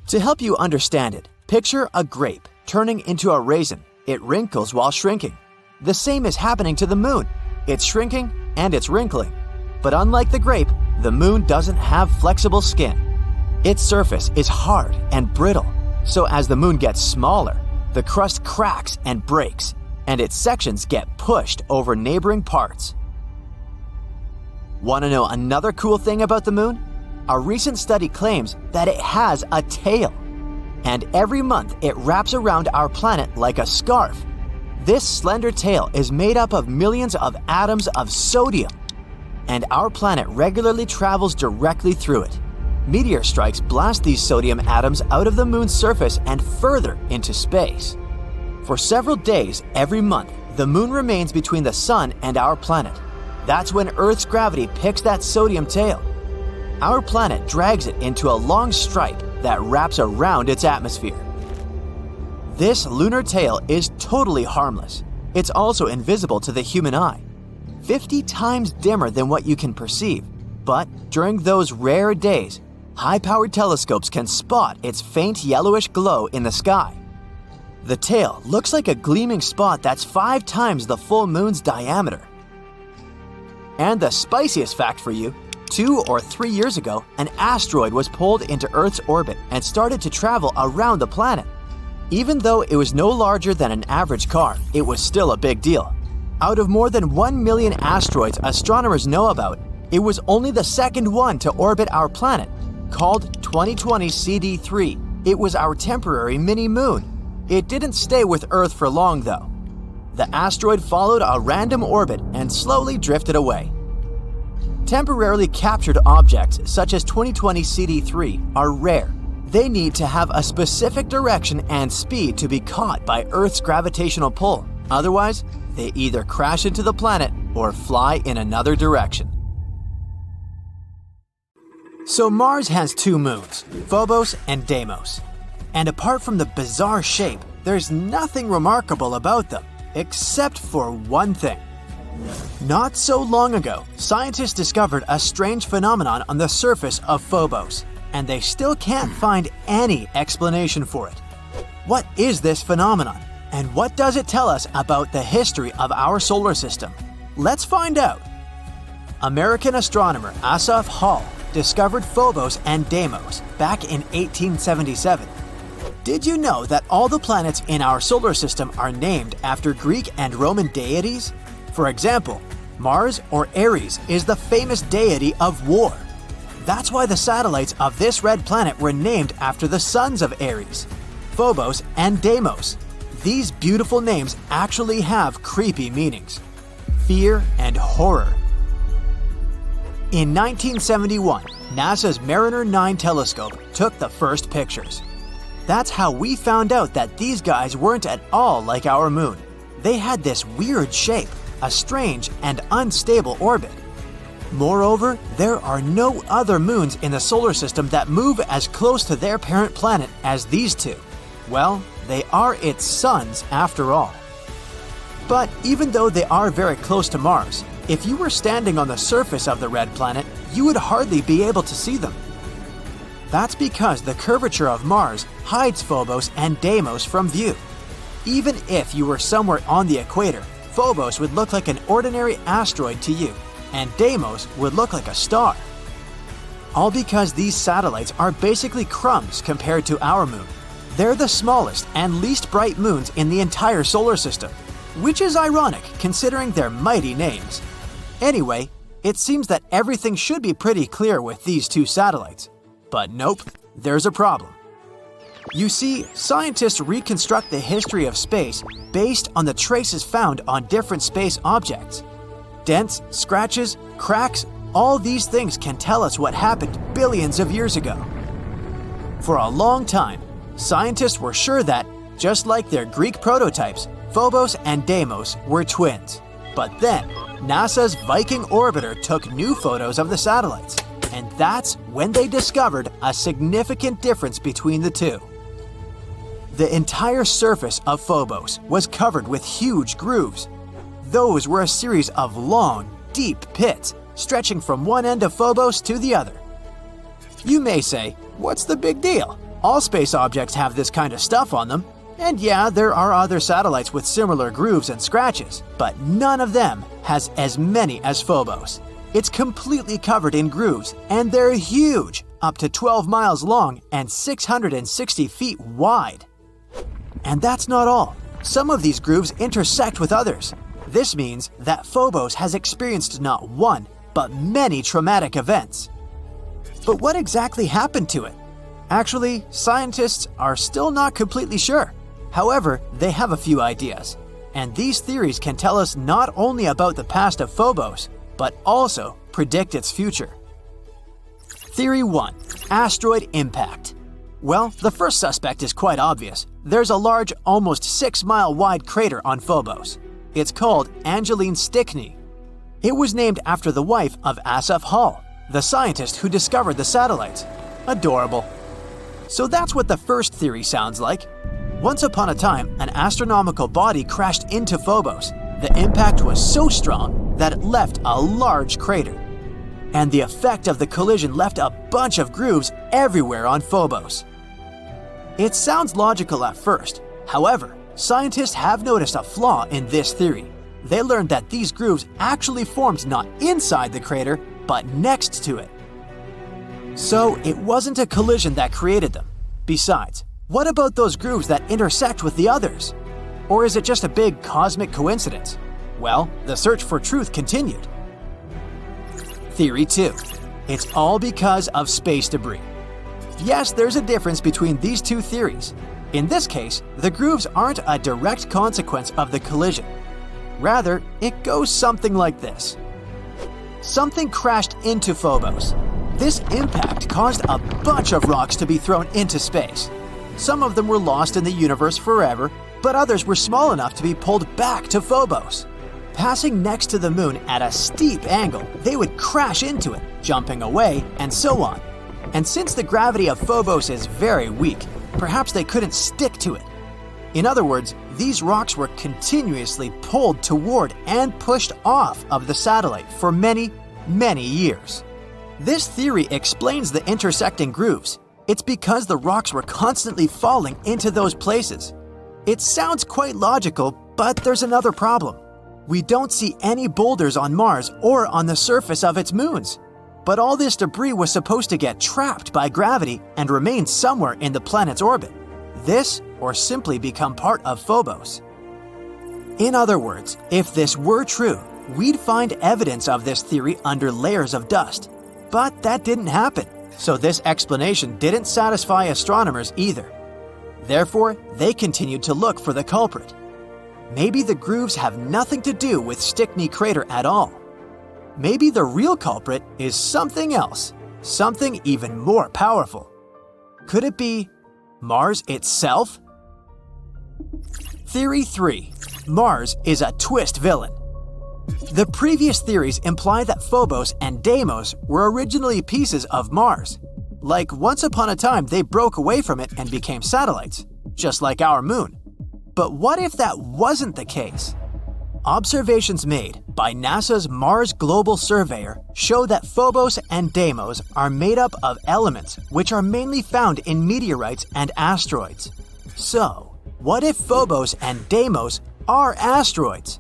To help you understand it, picture a grape turning into a raisin. It wrinkles while shrinking. The same is happening to the moon. It's shrinking and it's wrinkling. But unlike the grape, the moon doesn't have flexible skin. Its surface is hard and brittle, so as the moon gets smaller, the crust cracks and breaks, and its sections get pushed over neighboring parts. Want to know another cool thing about the moon? A recent study claims that it has a tail, and every month it wraps around our planet like a scarf. This slender tail is made up of millions of atoms of sodium, and our planet regularly travels directly through it. Meteor strikes blast these sodium atoms out of the moon's surface and further into space. For several days every month, the moon remains between the sun and our planet. That's when Earth's gravity picks that sodium tail. Our planet drags it into a long stripe that wraps around its atmosphere. This lunar tail is totally harmless. It's also invisible to the human eye, 50 times dimmer than what you can perceive. But during those rare days, high-powered telescopes can spot its faint yellowish glow in the sky. The tail looks like a gleaming spot that's 5 times the full moon's diameter. And the spiciest fact for you, 2 or 3 years ago, an asteroid was pulled into Earth's orbit and started to travel around the planet. Even though it was no larger than an average car, it was still a big deal. Out of more than 1 million asteroids astronomers know about, it was only the second one to orbit our planet. Called 2020 CD3, it was our temporary mini-moon. It didn't stay with Earth for long, though. The asteroid followed a random orbit and slowly drifted away. Temporarily captured objects such as 2020 CD3 are rare. They need to have a specific direction and speed to be caught by Earth's gravitational pull. Otherwise, they either crash into the planet or fly in another direction. So Mars has 2 moons, Phobos and Deimos. And apart from the bizarre shape, there's nothing remarkable about them, except for one thing. Not so long ago, scientists discovered a strange phenomenon on the surface of Phobos, and they still can't find any explanation for it. What is this phenomenon, and what does it tell us about the history of our solar system? Let's find out. American astronomer Asaph Hall discovered Phobos and Deimos back in 1877. Did you know that all the planets in our solar system are named after Greek and Roman deities? For example, Mars or Ares is the famous deity of war. That's why the satellites of this red planet were named after the sons of Ares, Phobos and Deimos. These beautiful names actually have creepy meanings: fear and horror. In 1971, NASA's Mariner 9 telescope took the first pictures. That's how we found out that these guys weren't at all like our moon. They had this weird shape, a strange and unstable orbit. Moreover, there are no other moons in the solar system that move as close to their parent planet as these two. Well, they are its sons after all. But even though they are very close to Mars, if you were standing on the surface of the red planet, you would hardly be able to see them. That's because the curvature of Mars hides Phobos and Deimos from view. Even if you were somewhere on the equator, Phobos would look like an ordinary asteroid to you, and Deimos would look like a star. All because these satellites are basically crumbs compared to our moon. They're the smallest and least bright moons in the entire solar system, which is ironic considering their mighty names. Anyway, it seems that everything should be pretty clear with these two satellites. But nope, there's a problem. You see, scientists reconstruct the history of space based on the traces found on different space objects. Dents, scratches, cracks, all these things can tell us what happened billions of years ago. For a long time, scientists were sure that, just like their Greek prototypes, Phobos and Deimos were twins. But then, NASA's Viking orbiter took new photos of the satellites, and that's when they discovered a significant difference between the two. The entire surface of Phobos was covered with huge grooves. Those were a series of long, deep pits stretching from one end of Phobos to the other. You may say, what's the big deal? All space objects have this kind of stuff on them. And yeah, there are other satellites with similar grooves and scratches, but none of them has as many as Phobos. It's completely covered in grooves, and they're huge, up to 12 miles long and 660 feet wide. And that's not all. Some of these grooves intersect with others. This means that Phobos has experienced not one, but many traumatic events. But what exactly happened to it? Actually, scientists are still not completely sure. However, they have a few ideas. And these theories can tell us not only about the past of Phobos, but also predict its future. Theory 1. Asteroid impact. Well, the first suspect is quite obvious. There's a large, almost 6-mile wide crater on Phobos. It's called Angeline Stickney. It was named after the wife of Asaph Hall, the scientist who discovered the satellites. Adorable. So that's what the first theory sounds like. Once upon a time, an astronomical body crashed into Phobos. The impact was so strong that it left a large crater. And the effect of the collision left a bunch of grooves everywhere on Phobos. It sounds logical at first. However, scientists have noticed a flaw in this theory. They learned that these grooves actually formed not inside the crater, but next to it. So it wasn't a collision that created them. Besides, what about those grooves that intersect with the others? Or is it just a big cosmic coincidence? Well, the search for truth continued. Theory 2. It's all because of space debris. Yes, there's a difference between these two theories. In this case, the grooves aren't a direct consequence of the collision. Rather, it goes something like this. Something crashed into Phobos. This impact caused a bunch of rocks to be thrown into space. Some of them were lost in the universe forever, but others were small enough to be pulled back to Phobos. Passing next to the moon at a steep angle, they would crash into it, jumping away, and so on. And since the gravity of Phobos is very weak, perhaps they couldn't stick to it. In other words, these rocks were continuously pulled toward and pushed off of the satellite for many, many years. This theory explains the intersecting grooves. It's because the rocks were constantly falling into those places. It sounds quite logical, but there's another problem. We don't see any boulders on Mars or on the surface of its moons. But all this debris was supposed to get trapped by gravity and remain somewhere in the planet's orbit. This, or simply become part of Phobos. In other words, if this were true, we'd find evidence of this theory under layers of dust. But that didn't happen, so this explanation didn't satisfy astronomers either. Therefore, they continued to look for the culprit. Maybe the grooves have nothing to do with Stickney Crater at all. Maybe the real culprit is something else, something even more powerful. Could it be Mars itself? Theory 3. Mars is a twist villain. The previous theories imply that Phobos and Deimos were originally pieces of Mars. Like once upon a time they broke away from it and became satellites, just like our moon. But what if that wasn't the case? Observations made by NASA's Mars Global Surveyor show that Phobos and Deimos are made up of elements which are mainly found in meteorites and asteroids. So, what if Phobos and Deimos are asteroids?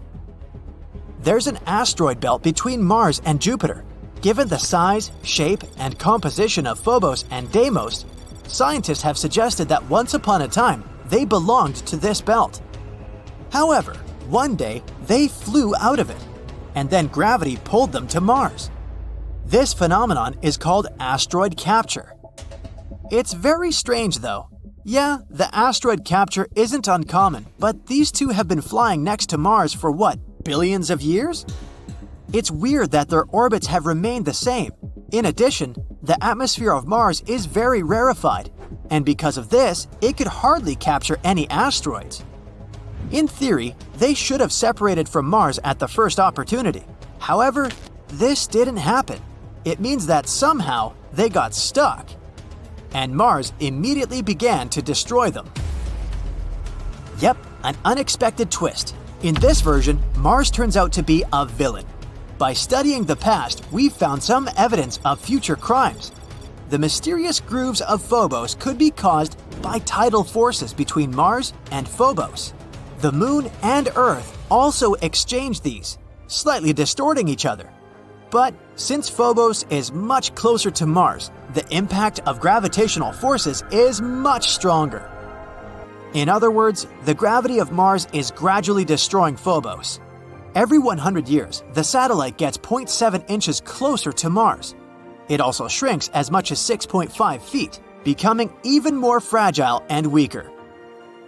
There's an asteroid belt between Mars and Jupiter. Given the size, shape, and composition of Phobos and Deimos, scientists have suggested that once upon a time, they belonged to this belt. However, one day they flew out of it, and then gravity pulled them to Mars. This phenomenon is called asteroid capture. It's very strange though. Yeah, the asteroid capture isn't uncommon, but these two have been flying next to Mars for what, billions of years? It's weird that their orbits have remained the same. In addition, the atmosphere of Mars is very rarefied, and because of this, it could hardly capture any asteroids. In theory, they should have separated from Mars at the first opportunity. However, this didn't happen. It means that somehow they got stuck, and Mars immediately began to destroy them. Yep, an unexpected twist. In this version, Mars turns out to be a villain. By studying the past, we've found some evidence of future crimes. The mysterious grooves of Phobos could be caused by tidal forces between Mars and Phobos. The Moon and Earth also exchange these, slightly distorting each other. But since Phobos is much closer to Mars, the impact of gravitational forces is much stronger. In other words, the gravity of Mars is gradually destroying Phobos. Every 100 years, the satellite gets 0.7 inches closer to Mars. It also shrinks as much as 6.5 feet, becoming even more fragile and weaker.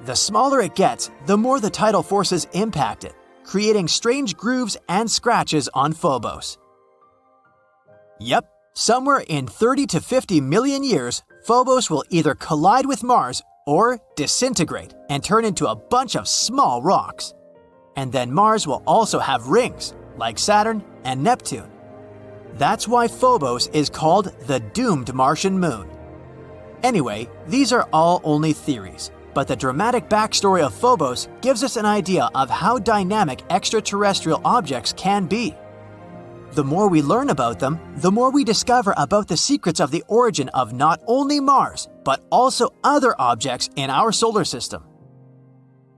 The smaller it gets, the more the tidal forces impact it, creating strange grooves and scratches on Phobos. Yep, somewhere in 30 to 50 million years, Phobos will either collide with Mars or disintegrate and turn into a bunch of small rocks. And then Mars will also have rings, like Saturn and Neptune. That's why Phobos is called the doomed Martian moon. Anyway, these are all only theories, but the dramatic backstory of Phobos gives us an idea of how dynamic extraterrestrial objects can be. The more we learn about them, the more we discover about the secrets of the origin of not only Mars, but also other objects in our solar system.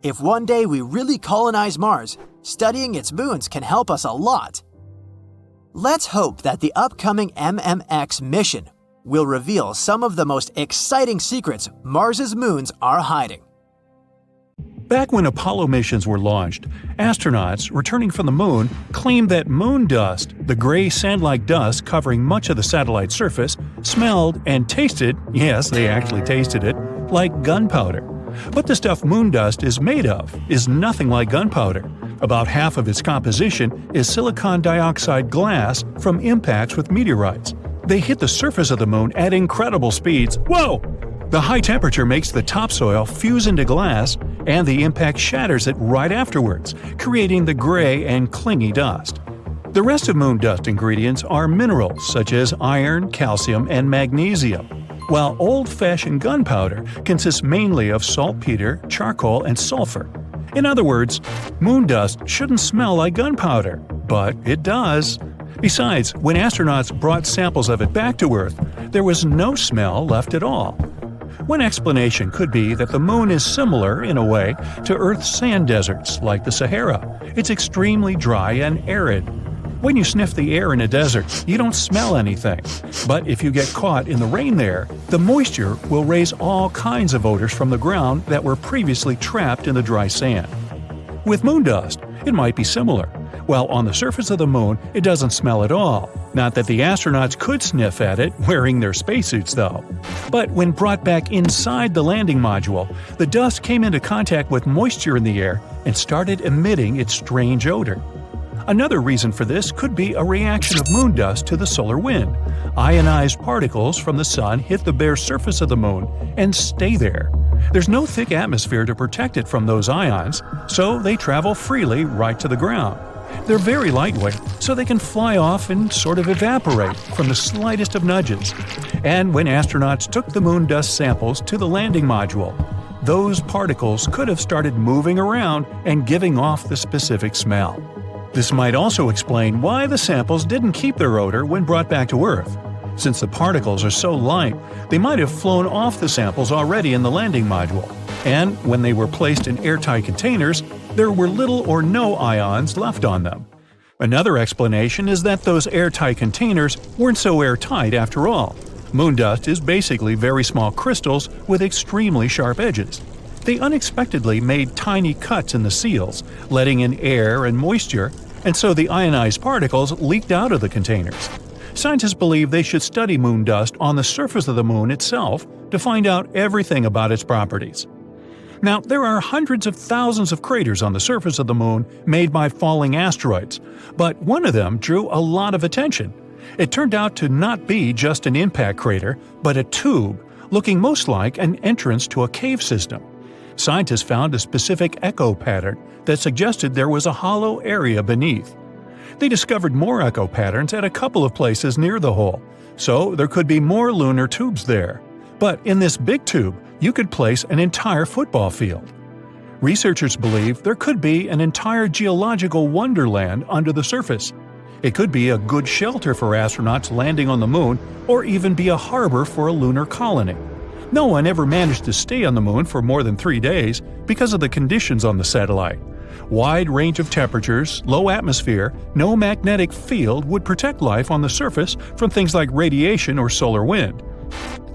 If one day we really colonize Mars, studying its moons can help us a lot. Let's hope that the upcoming MMX mission will reveal some of the most exciting secrets Mars's moons are hiding. Back when Apollo missions were launched, astronauts returning from the moon claimed that moon dust, the gray sand-like dust covering much of the satellite's surface, smelled and tasted, yes, they actually tasted it, like gunpowder. But the stuff moon dust is made of is nothing like gunpowder. About half of its composition is silicon dioxide glass from impacts with meteorites. They hit the surface of the moon at incredible speeds. Whoa! The high temperature makes the topsoil fuse into glass, and the impact shatters it right afterwards, creating the gray and clingy dust. The rest of moon dust ingredients are minerals such as iron, calcium, and magnesium, while old-fashioned gunpowder consists mainly of saltpeter, charcoal, and sulfur. In other words, moon dust shouldn't smell like gunpowder, but it does. Besides, when astronauts brought samples of it back to Earth, there was no smell left at all. One explanation could be that the moon is similar, in a way, to Earth's sand deserts, like the Sahara. It's extremely dry and arid. When you sniff the air in a desert, you don't smell anything. But if you get caught in the rain there, the moisture will raise all kinds of odors from the ground that were previously trapped in the dry sand. With moon dust, it might be similar. While on the surface of the moon, it doesn't smell at all. Not that the astronauts could sniff at it wearing their spacesuits, though. But when brought back inside the landing module, the dust came into contact with moisture in the air and started emitting its strange odor. Another reason for this could be a reaction of moon dust to the solar wind. Ionized particles from the sun hit the bare surface of the moon and stay there. There's no thick atmosphere to protect it from those ions, so they travel freely right to the ground. They're very lightweight, so they can fly off and sort of evaporate from the slightest of nudges. And when astronauts took the moon dust samples to the landing module, those particles could have started moving around and giving off the specific smell. This might also explain why the samples didn't keep their odor when brought back to Earth. Since the particles are so light, they might have flown off the samples already in the landing module. And when they were placed in airtight containers, there were little or no ions left on them. Another explanation is that those airtight containers weren't so airtight after all. Moon dust is basically very small crystals with extremely sharp edges. They unexpectedly made tiny cuts in the seals, letting in air and moisture, and so the ionized particles leaked out of the containers. Scientists believe they should study moon dust on the surface of the moon itself to find out everything about its properties. Now, there are hundreds of thousands of craters on the surface of the moon made by falling asteroids, but one of them drew a lot of attention. It turned out to not be just an impact crater, but a tube, looking most like an entrance to a cave system. Scientists found a specific echo pattern that suggested there was a hollow area beneath. They discovered more echo patterns at a couple of places near the hole, so there could be more lunar tubes there. But in this big tube, you could place an entire football field. Researchers believe there could be an entire geological wonderland under the surface. It could be a good shelter for astronauts landing on the moon, or even be a harbor for a lunar colony. No one ever managed to stay on the moon for more than 3 days because of the conditions on the satellite. Wide range of temperatures, low atmosphere, no magnetic field would protect life on the surface from things like radiation or solar wind.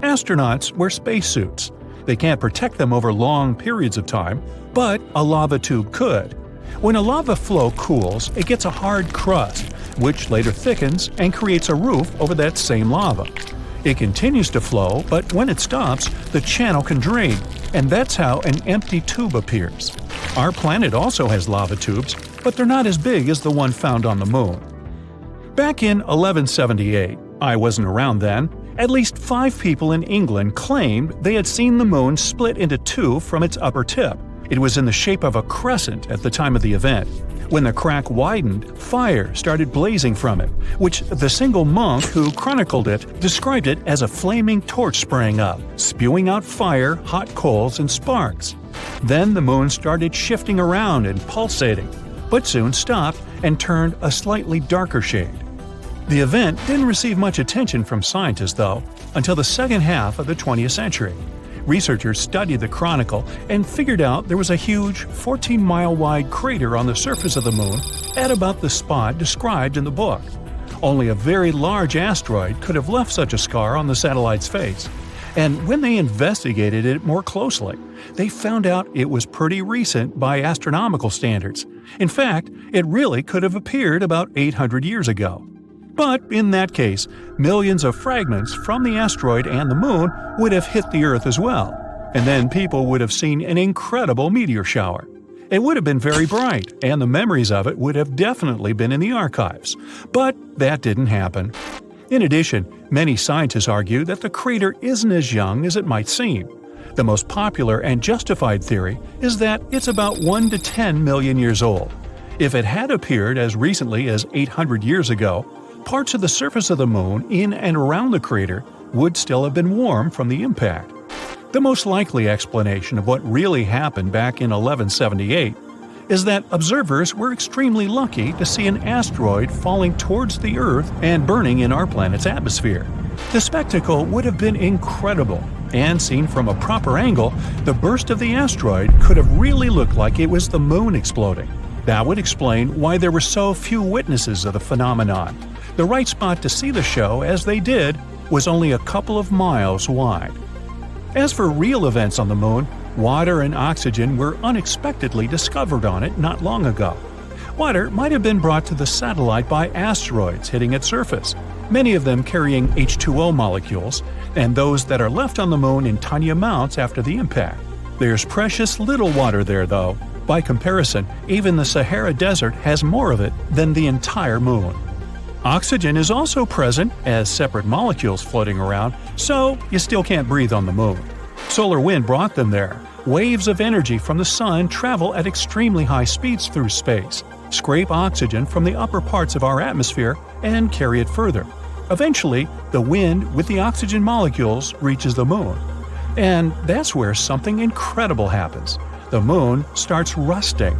Astronauts wear spacesuits. They can't protect them over long periods of time, but a lava tube could. When a lava flow cools, it gets a hard crust, which later thickens and creates a roof over that same lava. It continues to flow, but when it stops, the channel can drain, and that's how an empty tube appears. Our planet also has lava tubes, but they're not as big as the one found on the moon. Back in 1178, I wasn't around then, at least 5 people in England claimed they had seen the moon split into 2 from its upper tip. It was in the shape of a crescent at the time of the event. When the crack widened, fire started blazing from it, which the single monk who chronicled it described it as a flaming torch sprang up, spewing out fire, hot coals, and sparks. Then the moon started shifting around and pulsating, but soon stopped and turned a slightly darker shade. The event didn't receive much attention from scientists, though, until the second half of the 20th century. Researchers studied the chronicle and figured out there was a huge 14-mile-wide crater on the surface of the moon at about the spot described in the book. Only a very large asteroid could have left such a scar on the satellite's face. And when they investigated it more closely, they found out it was pretty recent by astronomical standards. In fact, it really could have appeared about 800 years ago. But in that case, millions of fragments from the asteroid and the moon would have hit the Earth as well, and then people would have seen an incredible meteor shower. It would have been very bright, and the memories of it would have definitely been in the archives. But that didn't happen. In addition, many scientists argue that the crater isn't as young as it might seem. The most popular and justified theory is that it's about 1 to 10 million years old. If it had appeared as recently as 800 years ago, parts of the surface of the moon in and around the crater would still have been warm from the impact. The most likely explanation of what really happened back in 1178 is that observers were extremely lucky to see an asteroid falling towards the Earth and burning in our planet's atmosphere. The spectacle would have been incredible, And seen from a proper angle, the burst of the asteroid could have really looked like it was the moon exploding. That would explain why there were so few witnesses of the phenomenon. The right spot to see the show, as they did, was only a couple of miles wide. As for real events on the moon, water and oxygen were unexpectedly discovered on it not long ago. Water might have been brought to the satellite by asteroids hitting its surface, many of them carrying H2O molecules, and those that are left on the moon in tiny amounts after the impact. There's precious little water there, though. By comparison, even the Sahara Desert has more of it than the entire moon. Oxygen is also present as separate molecules floating around, so you still can't breathe on the moon. Solar wind brought them there. Waves of energy from the sun travel at extremely high speeds through space, scrape oxygen from the upper parts of our atmosphere, and carry it further. Eventually, the wind with the oxygen molecules reaches the moon. And that's where something incredible happens. The moon starts rusting.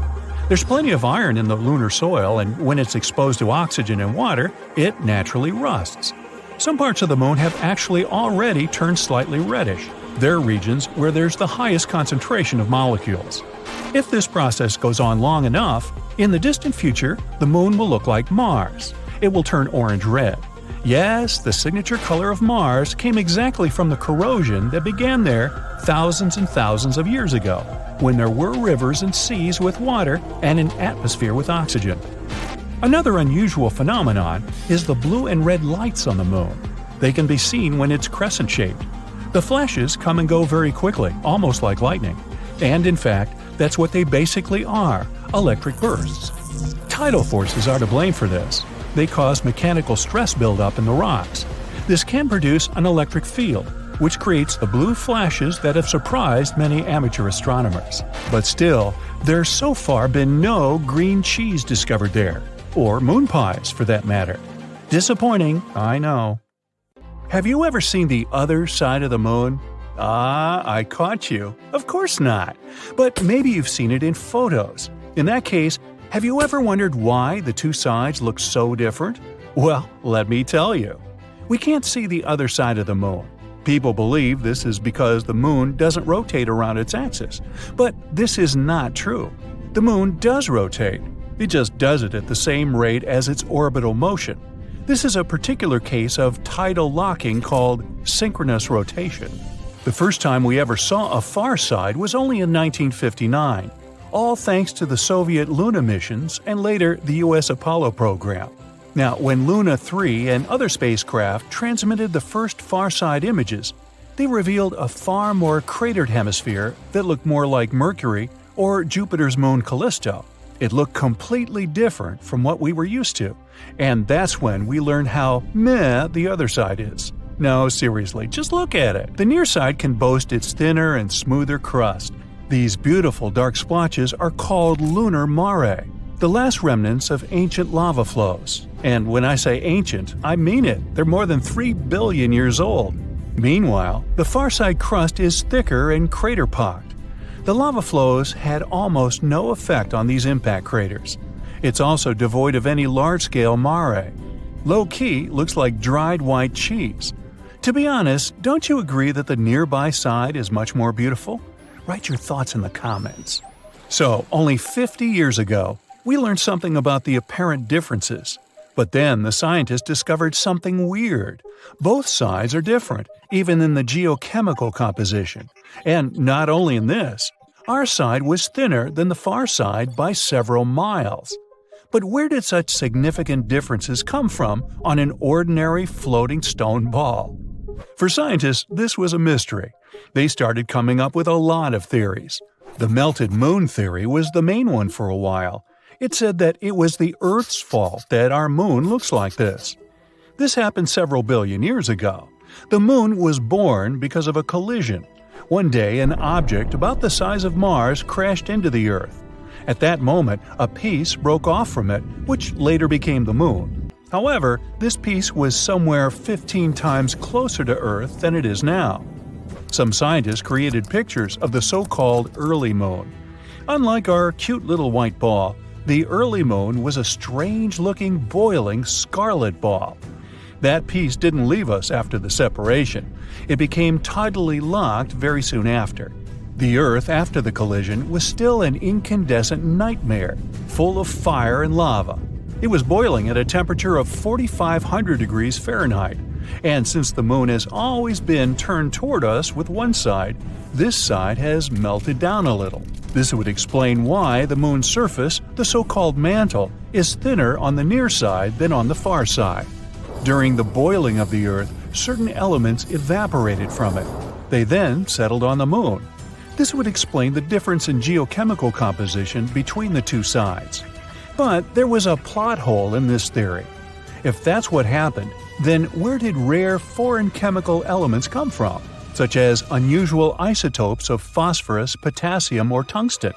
There's plenty of iron in the lunar soil, and when it's exposed to oxygen and water, it naturally rusts. Some parts of the moon have actually already turned slightly reddish. They're regions where there's the highest concentration of molecules. If this process goes on long enough, in the distant future, the moon will look like Mars. It will turn orange-red. Yes, the signature color of Mars came exactly from the corrosion that began there thousands and thousands of years ago, when there were rivers and seas with water and an atmosphere with oxygen. Another unusual phenomenon is the blue and red lights on the moon. They can be seen when it's crescent-shaped. The flashes come and go very quickly, almost like lightning. And in fact, that's what they basically are, electric bursts. Tidal forces are to blame for this. They cause mechanical stress buildup in the rocks. This can produce an electric field, which creates the blue flashes that have surprised many amateur astronomers. But still, there's so far been no green cheese discovered there, or moon pies for that matter. Disappointing, I know. Have you ever seen the other side of the moon? I caught you. Of course not. But maybe you've seen it in photos. In that case, have you ever wondered why the two sides look so different? Well, let me tell you. We can't see the other side of the moon. People believe this is because the moon doesn't rotate around its axis. But this is not true. The moon does rotate. It just does it at the same rate as its orbital motion. This is a particular case of tidal locking called synchronous rotation. The first time we ever saw a far side was only in 1959, all thanks to the Soviet Luna missions and later the US Apollo program. Now, when Luna 3 and other spacecraft transmitted the first far-side images, they revealed a far more cratered hemisphere that looked more like Mercury or Jupiter's moon Callisto. It looked completely different from what we were used to, and that's when we learned how meh the other side is. No, seriously, just look at it. The near side can boast its thinner and smoother crust. These beautiful dark splotches are called lunar mare, the last remnants of ancient lava flows. And when I say ancient, I mean it. They're more than 3 billion years old. Meanwhile, the far side crust is thicker and crater-pocked. The lava flows had almost no effect on these impact craters. It's also devoid of any large-scale mare. Low-key looks like dried white cheese. To be honest, don't you agree that the nearby side is much more beautiful? Write your thoughts in the comments. So, only 50 years ago, we learned something about the apparent differences. But then the scientists discovered something weird. Both sides are different, even in the geochemical composition. And not only in this, our side was thinner than the far side by several miles. But where did such significant differences come from on an ordinary floating stone ball? For scientists, this was a mystery. They started coming up with a lot of theories. The melted moon theory was the main one for a while. It said that it was the Earth's fault that our moon looks like this. This happened several billion years ago. The moon was born because of a collision. One day, an object about the size of Mars crashed into the Earth. At that moment, a piece broke off from it, which later became the moon. However, this piece was somewhere 15 times closer to Earth than it is now. Some scientists created pictures of the so-called early moon. Unlike our cute little white ball, the early moon was a strange-looking, boiling scarlet ball. That piece didn't leave us after the separation. It became tidally locked very soon after. The Earth after the collision was still an incandescent nightmare, full of fire and lava. It was boiling at a temperature of 4,500 degrees Fahrenheit, and since the Moon has always been turned toward us with one side, this side has melted down a little. This would explain why the Moon's surface, the so-called mantle, is thinner on the near side than on the far side. During the boiling of the Earth, certain elements evaporated from it. They then settled on the Moon. This would explain the difference in geochemical composition between the two sides. But there was a plot hole in this theory. If that's what happened, then where did rare foreign chemical elements come from, such as unusual isotopes of phosphorus, potassium, or tungsten?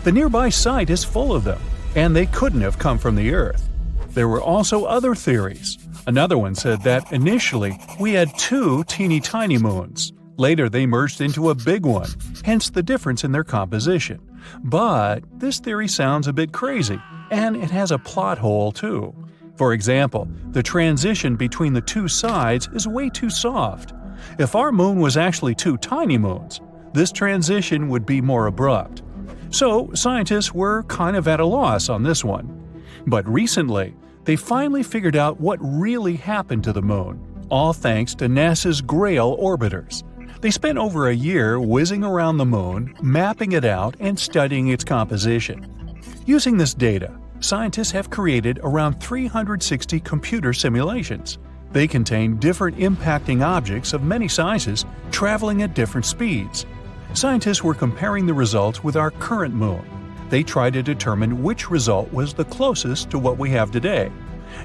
The nearby site is full of them, and they couldn't have come from the Earth. There were also other theories. Another one said that initially we had two teeny-tiny moons. Later they merged into a big one, hence the difference in their composition. But this theory sounds a bit crazy, and it has a plot hole too. For example, the transition between the two sides is way too soft. If our moon was actually two tiny moons, this transition would be more abrupt. So scientists were kind of at a loss on this one. But recently, they finally figured out what really happened to the Moon, all thanks to NASA's Grail orbiters. They spent over a year whizzing around the Moon, mapping it out, and studying its composition. Using this data, scientists have created around 360 computer simulations. They contain different impacting objects of many sizes, traveling at different speeds. Scientists were comparing the results with our current Moon. They tried to determine which result was the closest to what we have today.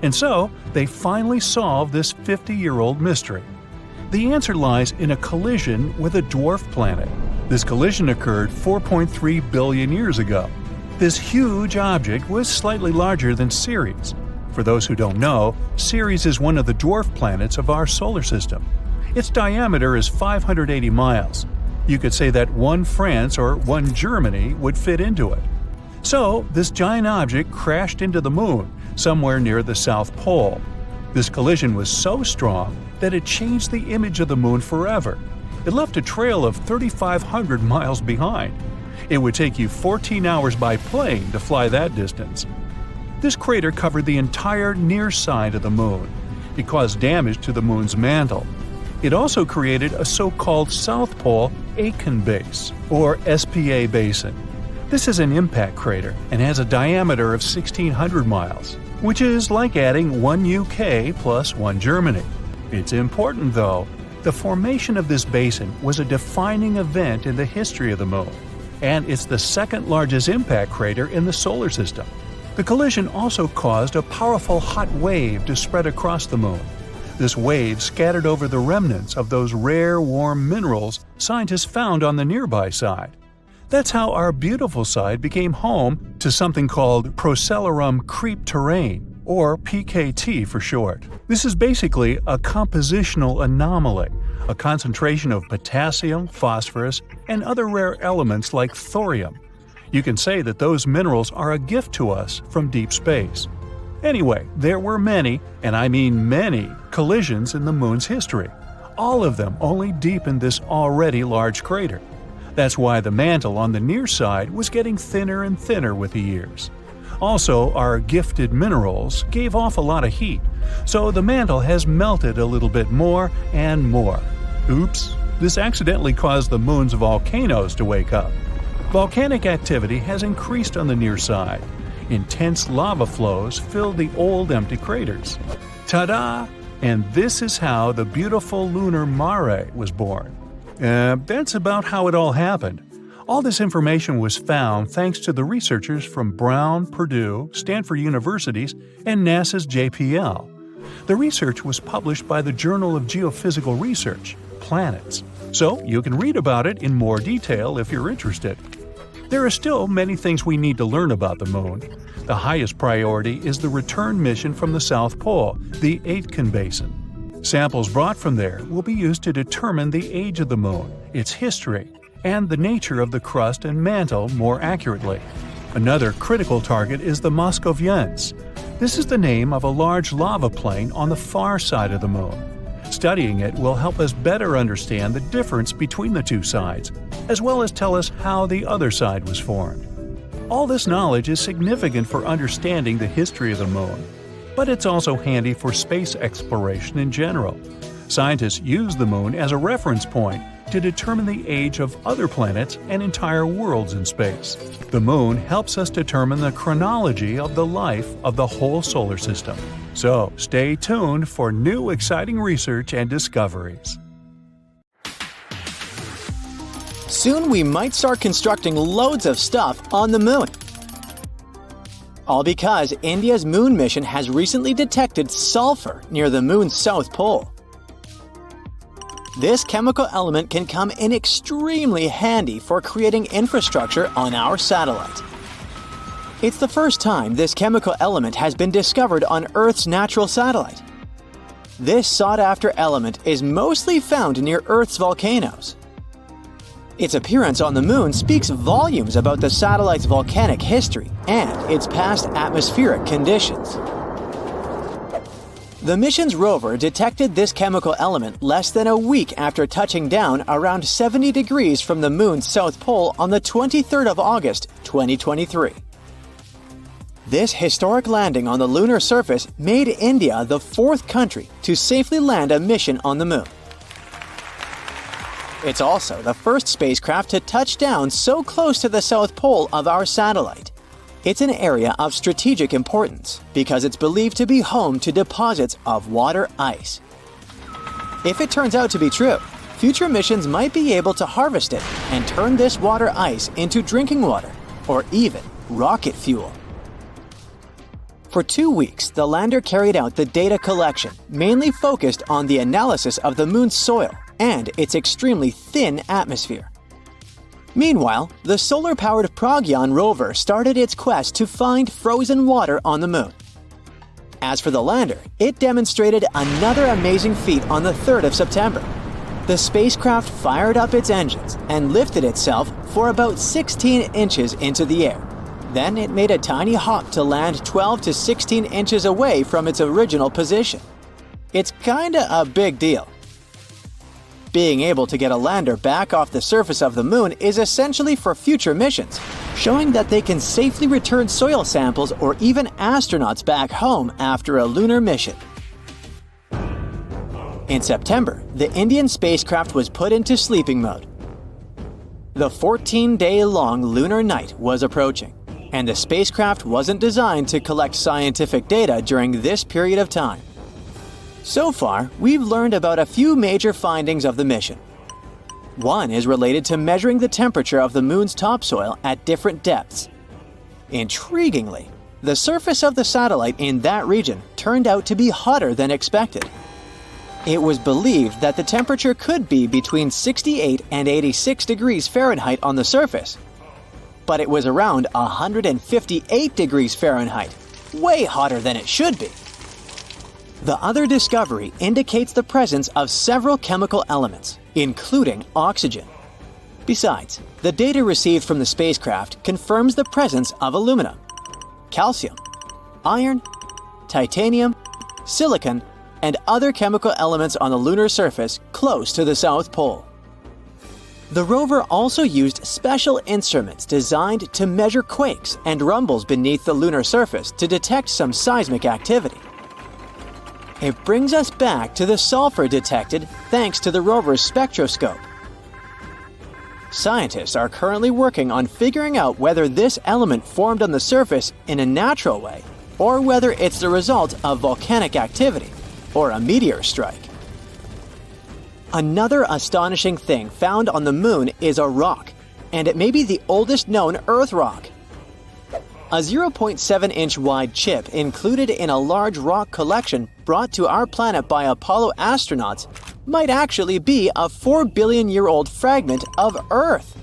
And so, they finally solved this 50-year-old mystery. The answer lies in a collision with a dwarf planet. This collision occurred 4.3 billion years ago. This huge object was slightly larger than Ceres. For those who don't know, Ceres is one of the dwarf planets of our solar system. Its diameter is 580 miles. You could say that one France or one Germany would fit into it. So, this giant object crashed into the Moon, somewhere near the South Pole. This collision was so strong that it changed the image of the Moon forever. It left a trail of 3,500 miles behind. It would take you 14 hours by plane to fly that distance. This crater covered the entire near side of the Moon. It caused damage to the Moon's mantle. It also created a so-called South Pole Aitken Base, or SPA basin. This is an impact crater and has a diameter of 1,600 miles, which is like adding one UK plus one Germany. It's important though. The formation of this basin was a defining event in the history of the Moon, and it's the second largest impact crater in the solar system. The collision also caused a powerful hot wave to spread across the Moon. This wave scattered over the remnants of those rare warm minerals scientists found on the nearby side. That's how our beautiful side became home to something called Procellarum creep terrain, or PKT for short. This is basically a compositional anomaly, a concentration of potassium, phosphorus, and other rare elements like thorium. You can say that those minerals are a gift to us from deep space. Anyway, there were many, and I mean many, collisions in the Moon's history. All of them only deepened this already large crater. That's why the mantle on the near side was getting thinner and thinner with the years. Also, our gifted minerals gave off a lot of heat, so the mantle has melted a little bit more and more. Oops, this accidentally caused the Moon's volcanoes to wake up. Volcanic activity has increased on the near side. Intense lava flows filled the old empty craters. Ta-da! And this is how the beautiful lunar mare was born. That's about how it all happened. All this information was found thanks to the researchers from Brown, Purdue, Stanford Universities, and NASA's JPL. The research was published by the Journal of Geophysical Research, Planets, so you can read about it in more detail if you're interested. There are still many things we need to learn about the Moon. The highest priority is the return mission from the South Pole, the Aitken Basin. Samples brought from there will be used to determine the age of the Moon, its history, and the nature of the crust and mantle more accurately. Another critical target is the Moscovians. This is the name of a large lava plain on the far side of the Moon. Studying it will help us better understand the difference between the two sides, as well as tell us how the other side was formed. All this knowledge is significant for understanding the history of the Moon, but it's also handy for space exploration in general. Scientists use the Moon as a reference point to determine the age of other planets and entire worlds in space. The Moon helps us determine the chronology of the life of the whole solar system. So stay tuned for new exciting research and discoveries. Soon we might start constructing loads of stuff on the Moon. All because India's moon mission has recently detected sulfur near the Moon's south pole. This chemical element can come in extremely handy for creating infrastructure on our satellite. It's the first time this chemical element has been discovered on Earth's natural satellite. This sought-after element is mostly found near Earth's volcanoes. Its appearance on the Moon speaks volumes about the satellite's volcanic history and its past atmospheric conditions. The mission's rover detected this chemical element less than a week after touching down around 70 degrees from the Moon's south pole on the 23rd of August, 2023. This historic landing on the lunar surface made India the fourth country to safely land a mission on the Moon. It's also the first spacecraft to touch down so close to the south pole of our satellite. It's an area of strategic importance because it's believed to be home to deposits of water ice. If it turns out to be true, future missions might be able to harvest it and turn this water ice into drinking water or even rocket fuel. For 2 weeks, the lander carried out the data collection, mainly focused on the analysis of the Moon's soil and its extremely thin atmosphere. Meanwhile, the solar-powered Pragyan rover started its quest to find frozen water on the Moon. As for the lander, it demonstrated another amazing feat on the 3rd of September. The spacecraft fired up its engines and lifted itself for about 16 inches into the air. Then it made a tiny hop to land 12 to 16 inches away from its original position. It's kinda a big deal. Being able to get a lander back off the surface of the Moon is essentially for future missions, showing that they can safely return soil samples or even astronauts back home after a lunar mission. In September, the Indian spacecraft was put into sleeping mode. The 14-day-long lunar night was approaching, and the spacecraft wasn't designed to collect scientific data during this period of time. So far, we've learned about a few major findings of the mission. One is related to measuring the temperature of the Moon's topsoil at different depths. Intriguingly, the surface of the satellite in that region turned out to be hotter than expected. It was believed that the temperature could be between 68 and 86 degrees Fahrenheit on the surface, but it was around 158 degrees Fahrenheit, way hotter than it should be. The other discovery indicates the presence of several chemical elements, including oxygen. Besides, the data received from the spacecraft confirms the presence of aluminum, calcium, iron, titanium, silicon, and other chemical elements on the lunar surface close to the South Pole. The rover also used special instruments designed to measure quakes and rumbles beneath the lunar surface to detect some seismic activity. It brings us back to the sulfur detected thanks to the rover's spectroscope. Scientists are currently working on figuring out whether this element formed on the surface in a natural way or whether it's the result of volcanic activity or a meteor strike. Another astonishing thing found on the Moon is a rock, and it may be the oldest known Earth rock. A 0.7-inch wide chip included in a large rock collection brought to our planet by Apollo astronauts might actually be a 4 billion-year-old fragment of Earth.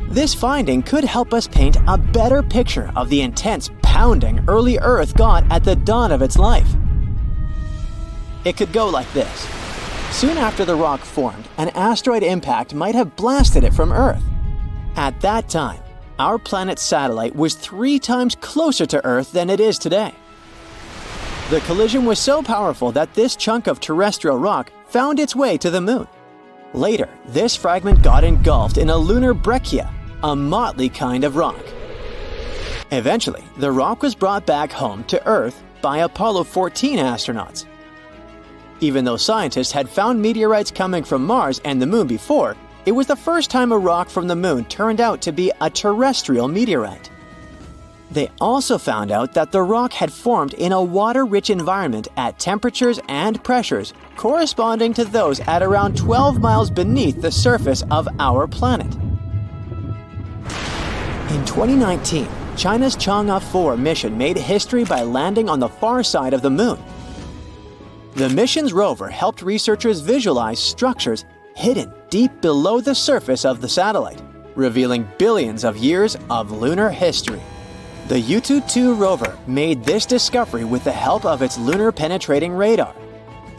This finding could help us paint a better picture of the intense pounding early Earth got at the dawn of its life. It could go like this. Soon after the rock formed, an asteroid impact might have blasted it from Earth. At that time, our planet's satellite was 3 times closer to Earth than it is today. The collision was so powerful that this chunk of terrestrial rock found its way to the Moon. Later, this fragment got engulfed in a lunar breccia, a motley kind of rock. Eventually, the rock was brought back home to Earth by Apollo 14 astronauts. Even though scientists had found meteorites coming from Mars and the Moon before, it was the first time a rock from the Moon turned out to be a terrestrial meteorite. They also found out that the rock had formed in a water-rich environment at temperatures and pressures corresponding to those at around 12 miles beneath the surface of our planet. In 2019, China's Chang'e 4 mission made history by landing on the far side of the Moon. The mission's rover helped researchers visualize structures hidden deep below the surface of the satellite, revealing billions of years of lunar history. The Yutu-2 rover made this discovery with the help of its lunar-penetrating radar.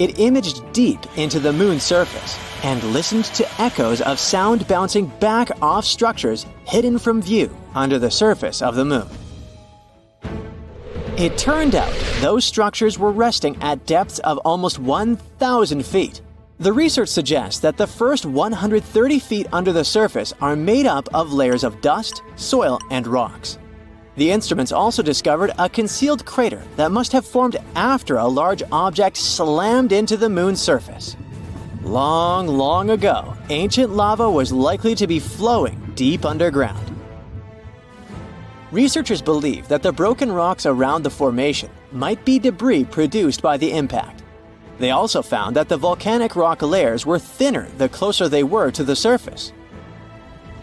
It imaged deep into the Moon's surface and listened to echoes of sound bouncing back off structures hidden from view under the surface of the Moon. It turned out those structures were resting at depths of almost 1,000 feet. The research suggests that the first 130 feet under the surface are made up of layers of dust, soil, and rocks. The instruments also discovered a concealed crater that must have formed after a large object slammed into the Moon's surface. Long, long ago, ancient lava was likely to be flowing deep underground. Researchers believe that the broken rocks around the formation might be debris produced by the impact. They also found that the volcanic rock layers were thinner the closer they were to the surface.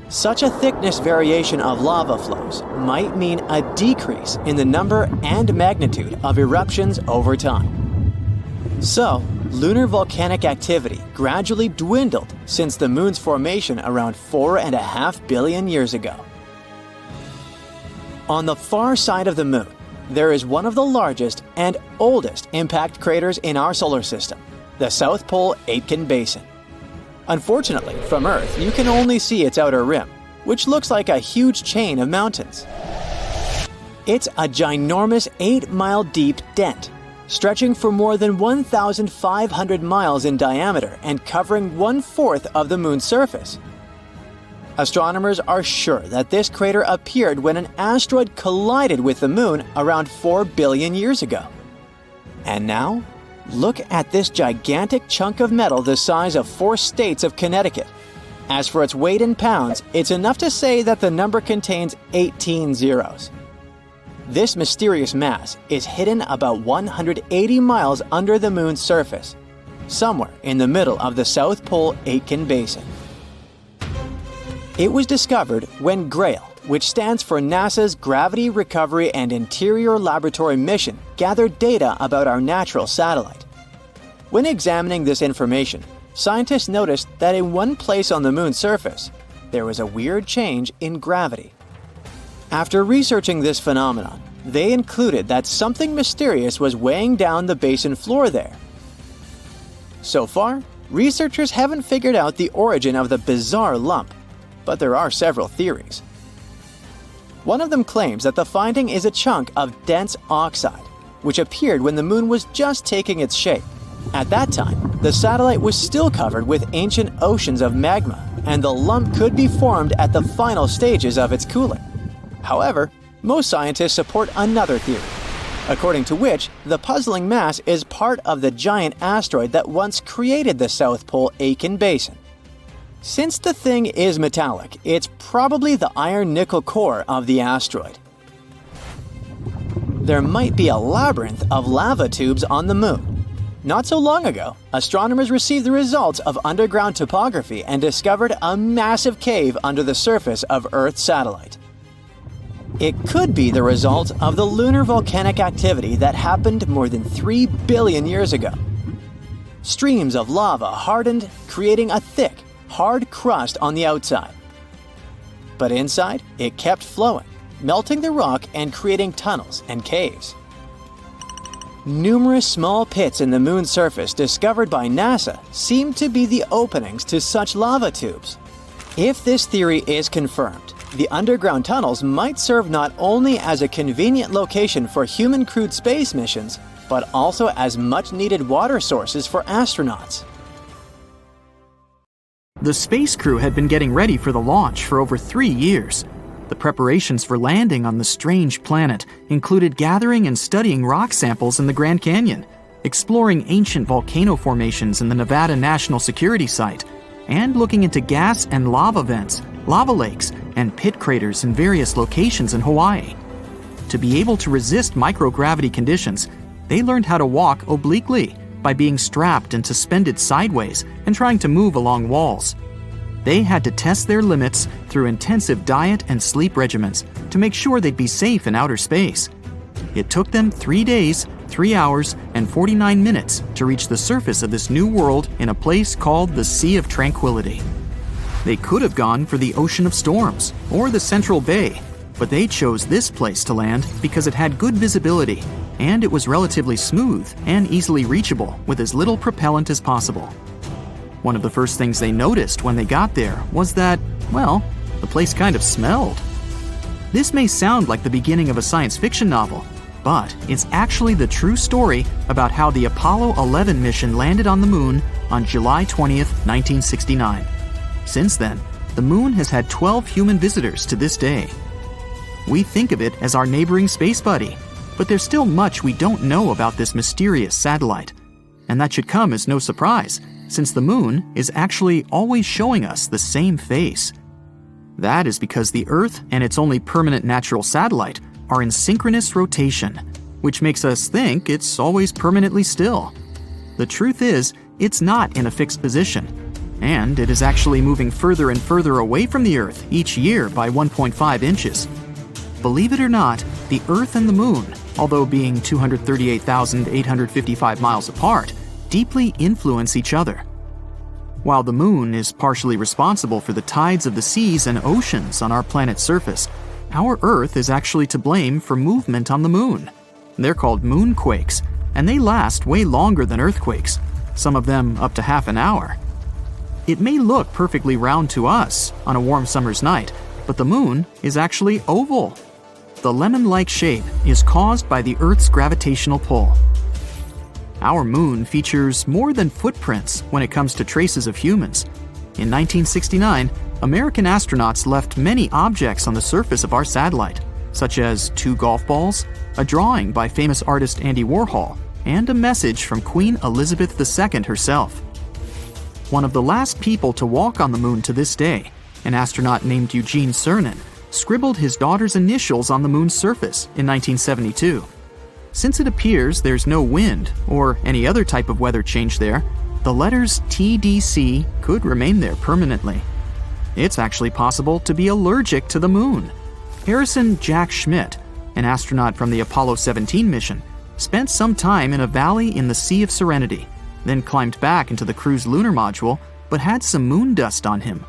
Such a thickness variation of lava flows might mean a decrease in the number and magnitude of eruptions over time. So, lunar volcanic activity gradually dwindled since the Moon's formation around 4.5 billion years ago. On the far side of the Moon, there is one of the largest and oldest impact craters in our solar system, the South Pole Aitken Basin. Unfortunately, from Earth, you can only see its outer rim, which looks like a huge chain of mountains. It's a ginormous 8-mile deep dent, stretching for more than 1,500 miles in diameter and covering 1/4 of the Moon's surface. Astronomers are sure that this crater appeared when an asteroid collided with the Moon around 4 billion years ago. And now, look at this gigantic chunk of metal the size of 4 states of Connecticut. As for its weight in pounds, it's enough to say that the number contains 18 zeros. This mysterious mass is hidden about 180 miles under the Moon's surface, somewhere in the middle of the South Pole Aitken Basin. It was discovered when GRAIL, which stands for NASA's Gravity Recovery and Interior Laboratory Mission, gathered data about our natural satellite. When examining this information, scientists noticed that in one place on the Moon's surface, there was a weird change in gravity. After researching this phenomenon, they concluded that something mysterious was weighing down the basin floor there. So far, researchers haven't figured out the origin of the bizarre lump, but there are several theories. One of them claims that the finding is a chunk of dense oxide, which appeared when the Moon was just taking its shape. At that time, the satellite was still covered with ancient oceans of magma, and the lump could be formed at the final stages of its cooling. However, most scientists support another theory, according to which the puzzling mass is part of the giant asteroid that once created the South Pole Aitken Basin. Since the thing is metallic, it's probably the iron-nickel core of the asteroid. There might be a labyrinth of lava tubes on the Moon. Not so long ago, astronomers received the results of underground topography and discovered a massive cave under the surface of Earth's satellite. It could be the result of the lunar volcanic activity that happened more than 3 billion years ago. Streams of lava hardened, creating a thick, hard crust on the outside. But inside, it kept flowing, melting the rock and creating tunnels and caves. Numerous small pits in the Moon's surface discovered by NASA seem to be the openings to such lava tubes. If this theory is confirmed, The underground tunnels might serve not only as a convenient location for human crewed space missions, but also as much-needed water sources for astronauts. The space crew had been getting ready for the launch for over 3 years. The preparations for landing on the strange planet included gathering and studying rock samples in the Grand Canyon, exploring ancient volcano formations in the Nevada National Security Site, and looking into gas and lava vents, lava lakes, and pit craters in various locations in Hawaii. To be able to resist microgravity conditions, they learned how to walk obliquely by being strapped and suspended sideways and trying to move along walls. They had to test their limits through intensive diet and sleep regimens to make sure they'd be safe in outer space. It took them 3 days, 3 hours, and 49 minutes to reach the surface of this new world in a place called the Sea of Tranquility. They could have gone for the Ocean of Storms or the Central Bay, but they chose this place to land because it had good visibility and it was relatively smooth and easily reachable with as little propellant as possible. One of the first things they noticed when they got there was that, well, the place kind of smelled. This may sound like the beginning of a science fiction novel, but it's actually the true story about how the Apollo 11 mission landed on the moon on July 20th, 1969. Since then, the moon has had 12 human visitors to this day. We think of it as our neighboring space buddy, but there's still much we don't know about this mysterious satellite. And that should come as no surprise, since the moon is actually always showing us the same face. That is because the Earth and its only permanent natural satellite are in synchronous rotation, which makes us think it's always permanently still. The truth is, it's not in a fixed position, and it is actually moving further and further away from the Earth each year by 1.5 inches. Believe it or not, the Earth and the Moon, although being 238,855 miles apart, deeply influence each other. While the Moon is partially responsible for the tides of the seas and oceans on our planet's surface, our Earth is actually to blame for movement on the Moon. They're called moonquakes, and they last way longer than earthquakes, some of them up to half an hour. It may look perfectly round to us on a warm summer's night, but the Moon is actually oval. The lemon-like shape is caused by the Earth's gravitational pull. Our moon features more than footprints when it comes to traces of humans. In 1969, American astronauts left many objects on the surface of our satellite, such as 2 golf balls, a drawing by famous artist Andy Warhol, and a message from Queen Elizabeth II herself. One of the last people to walk on the moon to this day, an astronaut named Eugene Cernan, scribbled his daughter's initials on the moon's surface in 1972. Since it appears there's no wind or any other type of weather change there, the letters TDC could remain there permanently. It's actually possible to be allergic to the moon. Harrison Jack Schmitt, an astronaut from the Apollo 17 mission, spent some time in a valley in the Sea of Serenity, then climbed back into the crew's lunar module, but had some moon dust on him.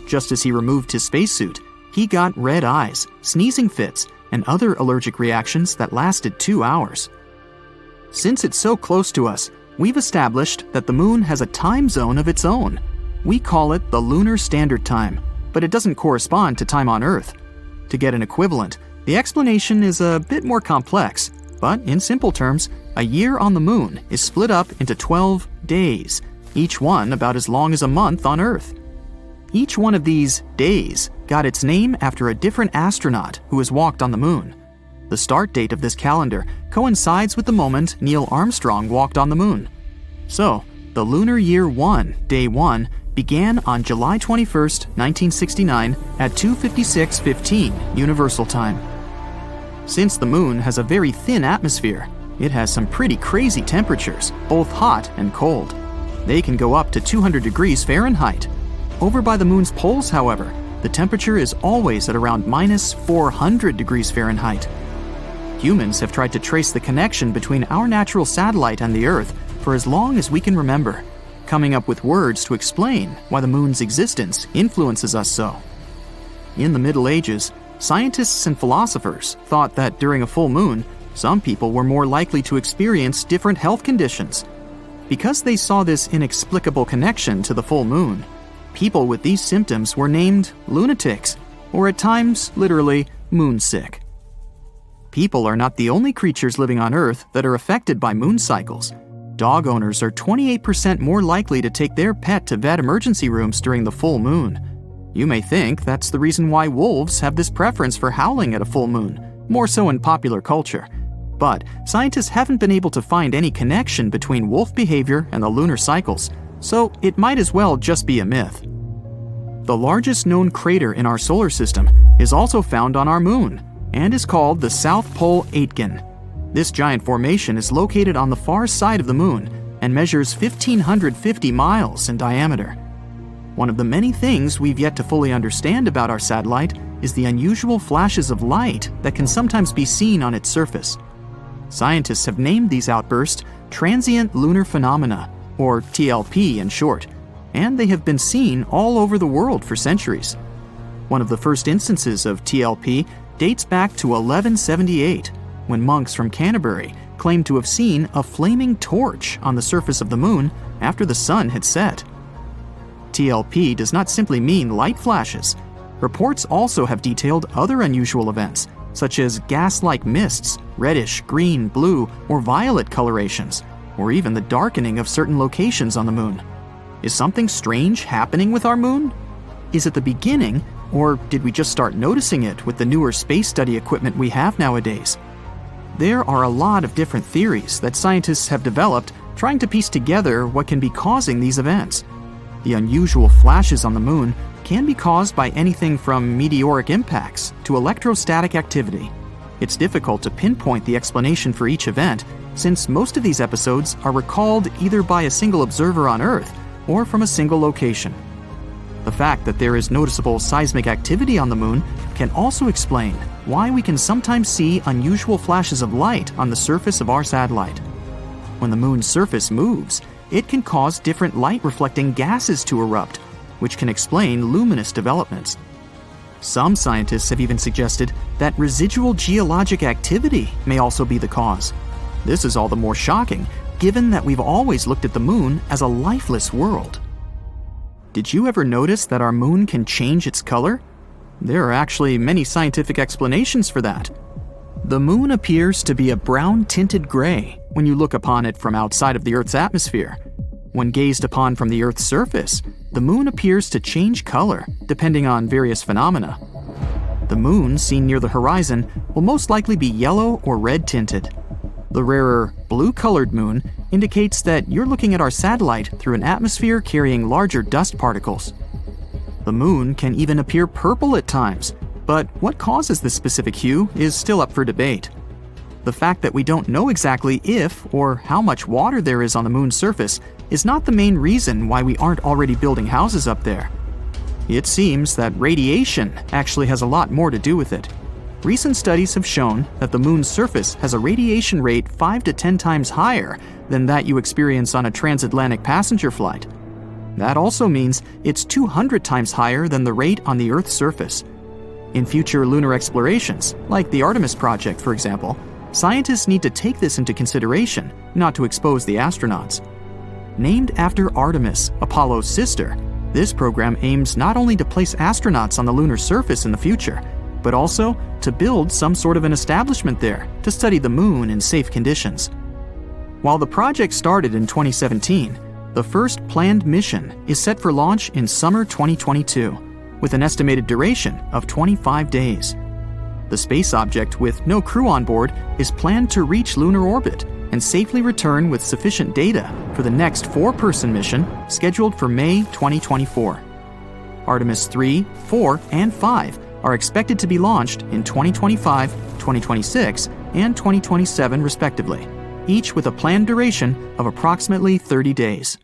Just as he removed his spacesuit, he got red eyes, sneezing fits, and other allergic reactions that lasted 2 hours. Since it's so close to us, we've established that the moon has a time zone of its own. We call it the Lunar Standard Time, but it doesn't correspond to time on Earth. To get an equivalent, the explanation is a bit more complex, but in simple terms, a year on the moon is split up into 12 days, each one about as long as a month on Earth. Each one of these days got its name after a different astronaut who has walked on the moon. The start date of this calendar coincides with the moment Neil Armstrong walked on the moon. So, the Lunar Year 1, Day 1, began on July 21st, 1969 at 2:56:15 Universal Time. Since the moon has a very thin atmosphere, it has some pretty crazy temperatures, both hot and cold. They can go up to 200 degrees Fahrenheit. Over by the moon's poles, however, the temperature is always at around minus 400 degrees Fahrenheit. Humans have tried to trace the connection between our natural satellite and the Earth for as long as we can remember, coming up with words to explain why the moon's existence influences us so. In the Middle Ages, scientists and philosophers thought that during a full moon, some people were more likely to experience different health conditions. Because they saw this inexplicable connection to the full moon, people with these symptoms were named lunatics, or at times, literally, moonsick. People are not the only creatures living on Earth that are affected by moon cycles. Dog owners are 28% more likely to take their pet to vet emergency rooms during the full moon. You may think that's the reason why wolves have this preference for howling at a full moon, more so in popular culture. But scientists haven't been able to find any connection between wolf behavior and the lunar cycles, so it might as well just be a myth. The largest known crater in our solar system is also found on our moon and is called the South Pole Aitken. This giant formation is located on the far side of the moon and measures 1,550 miles in diameter. One of the many things we've yet to fully understand about our satellite is the unusual flashes of light that can sometimes be seen on its surface. Scientists have named these outbursts transient lunar phenomena, or TLP in short, and they have been seen all over the world for centuries. One of the first instances of TLP dates back to 1178, when monks from Canterbury claimed to have seen a flaming torch on the surface of the moon after the sun had set. TLP does not simply mean light flashes. Reports also have detailed other unusual events, such as gas-like mists, reddish, green, blue, or violet colorations, or even the darkening of certain locations on the moon. Is something strange happening with our moon? Is it the beginning, or did we just start noticing it with the newer space study equipment we have nowadays? There are a lot of different theories that scientists have developed trying to piece together what can be causing these events. The unusual flashes on the moon can be caused by anything from meteoric impacts to electrostatic activity. It's difficult to pinpoint the explanation for each event, since most of these episodes are recalled either by a single observer on Earth or from a single location. The fact that there is noticeable seismic activity on the moon can also explain why we can sometimes see unusual flashes of light on the surface of our satellite. When the moon's surface moves, it can cause different light-reflecting gases to erupt, which can explain luminous developments. Some scientists have even suggested that residual geologic activity may also be the cause. This is all the more shocking, given that we've always looked at the moon as a lifeless world. Did you ever notice that our moon can change its color? There are actually many scientific explanations for that. The moon appears to be a brown-tinted gray when you look upon it from outside of the Earth's atmosphere. When gazed upon from the Earth's surface, the moon appears to change color depending on various phenomena. The moon seen near the horizon will most likely be yellow or red-tinted. The rarer, blue-colored moon indicates that you're looking at our satellite through an atmosphere carrying larger dust particles. The moon can even appear purple at times, but what causes this specific hue is still up for debate. The fact that we don't know exactly if or how much water there is on the moon's surface is not the main reason why we aren't already building houses up there. It seems that radiation actually has a lot more to do with it. Recent studies have shown that the moon's surface has a radiation rate 5 to 10 times higher than that you experience on a transatlantic passenger flight. That also means it's 200 times higher than the rate on the Earth's surface. In future lunar explorations, like the Artemis project for example, scientists need to take this into consideration, not to expose the astronauts. Named after Artemis, Apollo's sister, this program aims not only to place astronauts on the lunar surface in the future, but also to build some sort of an establishment there to study the moon in safe conditions. While the project started in 2017, the first planned mission is set for launch in summer 2022, with an estimated duration of 25 days. The space object, with no crew on board, is planned to reach lunar orbit and safely return with sufficient data for the next 4-person mission scheduled for May 2024. Artemis 3, 4, and 5 are expected to be launched in 2025, 2026, and 2027 respectively, each with a planned duration of approximately 30 days.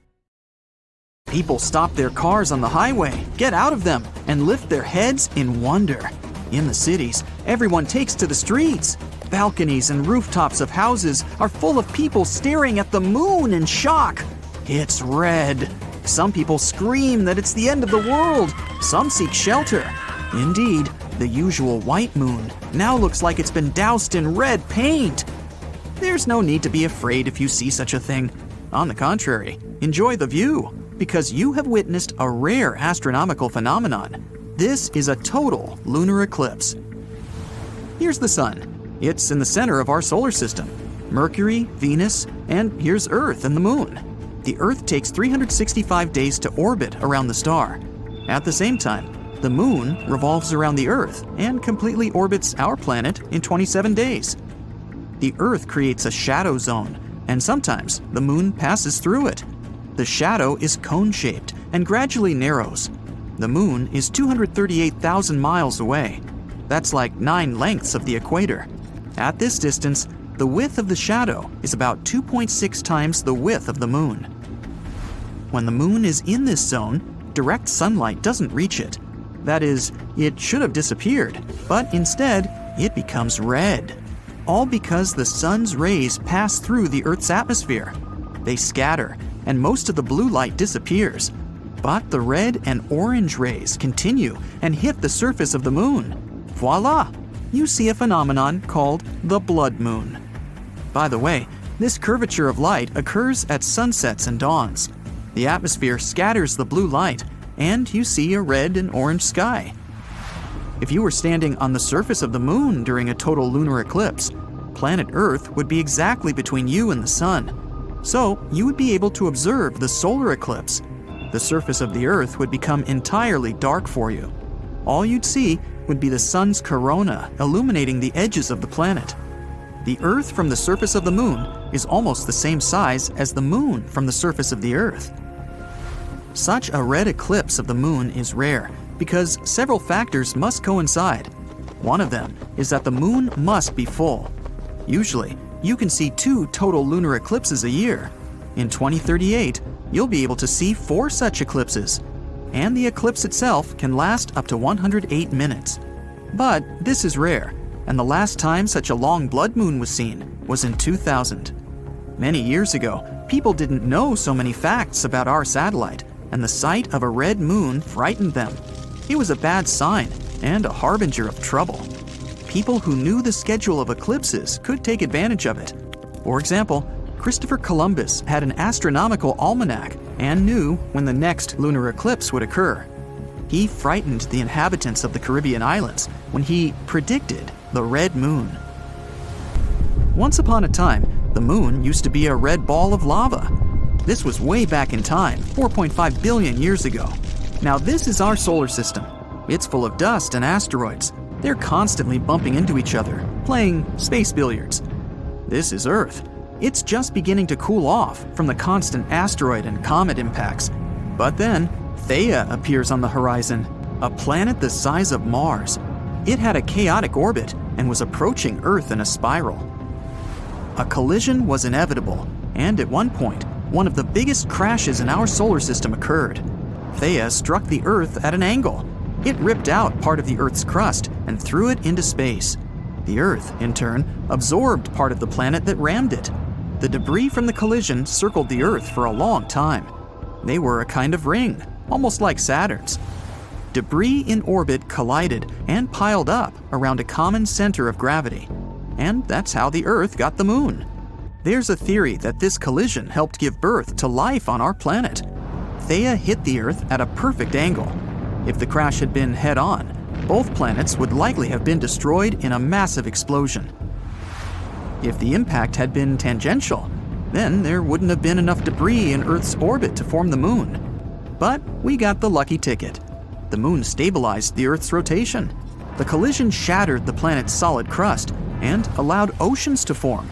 People stop their cars on the highway, get out of them, and lift their heads in wonder. In the cities, everyone takes to the streets. Balconies and rooftops of houses are full of people staring at the moon in shock. It's red. Some people scream that it's the end of the world. Some seek shelter. Indeed, the usual white moon now looks like it's been doused in red paint. There's no need to be afraid if you see such a thing. On the contrary, enjoy the view, because you have witnessed a rare astronomical phenomenon. This is a total lunar eclipse. Here's the sun. It's in the center of our solar system. Mercury, Venus, and here's Earth and the moon. The Earth takes 365 days to orbit around the star. At the same time, the moon revolves around the Earth and completely orbits our planet in 27 days. The Earth creates a shadow zone, and sometimes the moon passes through it. The shadow is cone-shaped and gradually narrows. The moon is 238,000 miles away. That's like 9 lengths of the equator. At this distance, the width of the shadow is about 2.6 times the width of the moon. When the moon is in this zone, direct sunlight doesn't reach it. That is, it should have disappeared, but instead, it becomes red. All because the sun's rays pass through the Earth's atmosphere. They scatter, and most of the blue light disappears. But the red and orange rays continue and hit the surface of the moon. Voila! You see a phenomenon called the blood moon. By the way, this curvature of light occurs at sunsets and dawns. The atmosphere scatters the blue light, and you see a red and orange sky. If you were standing on the surface of the moon during a total lunar eclipse, planet Earth would be exactly between you and the sun. So you would be able to observe the solar eclipse. The surface of the Earth would become entirely dark for you. All you'd see would be the sun's corona illuminating the edges of the planet. The Earth from the surface of the moon is almost the same size as the moon from the surface of the Earth. Such a red eclipse of the moon is rare because several factors must coincide. One of them is that the moon must be full. Usually, you can see 2 total lunar eclipses a year. In 2038, you'll be able to see 4 such eclipses, and the eclipse itself can last up to 108 minutes. But this is rare, and the last time such a long blood moon was seen was in 2000. Many years ago, people didn't know so many facts about our satellite, and the sight of a red moon frightened them. It was a bad sign and a harbinger of trouble. People who knew the schedule of eclipses could take advantage of it. For example, Christopher Columbus had an astronomical almanac and knew when the next lunar eclipse would occur. He frightened the inhabitants of the Caribbean islands when he predicted the red moon. Once upon a time, the moon used to be a red ball of lava. This was way back in time, 4.5 billion years ago. Now this is our solar system. It's full of dust and asteroids. They're constantly bumping into each other, playing space billiards. This is Earth. It's just beginning to cool off from the constant asteroid and comet impacts. But then, Theia appears on the horizon, a planet the size of Mars. It had a chaotic orbit and was approaching Earth in a spiral. A collision was inevitable, and at one point, one of the biggest crashes in our solar system occurred. Theia struck the Earth at an angle. It ripped out part of the Earth's crust and threw it into space. The Earth, in turn, absorbed part of the planet that rammed it. The debris from the collision circled the Earth for a long time. They were a kind of ring, almost like Saturn's. Debris in orbit collided and piled up around a common center of gravity. And that's how the Earth got the moon. There's a theory that this collision helped give birth to life on our planet. Theia hit the Earth at a perfect angle. If the crash had been head-on, both planets would likely have been destroyed in a massive explosion. If the impact had been tangential, then there wouldn't have been enough debris in Earth's orbit to form the moon. But we got the lucky ticket. The moon stabilized the Earth's rotation. The collision shattered the planet's solid crust and allowed oceans to form.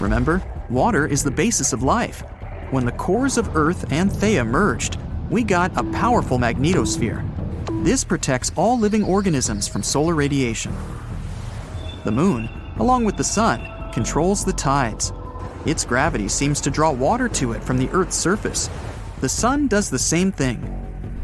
Remember, water is the basis of life. When the cores of Earth and Theia merged, we got a powerful magnetosphere. This protects all living organisms from solar radiation. The moon, along with the sun, controls the tides. Its gravity seems to draw water to it from the Earth's surface. The sun does the same thing.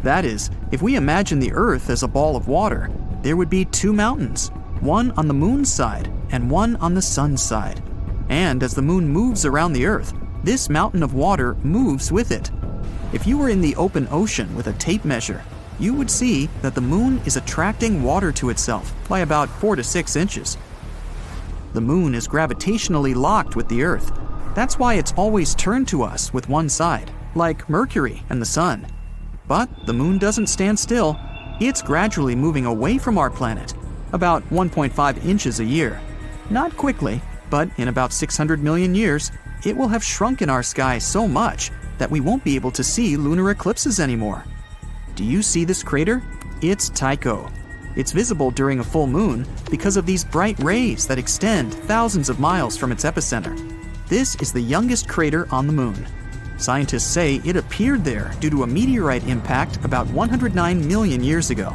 That is, if we imagine the Earth as a ball of water, there would be 2 mountains, one on the moon's side and one on the sun's side. And as the moon moves around the Earth, this mountain of water moves with it. If you were in the open ocean with a tape measure, you would see that the moon is attracting water to itself by about 4 to 6 inches. The moon is gravitationally locked with the Earth. That's why it's always turned to us with one side, like Mercury and the sun. But the moon doesn't stand still. It's gradually moving away from our planet, about 1.5 inches a year. Not quickly, but in about 600 million years, it will have shrunk in our sky so much that we won't be able to see lunar eclipses anymore. Do you see this crater? It's Tycho. It's visible during a full moon because of these bright rays that extend thousands of miles from its epicenter. This is the youngest crater on the moon. Scientists say it appeared there due to a meteorite impact about 109 million years ago.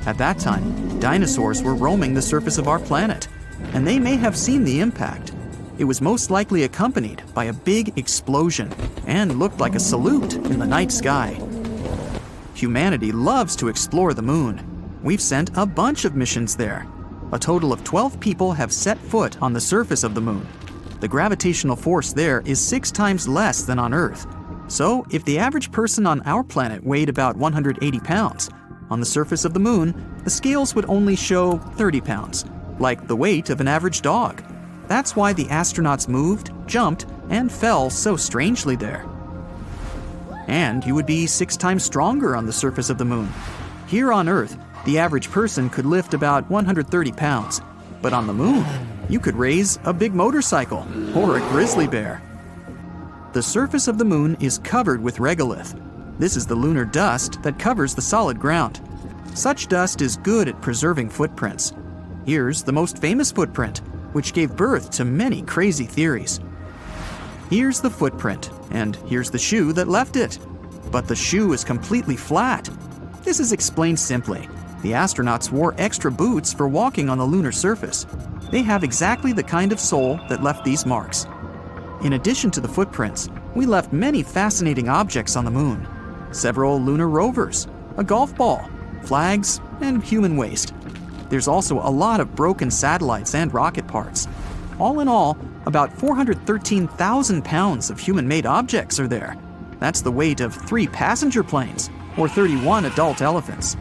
At that time, dinosaurs were roaming the surface of our planet, and they may have seen the impact. It was most likely accompanied by a big explosion and looked like a salute in the night sky. Humanity loves to explore the moon. We've sent a bunch of missions there. A total of 12 people have set foot on the surface of the moon. The gravitational force there is 6 times less than on Earth. So, if the average person on our planet weighed about 180 pounds, on the surface of the moon, the scales would only show 30 pounds, like the weight of an average dog. That's why the astronauts moved, jumped, and fell so strangely there. And you would be 6 times stronger on the surface of the moon. Here on Earth, the average person could lift about 130 pounds, but on the moon, you could raise a big motorcycle or a grizzly bear. The surface of the moon is covered with regolith. This is the lunar dust that covers the solid ground. Such dust is good at preserving footprints. Here's the most famous footprint, which gave birth to many crazy theories. Here's the footprint, and here's the shoe that left it. But the shoe is completely flat. This is explained simply. The astronauts wore extra boots for walking on the lunar surface. They have exactly the kind of sole that left these marks. In addition to the footprints, we left many fascinating objects on the moon. Several lunar rovers, a golf ball, flags, and human waste. There's also a lot of broken satellites and rocket parts. All in all, about 413,000 pounds of human-made objects are there. That's the weight of 3 passenger planes, or 31 adult elephants.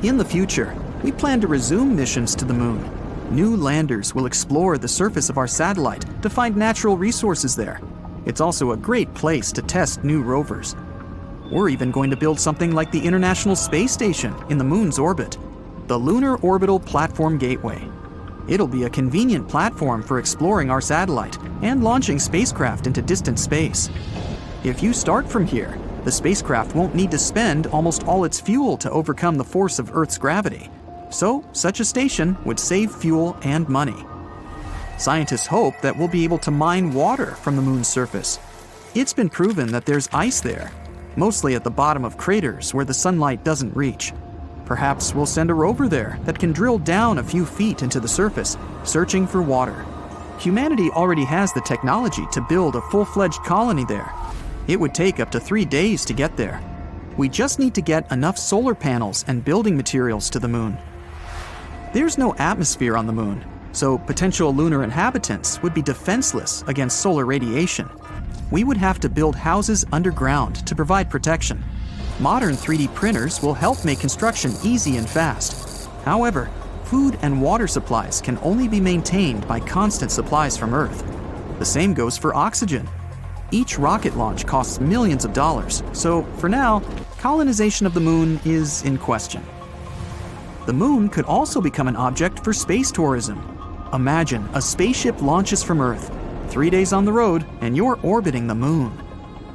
In the future, we plan to resume missions to the moon. New landers will explore the surface of our satellite to find natural resources there. It's also a great place to test new rovers. We're even going to build something like the International Space Station in the moon's orbit, the Lunar Orbital Platform Gateway. It'll be a convenient platform for exploring our satellite and launching spacecraft into distant space. If you start from here, the spacecraft won't need to spend almost all its fuel to overcome the force of Earth's gravity. So, such a station would save fuel and money. Scientists hope that we'll be able to mine water from the moon's surface. It's been proven that there's ice there, mostly at the bottom of craters where the sunlight doesn't reach. Perhaps we'll send a rover there that can drill down a few feet into the surface, searching for water. Humanity already has the technology to build a full-fledged colony there. It would take up to 3 days to get there. We just need to get enough solar panels and building materials to the moon. There's no atmosphere on the moon, so potential lunar inhabitants would be defenseless against solar radiation. We would have to build houses underground to provide protection. Modern 3D printers will help make construction easy and fast. However, food and water supplies can only be maintained by constant supplies from Earth. The same goes for oxygen. Each rocket launch costs millions of dollars, so for now, colonization of the moon is in question. The moon could also become an object for space tourism. Imagine a spaceship launches from Earth, 3 days on the road, and you're orbiting the moon.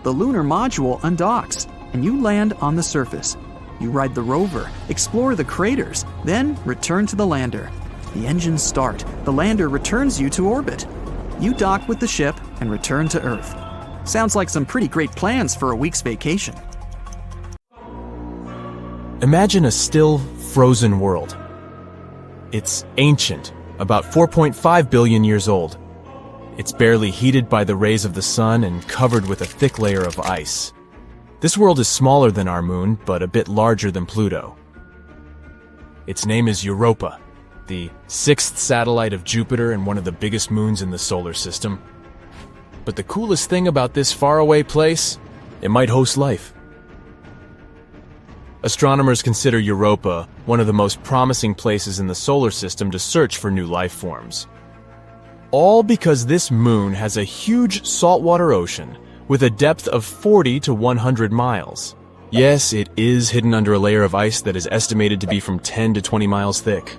The lunar module undocks, and you land on the surface. You ride the rover, explore the craters, then return to the lander. The engines start, the lander returns you to orbit. You dock with the ship and return to Earth. Sounds like some pretty great plans for a week's vacation. Imagine a still, frozen world. It's ancient, about 4.5 billion years old. It's barely heated by the rays of the sun and covered with a thick layer of ice. This world is smaller than our moon, but a bit larger than Pluto. Its name is Europa, the 6th satellite of Jupiter and one of the biggest moons in the solar system. But the coolest thing about this faraway place, it might host life. Astronomers consider Europa one of the most promising places in the solar system to search for new life forms. All because this moon has a huge saltwater ocean with a depth of 40 to 100 miles. Yes, it is hidden under a layer of ice that is estimated to be from 10 to 20 miles thick.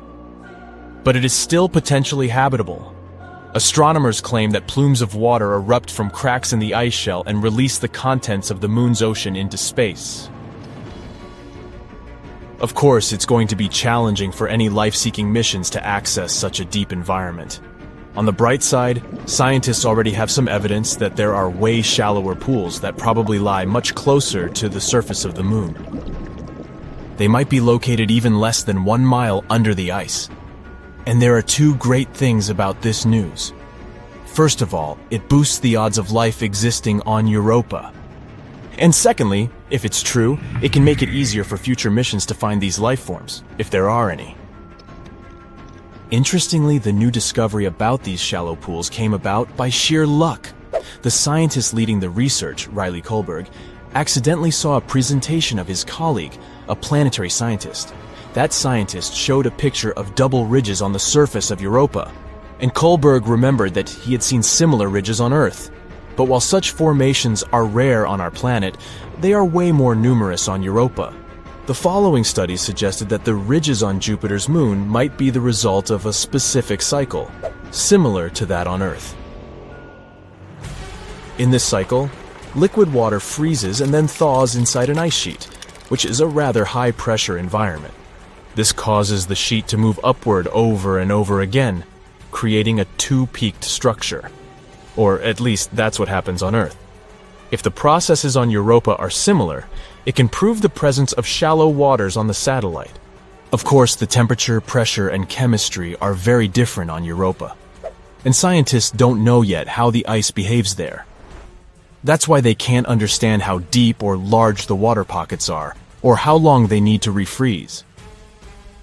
But it is still potentially habitable. Astronomers claim that plumes of water erupt from cracks in the ice shell and release the contents of the moon's ocean into space. Of course, it's going to be challenging for any life-seeking missions to access such a deep environment. On the bright side, scientists already have some evidence that there are way shallower pools that probably lie much closer to the surface of the moon. They might be located even less than 1 mile under the ice. And there are two great things about this news. First of all, it boosts the odds of life existing on Europa. And secondly, if it's true, it can make it easier for future missions to find these life forms, if there are any. Interestingly, the new discovery about these shallow pools came about by sheer luck. The scientist leading the research, Riley Kohlberg, accidentally saw a presentation of his colleague, a planetary scientist. That scientist showed a picture of double ridges on the surface of Europa, and Kohlberg remembered that he had seen similar ridges on Earth. But while such formations are rare on our planet, they are way more numerous on Europa. The following studies suggested that the ridges on Jupiter's moon might be the result of a specific cycle, similar to that on Earth. In this cycle, liquid water freezes and then thaws inside an ice sheet, which is a rather high-pressure environment. This causes the sheet to move upward over and over again, creating a two-peaked structure. Or at least that's what happens on Earth. If the processes on Europa are similar, it can prove the presence of shallow waters on the satellite. Of course, the temperature, pressure, and chemistry are very different on Europa, and scientists don't know yet how the ice behaves there. That's why they can't understand how deep or large the water pockets are, or how long they need to refreeze.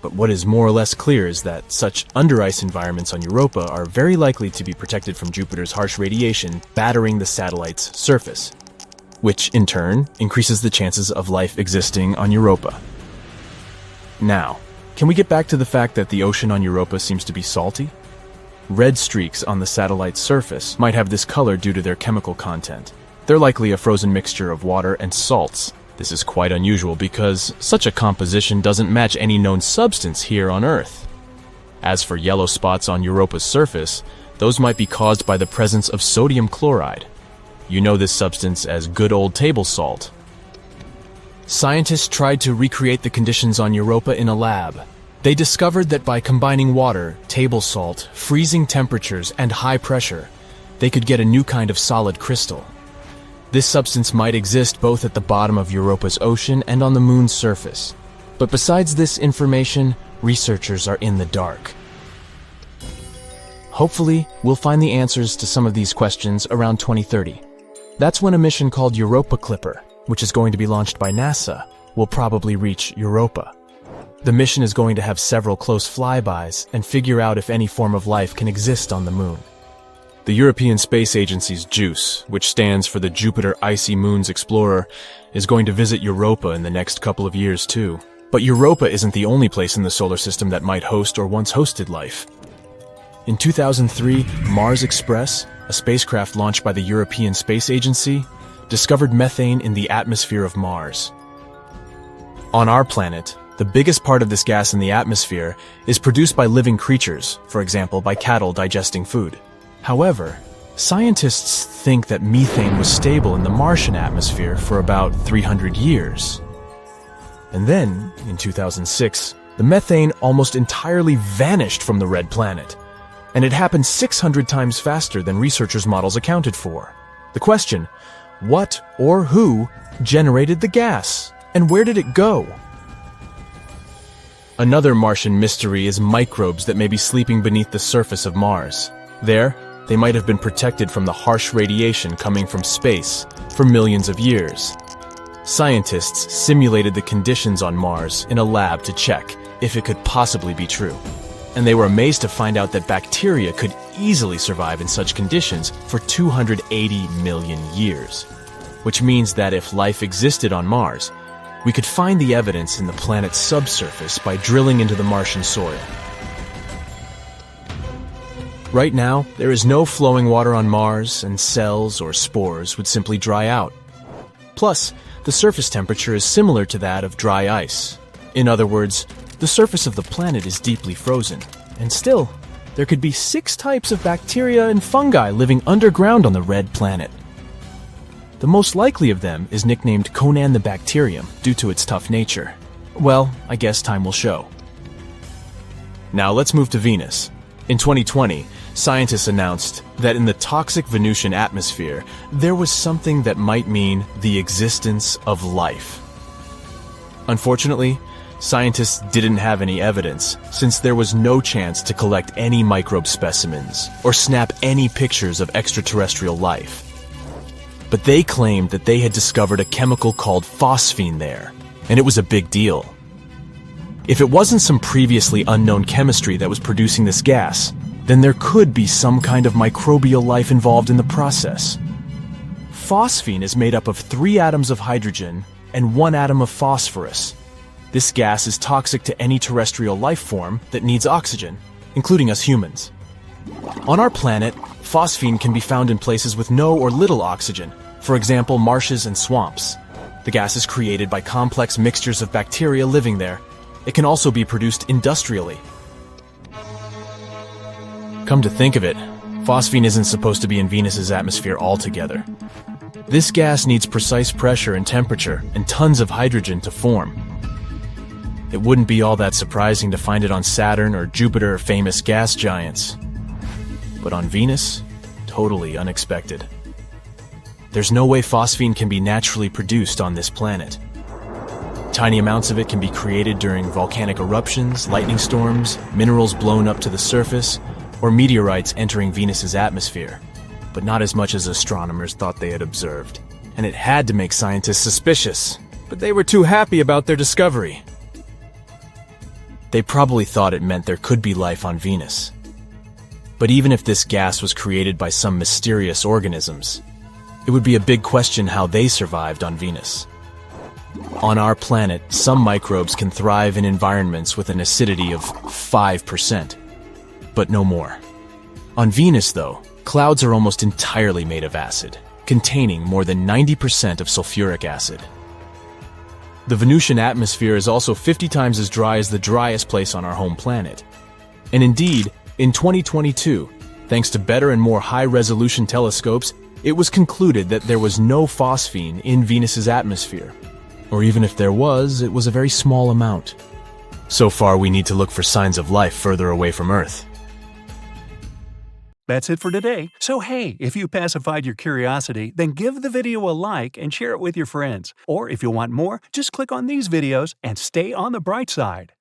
But what is more or less clear is that such under-ice environments on Europa are very likely to be protected from Jupiter's harsh radiation battering the satellite's surface, which in turn increases the chances of life existing on Europa. Now, can we get back to the fact that the ocean on Europa seems to be salty? Red streaks on the satellite's surface might have this color due to their chemical content. They're likely a frozen mixture of water and salts. This is quite unusual because such a composition doesn't match any known substance here on Earth. As for yellow spots on Europa's surface, those might be caused by the presence of sodium chloride. You know this substance as good old table salt. Scientists tried to recreate the conditions on Europa in a lab. They discovered that by combining water, table salt, freezing temperatures, and high pressure, they could get a new kind of solid crystal. This substance might exist both at the bottom of Europa's ocean and on the moon's surface. But besides this information, researchers are in the dark. Hopefully, we'll find the answers to some of these questions around 2030. That's when a mission called Europa Clipper, which is going to be launched by NASA, will probably reach Europa. The mission is going to have several close flybys and figure out if any form of life can exist on the moon. The European Space Agency's JUICE, which stands for the Jupiter Icy Moons Explorer, is going to visit Europa in the next couple of years too. But Europa isn't the only place in the solar system that might host or once hosted life. In 2003, Mars Express, a spacecraft launched by the European Space Agency, discovered methane in the atmosphere of Mars. On our planet, the biggest part of this gas in the atmosphere is produced by living creatures, for example by cattle digesting food. However, scientists think that methane was stable in the Martian atmosphere for about 300 years. And then, in 2006, the methane almost entirely vanished from the red planet, and it happened 600 times faster than researchers' models accounted for. The question, what or who generated the gas, and where did it go? Another Martian mystery is microbes that may be sleeping beneath the surface of Mars. There, they might have been protected from the harsh radiation coming from space for millions of years. Scientists simulated the conditions on Mars in a lab to check if it could possibly be true. And they were amazed to find out that bacteria could easily survive in such conditions for 280 million years. Which means that if life existed on Mars, we could find the evidence in the planet's subsurface by drilling into the Martian soil. Right now, there is no flowing water on Mars, and cells or spores would simply dry out. Plus, the surface temperature is similar to that of dry ice. In other words, the surface of the planet is deeply frozen, and still, there could be 6 types of bacteria and fungi living underground on the red planet. The most likely of them is nicknamed Conan the Bacterium due to its tough nature. Well, I guess time will show. Now let's move to Venus. In 2020, scientists announced that in the toxic Venusian atmosphere, there was something that might mean the existence of life. Unfortunately, scientists didn't have any evidence, since there was no chance to collect any microbe specimens or snap any pictures of extraterrestrial life. But they claimed that they had discovered a chemical called phosphine there, and it was a big deal. If it wasn't some previously unknown chemistry that was producing this gas, then there could be some kind of microbial life involved in the process. Phosphine is made up of 3 atoms of hydrogen and 1 atom of phosphorus. This gas is toxic to any terrestrial life form that needs oxygen, including us humans. On our planet, phosphine can be found in places with no or little oxygen, for example, marshes and swamps. The gas is created by complex mixtures of bacteria living there. It can also be produced industrially. Come to think of it, phosphine isn't supposed to be in Venus's atmosphere altogether. This gas needs precise pressure and temperature and tons of hydrogen to form. It wouldn't be all that surprising to find it on Saturn or Jupiter, famous gas giants. But on Venus, totally unexpected. There's no way phosphine can be naturally produced on this planet. Tiny amounts of it can be created during volcanic eruptions, lightning storms, minerals blown up to the surface, or meteorites entering Venus's atmosphere, but not as much as astronomers thought they had observed. And it had to make scientists suspicious, but they were too happy about their discovery. They probably thought it meant there could be life on Venus. But even if this gas was created by some mysterious organisms, it would be a big question how they survived on Venus. On our planet, some microbes can thrive in environments with an acidity of 5%, but no more. On Venus, though, clouds are almost entirely made of acid, containing more than 90% of sulfuric acid. The Venusian atmosphere is also 50 times as dry as the driest place on our home planet. And indeed, in 2022, thanks to better and more high-resolution telescopes, it was concluded that there was no phosphine in Venus's atmosphere. Or even if there was, it was a very small amount. So far, we need to look for signs of life further away from Earth. That's it for today. So hey, if you pacified your curiosity, then give the video a like and share it with your friends. Or if you want more, just click on these videos and stay on the bright side.